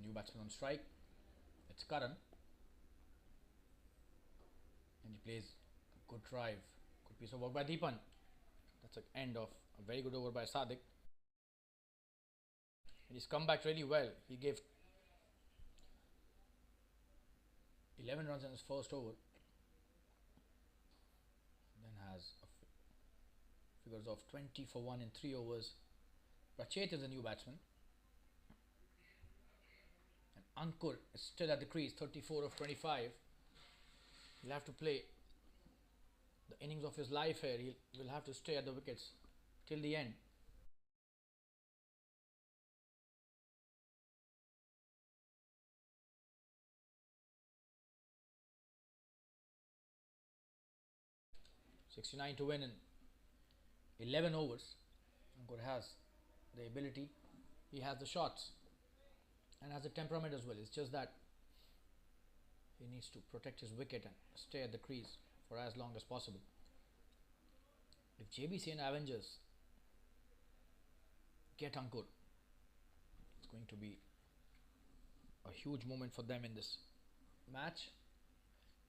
Speaker 2: New batsman on strike. It's Karan. And he plays a good drive. Good piece of work by Deepan. That's the end of a very good over by Sadiq. And he's come back really well. He gave 11 runs in his first over. Then has figures of 20 for 1 in 3 overs. Rachet is the new batsman. And Ankur is still at the crease, 34 of 25. He'll have to play the innings of his life here. He will have to stay at the wickets till the end. .69 to win in 11 overs. Ankur has the ability. He has the shots and has the temperament as well. It's just that he needs to protect his wicket and stay at the crease for as long as possible. If Jbcn Avengers get Ankur, it's going to be a huge moment for them in this match.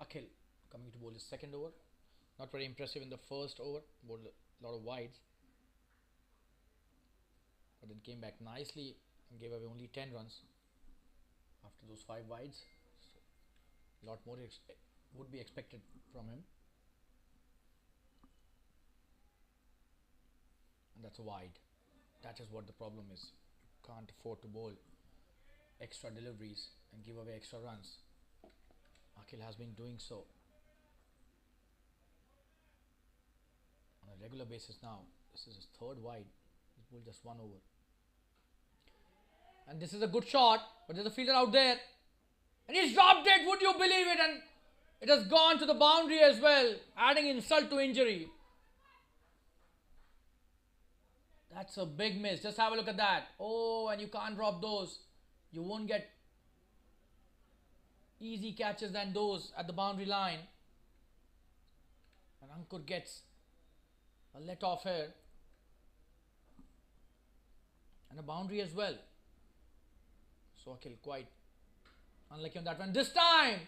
Speaker 2: Akhil coming to bowl his second over. Not very impressive in the first over, bowled a lot of wides, but then came back nicely and gave away only 10 runs after those 5 wides. So a lot more would be expected from him. And that's a wide. That is what the problem is. You can't afford to bowl extra deliveries and give away extra runs. Akhil has been doing so on a regular basis now. This is his third wide. He's bowled just 1 over. And this is a good shot, but there's a fielder out there. And he's dropped it, would you believe it? And it has gone to the boundary as well, adding insult to injury. That's a big miss. Just have a look at that. Oh, and you can't drop those. You won't get easy catches than those at the boundary line. And Ankur gets a let off here. And a boundary as well. So Akhil quite unlucky on that one. This time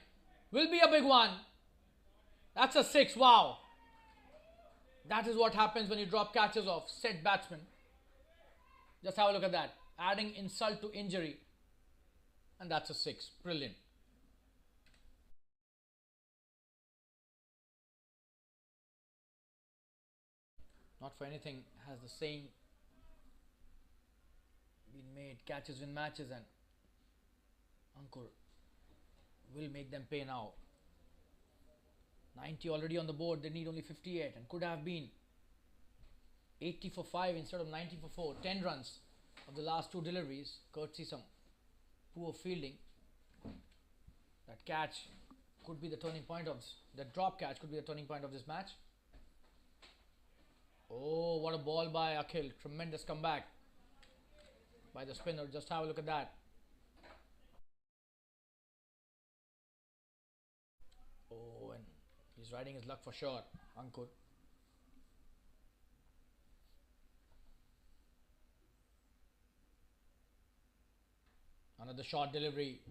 Speaker 2: will be a big one. That's a 6. Wow. That is what happens when you drop catches off set batsmen. Just have a look at that. Adding insult to injury. And that's a 6. Brilliant. Not for anything has the saying been made, catches win matches, and Ankur will make them pay now. 90 already on the board. They need only 58 and could have been 80 for 5 instead of 90 for 4. 10 runs of the last 2 deliveries, courtesy some poor fielding. That catch could be the turning point of that drop catch could be the turning point of this match. Oh, what a ball by Akhil. Tremendous comeback. by the spinner. Just have a look at that. Oh, and he's riding his luck for sure, Ankur. Another short delivery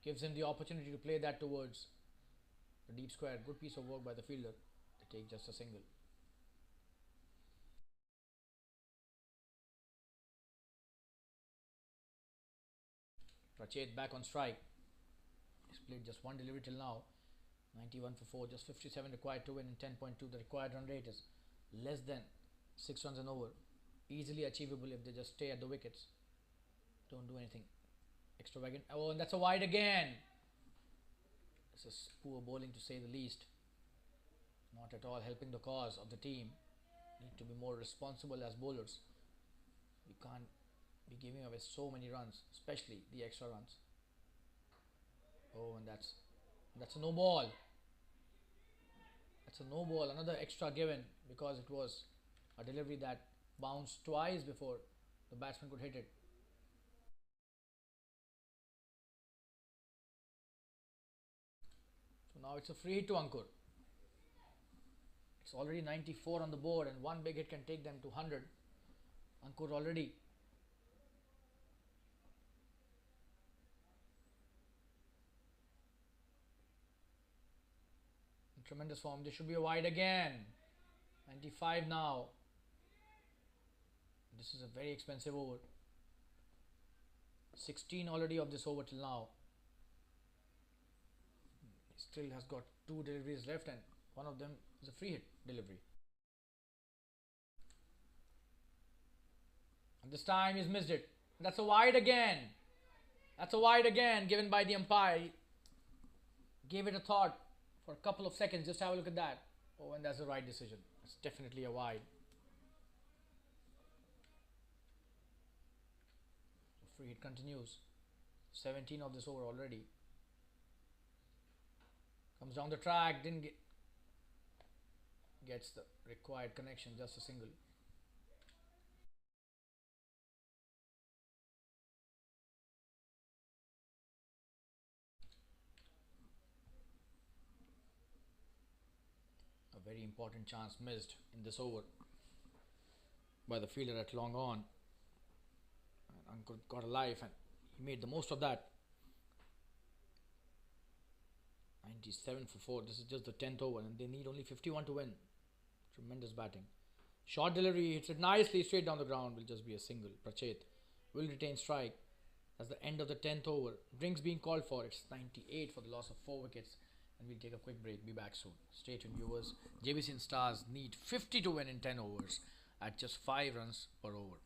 Speaker 2: gives him the opportunity to play that towards the deep square. Good piece of work by the fielder. They take just a single. Rachet back on strike. He's played just one delivery till now. 91 for 4, just 57 required to win in 10.2. The required run rate is less than 6 runs and over. Easily achievable if they just stay at the wickets. Don't do anything extravagant. Oh, and that's a wide again. This is poor bowling to say the least. Not at all helping the cause of the team. Need to be more responsible as bowlers. We can't be giving away so many runs, especially the extra runs. Oh, and that's a no ball. That's a no ball. Another extra given because it was a delivery that bounced twice before the batsman could hit it. So now it's a free hit to Ankur. It's already 94 on the board, and one big hit can take them to 100. Ankur already in tremendous form. This should be a wide again. 95 now. This is a very expensive over. 16 already of this over till now. He still has got two deliveries left, and one of them is a free hit delivery. And this time he's missed it. That's a wide again. That's a wide again given by the umpire. He gave it a thought for a couple of seconds. Just have a look at that. Oh, and that's the right decision. It's definitely a wide. Free hit continues. 17 of this over already. Comes down the track, didn't get, gets the required connection, just a single. A very important chance missed in this over by the fielder at long on. And Ankur got a life and he made the most of that. 97 for 4. This is just the 10th over and they need only 51 to win. Tremendous batting. Short delivery, hits it nicely straight down the ground. Will just be a single. Prachet will retain strike. That's the end of the 10th over. Drinks being called for. It's 98 for the loss of 4 wickets. And we'll take a quick break. Be back soon. Stay tuned, viewers. Jbcn Stars need 50 to win in 10 overs at just 5 runs per over.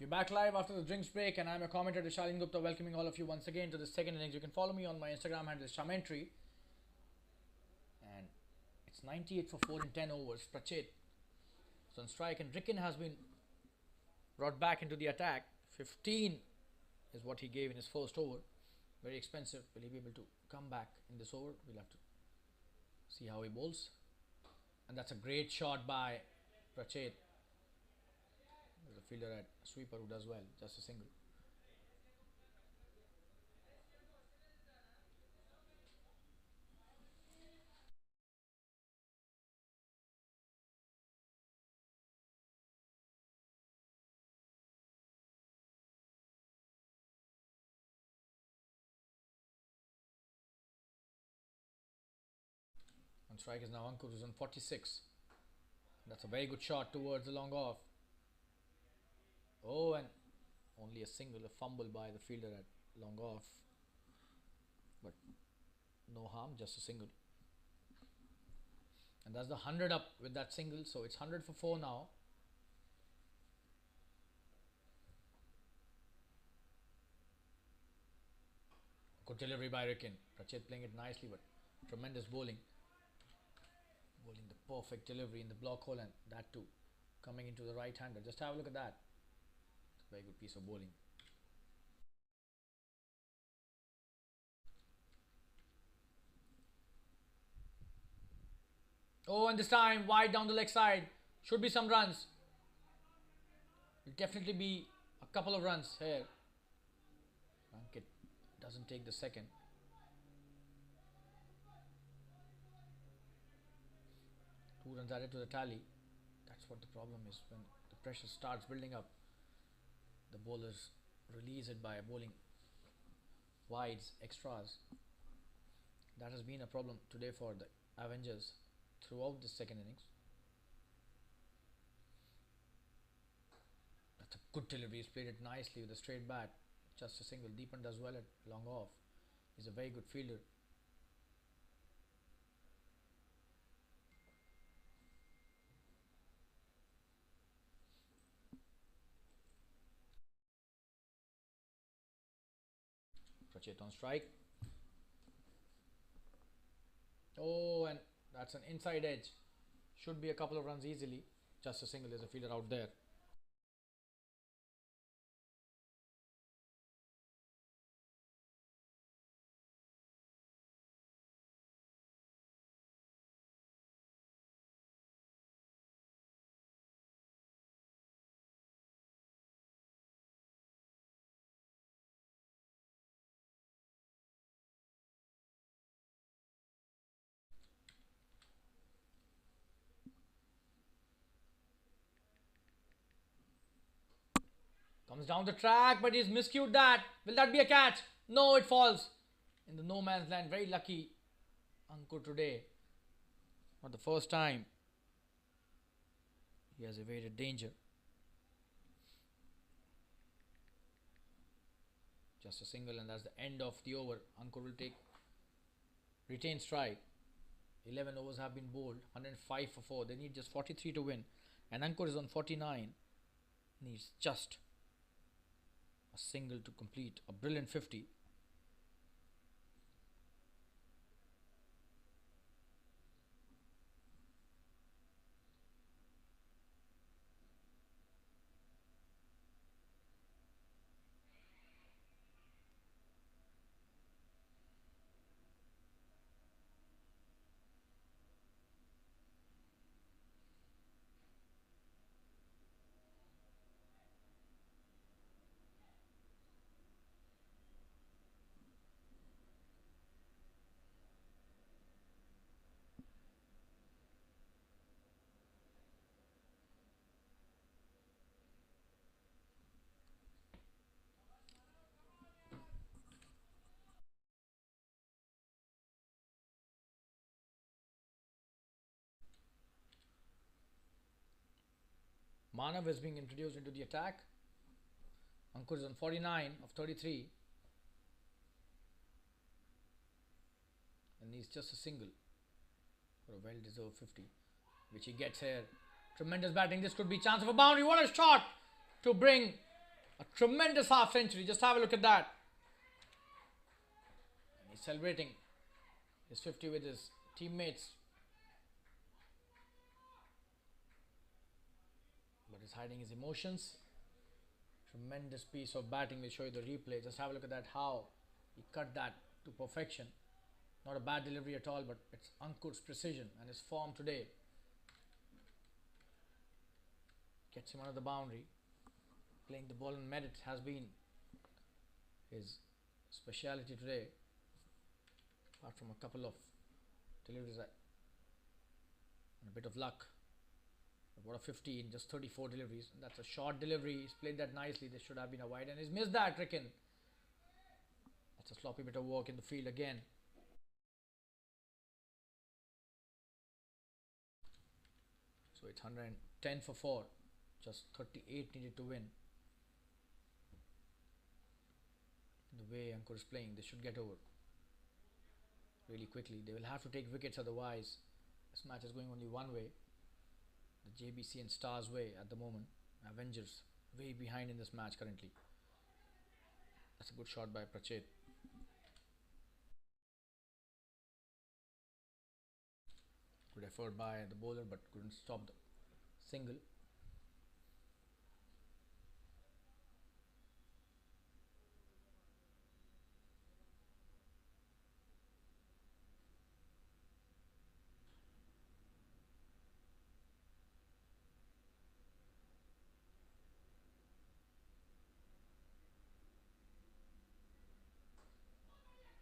Speaker 2: We're back live after the drinks break, and I'm a commentator Shalin Gupta, welcoming all of you once again to the second innings. You can follow me on my Instagram handle Shamentry, and it's 98 for 4 in 10 overs. Prachet is on strike, and Ricken has been brought back into the attack. 15 is what he gave in his first over. Very expensive. Will he be able to come back in this over? We'll have to see how he bowls. And that's a great shot by Prachet. There's a fielder at sweeper who does well. Just a single. On strike is now Ankur, who's on 46. That's a very good shot towards the long off. Oh, and only a single, a fumble by the fielder at long off. But no harm, just a single. And that's the 100 up with that single. So it's 100 for 4 now. Good delivery by Ricken. Prachet playing it nicely, but tremendous bowling. Bowling the perfect delivery in the block hole, and that too coming into the right hander. Just have a look at that. It's a very good piece of bowling. Oh, and this time wide down the leg side. Should be some runs. Will definitely be a couple of runs here. Ankit doesn't take the second. Two runs added to the tally. That's what the problem is. When the pressure starts building up, the bowlers release it by bowling wides, extras. That has been a problem today for the Avengers throughout the second innings. That's a good delivery. He's played it nicely with a straight bat. Just a single. Deepan does well at long off. He's a very good fielder. Prachet on strike. Oh, and that's an inside edge. Should be a couple of runs easily. Just a single. There's a fielder out there. Comes down the track, but he's miscued that. Will that be a catch? No, it falls in the no man's land. Very lucky Ankur today. Not the first time he has evaded danger. Just a single, and that's the end of the over. Ankur will take retain strike. 11 overs have been bowled. 105 for 4. They need just 43 to win. And Ankur is on 49. Needs just a single to complete a brilliant 50. Manav is being introduced into the attack. Ankur is on 49 of 33. And he's just a single for a well-deserved 50, which he gets here. Tremendous batting. This could be chance of a boundary. What a shot to bring A tremendous half century. Just have a look at that. And he's celebrating his 50 with his teammates. But he's hiding his emotions. Tremendous piece of batting. We'll show you the replay. Just have a look at that. How he cut that to perfection. Not a bad delivery at all, but it's Ankur's precision and his form today. Gets him under the boundary. Playing the ball in merit has been his speciality today. Apart from a couple of deliveries and a bit of luck. But what a 50 in just 34 deliveries. That's a short delivery. He's played that nicely. This should have been a wide and he's missed that, Ricken. That's a sloppy bit of work in the field again. So it's 110 for 4. Just 38 needed to win. The way Ankur is playing, they should get over really quickly. They will have to take wickets, otherwise this match is going only one way. The Jbcn Stars way at the moment. Avengers way behind in this match currently. That's a good shot by Prachet. Good effort by the bowler, but couldn't stop the single.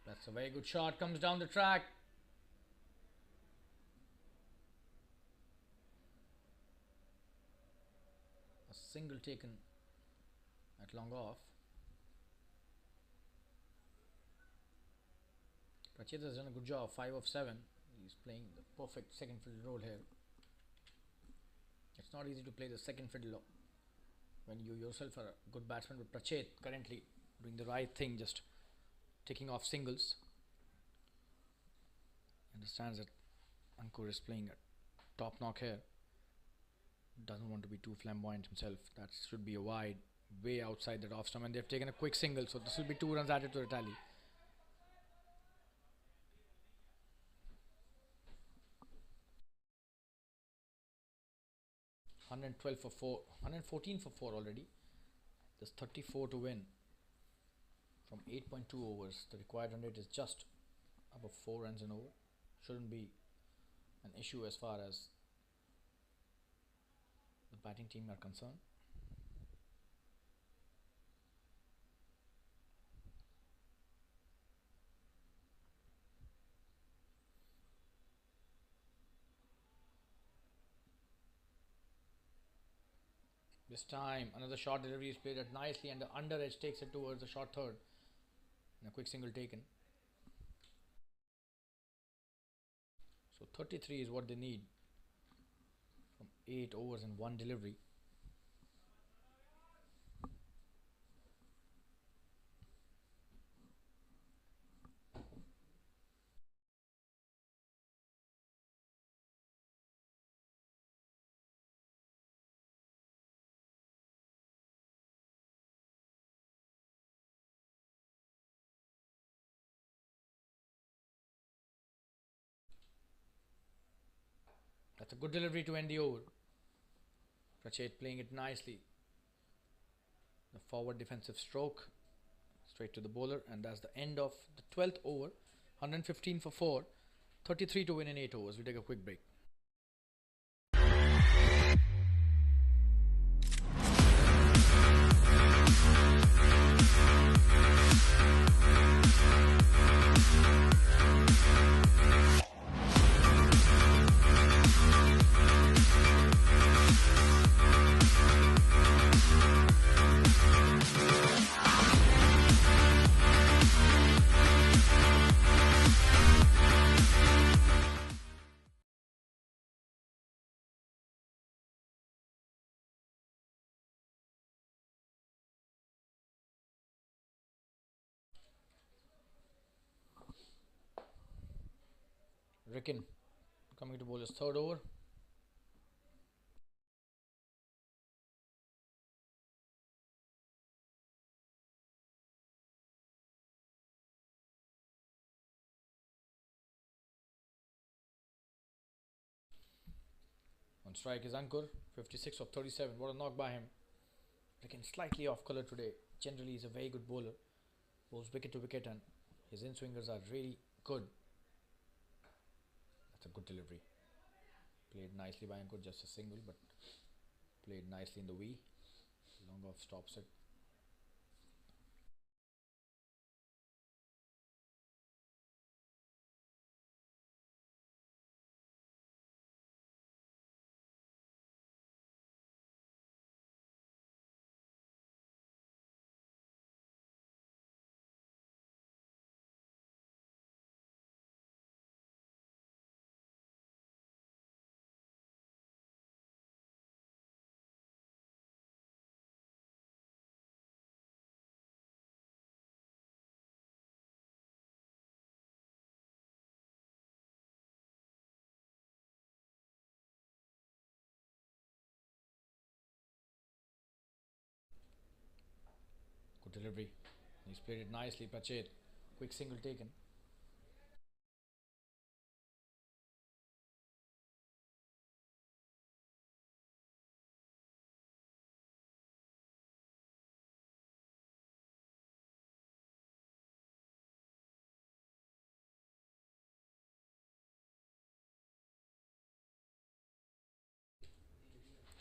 Speaker 2: That's a very good shot. Comes down the track. A single taken at long off. Prachet has done a good job. 5 of 7. He's playing the perfect second fiddle role here. It's not easy to play the second fiddle when you yourself are a good batsman, but Prachet currently doing the right thing, just taking off singles. He understands that Ankur is playing a top knock here. Doesn't want to be too flamboyant himself. That should be a wide, way outside that off stump, and they've taken a quick single, so this will be 2 runs added to the tally. $112 for 4, $114 for 4 already. There's 34 to win from 8.2 overs. The required run rate is just above 4 runs an over. Shouldn't be an issue as far as the batting team are concerned. This time another short delivery is played at nicely, and the under edge takes it towards the short third, and a quick single taken. So 33 is what they need from 8 overs and 1 delivery. That's a good delivery to end the over. Prachet playing it nicely. The forward defensive stroke straight to the bowler, and that's the end of the 12th over. 115 for 4, 33 to win in 8 overs. We take a quick break. Ricken coming to bowl his 3rd over. strike is Ankur, 56 of 37. What a knock by him. Again, slightly off color today. Generally, he's a very good bowler. Bowls wicket to wicket, and his in swingers are really good. That's a good delivery. Played nicely by Ankur, just a single, but played nicely in the V. Long off stops it. Good delivery. He's played it nicely, Pachet. Quick single taken.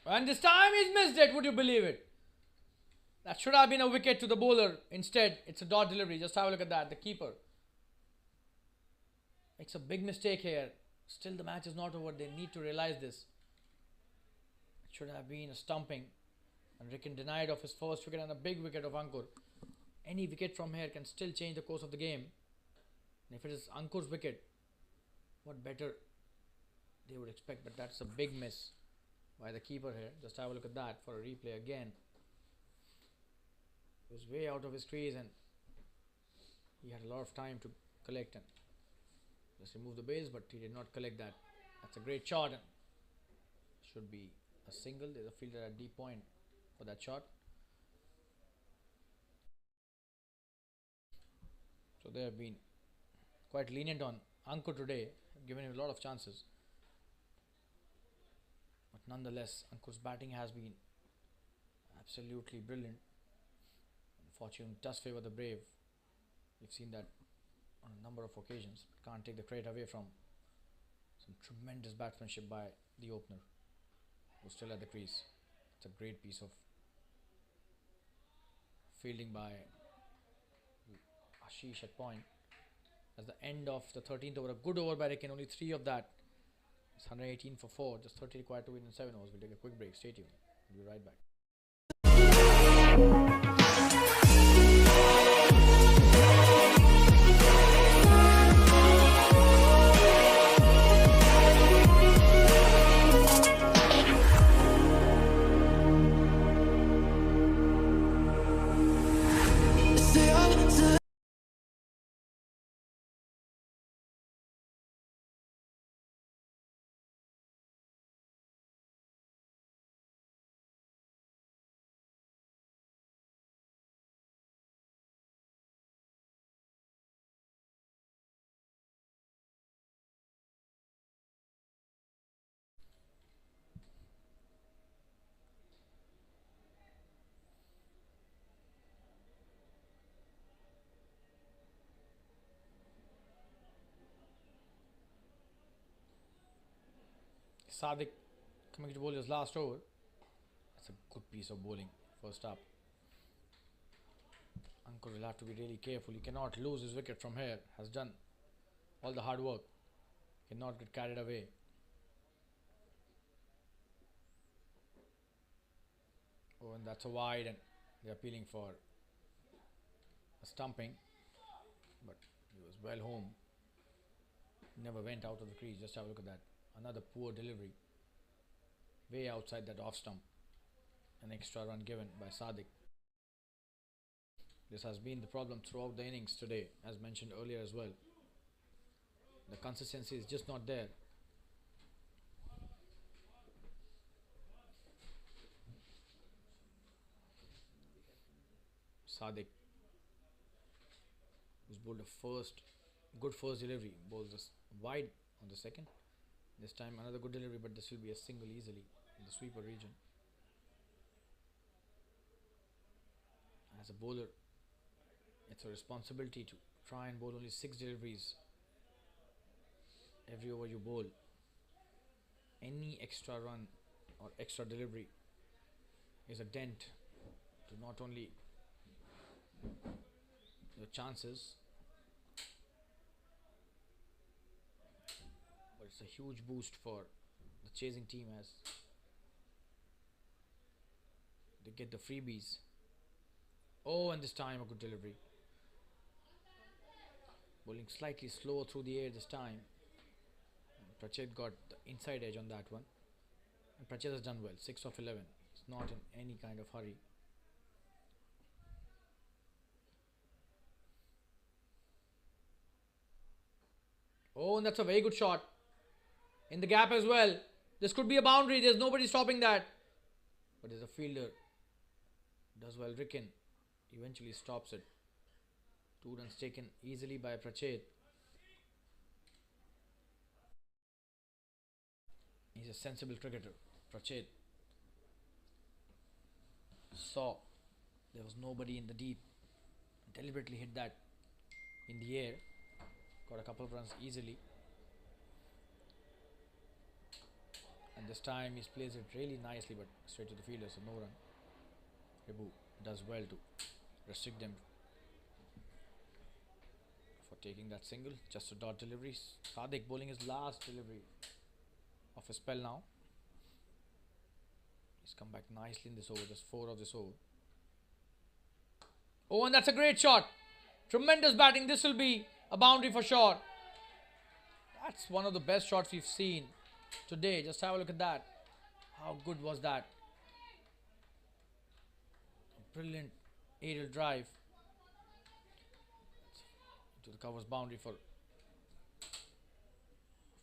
Speaker 2: And this time he's missed it. Would you believe it? That should have been a wicket to the bowler. Instead, it's a dot delivery. Just have a look at that. The keeper makes a big mistake here. Still, the match is not over. They need to realize this. It should have been a stumping. And Ricken denied of his first wicket and a big wicket of Ankur. Any wicket from here can still change the course of the game. And if it is Ankur's wicket, what better they would expect. But that's a big miss by the keeper here. Just have a look at that for a replay again. He was way out of his crease and he had a lot of time to collect and just remove the bails, but he did not collect that. That's a great shot and should be a single. There's a fielder at deep point for that shot. So they have been quite lenient on Ankur today, given him a lot of chances. But nonetheless, Ankur's batting has been absolutely brilliant. Fortune does favour the brave. We've seen that on a number of occasions. Can't take the credit away from some tremendous batsmanship by the opener, who's still at the crease. It's a great piece of fielding by Ashish at point. As the end of the 13th over, a good over by Ricken, only 3 of that. It's 118 for 4, just 30 required to win in 7 overs. We'll take a quick break. Stay tuned. We'll be right back. Sadiq coming to bowl his last over. That's a good piece of bowling. First up. Ankur will have to be really careful. He cannot lose his wicket from here. Has done all the hard work. Cannot get carried away. Oh, and that's a wide, and they're appealing for a stumping. But he was well home. Never went out of the crease. Just have a look at that. Another poor delivery. Way outside that off stump. An extra run given by Sadiq. This has been the problem throughout the innings today, as mentioned earlier as well. The consistency is just not there. Sadiq, who's bowled a good first delivery, bowls this wide on the second. This time another good delivery, but this will be a single easily in the sweeper region. As a bowler, it's a responsibility to try and bowl only 6 deliveries every over you bowl. Any extra run or extra delivery is a dent to not only your chances, but it's a huge boost for the chasing team as they get the freebies. Oh, and this time a good delivery. Bowling slightly slow through the air this time. Prachet got the inside edge on that one. And Prachet has done well. 6 of 11. He's not in any kind of hurry. Oh, and that's a very good shot. In the gap as well. This could be a boundary. There's nobody stopping that. But there's a fielder. Does well. Ricken eventually stops it. 2 runs taken easily by Prachet. He's a sensible cricketer. Prachet saw there was nobody in the deep. Deliberately hit that in the air. Got a couple of runs easily. And this time he plays it really nicely, but straight to the fielder, so no run. Rebu does well to restrict them for taking that single. Just a dot delivery. Sadiq bowling his last delivery of his spell now. He's come back nicely in this over, just 4 of this over. Oh, and that's a great shot. Tremendous batting. This will be a boundary for sure. That's one of the best shots we've seen today. Just have a look at that. How good was that? A brilliant aerial drive to the covers boundary for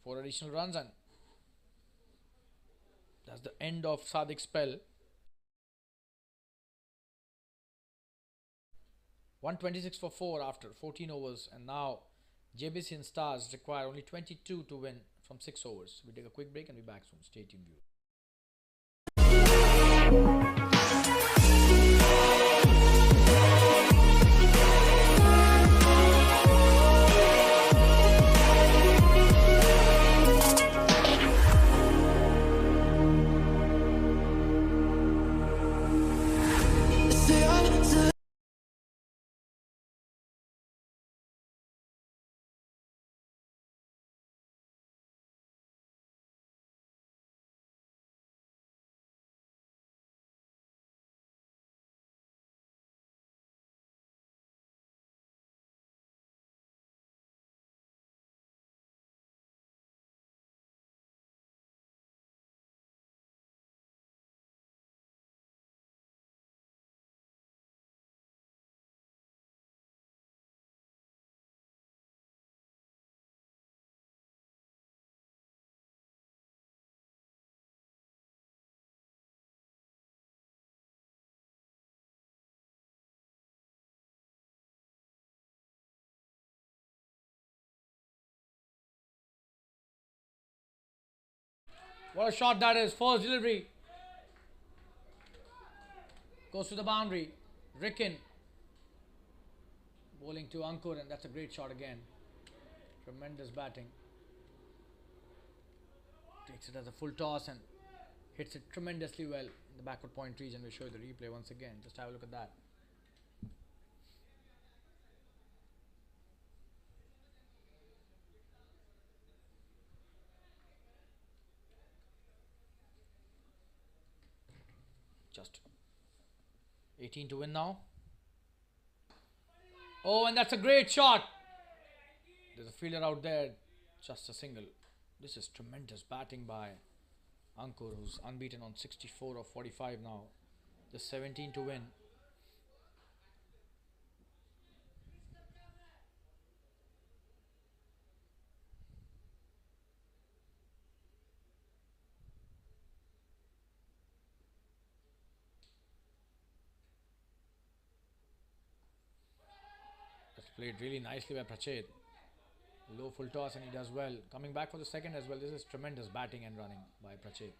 Speaker 2: 4 additional runs, and that's the end of Sadiq's spell. 126 for 4 after 14 overs, and now Jbcn Stars require only 22 to win from 6 overs. We take a quick break and be back soon. Stay tuned, viewers. What a shot that is. First delivery. Goes to the boundary. Ricken bowling to Ankur, and that's a great shot again. Tremendous batting. Takes it as a full toss and hits it tremendously well in the backward point region. We'll show you the replay once again. Just have a look at that. Just 18 to win now. Oh, and that's a great shot. There's a fielder out there. Just a single. This is tremendous batting by Ankur, who's unbeaten on 64 of 45 now. Just 17 to win. That's played really nicely by Prachet. Low full toss and he does well. Coming back for the second as well. This is tremendous batting and running by Prachet.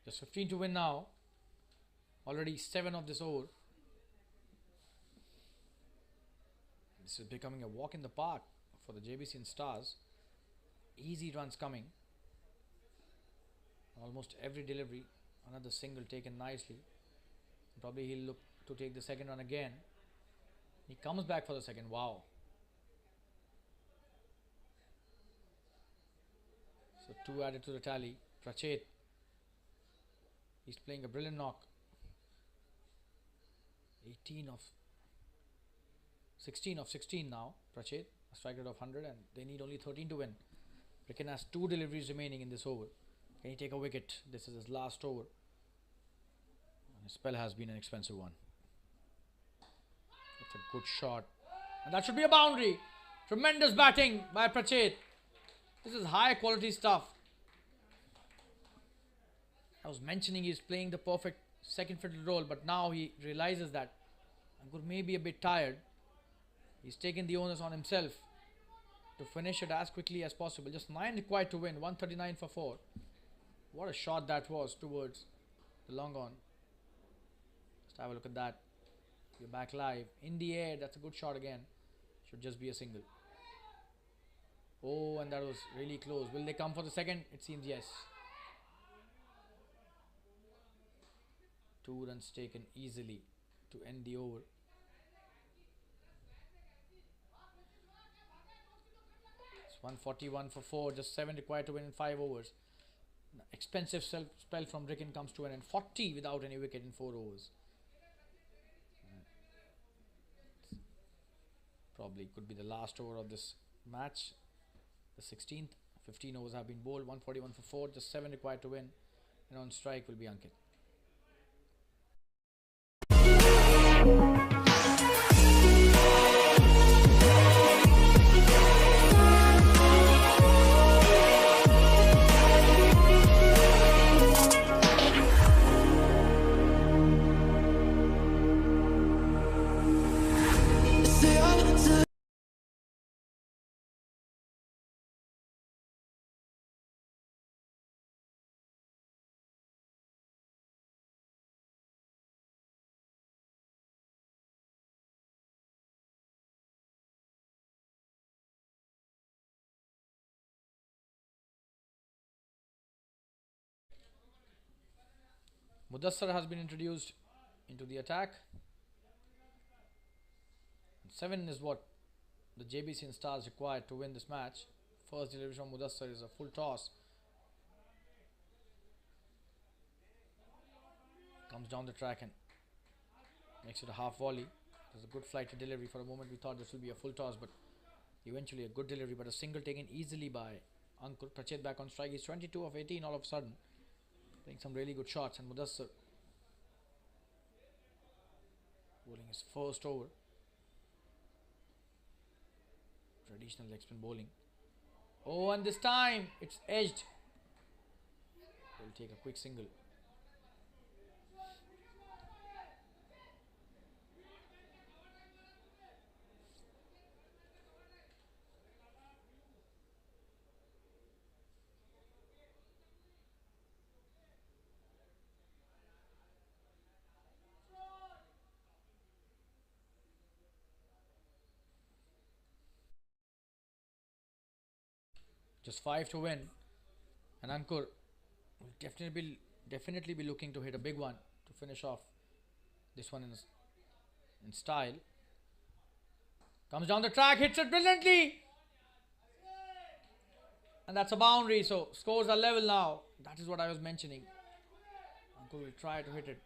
Speaker 2: Just 15 to win now. Already 7 of this over. This is becoming a walk in the park for the Jbcn Stars. Easy runs coming. Almost every delivery. Another single taken nicely. Probably he'll look to take the second run again. He comes back for the second. Wow. So 2 added to the tally. Prachet. He's playing a brilliant knock. 16 of 16 now. Prachet, a strike rate of 100, and they need only 13 to win. Ricken has 2 deliveries remaining in this over. Can he take a wicket? This is his last over. And his spell has been an expensive one. That's a good shot. And that should be a boundary. Tremendous batting by Prachet. This is high quality stuff. I was mentioning he's playing the perfect second fiddle role, but now he realizes that Ankur may be a bit tired. He's taken the onus on himself to finish it as quickly as possible. Just 9 required to win. 139 for 4. What a shot that was towards the long on. Just have a look at that. You're back live. In the air. That's a good shot again. Should just be a single. Oh, and that was really close. Will they come for the second? It seems yes. 2 runs taken easily to end the over. It's 141 for 4. Just 7 required to win in 5 overs. Expensive spell from Ricken comes to an end. 40 without any wicket in 4 overs. Probably could be the last over of this match. The 16th. 15 overs have been bowled. 141 for 4. Just 7 required to win. And on strike will be Ankit. Mudassar has been introduced into the attack. 7 is what the Jbcn Stars required to win this match. First delivery from Mudassar is a full toss. Comes down the track and makes it a half volley. There's a good flighted delivery. For a moment we thought this will be a full toss, but eventually a good delivery, but a single taken easily by Ankur. Prachet back on strike. He's 22 of 18 all of a sudden. Playing some really good shots, and Mudassar bowling his first over. Traditional leg spin bowling. Oh, and this time it's edged. They'll take a quick single. Just 5 to win, and Ankur will definitely be looking to hit a big one to finish off this one in style. Comes down the track, hits it brilliantly, and that's a boundary. So scores are level now. That is what I was mentioning. Ankur will try to hit it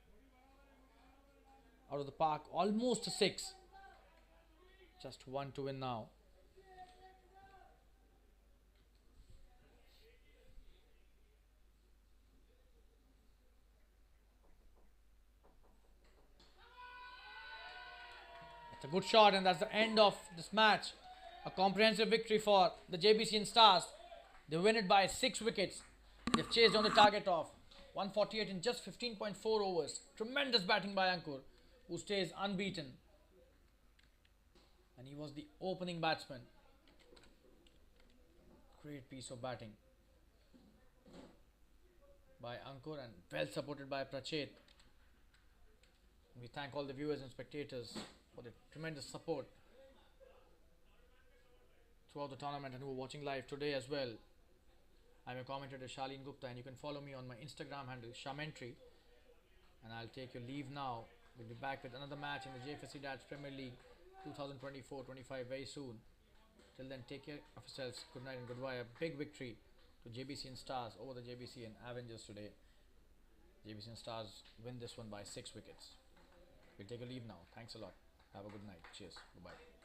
Speaker 2: out of the park, almost a 6. Just 1 to win now. It's a good shot, and that's the end of this match. A comprehensive victory for the JBCN Stars. They win it by 6 wickets. They've chased on the target of 148 in just 15.4 overs. Tremendous batting by Ankur, who stays unbeaten. And he was the opening batsman. Great piece of batting by Ankur and well supported by Prachet. We thank all the viewers and spectators for the tremendous support throughout the tournament and who are watching live today as well. I'm a commentator Shalin Gupta and you can follow me on my Instagram handle Shamentry. And I'll take your leave now. We'll be back with another match in the Jfsc Darts Premier League 2024-25 very soon. Till then, take care of yourselves. Good night and goodbye. A big victory to JBCN Stars over the Jbcn Avengers today. JBCN Stars win this one by 6 wickets. We'll take a leave now. Thanks a lot. Have a good night. Cheers. Bye-bye.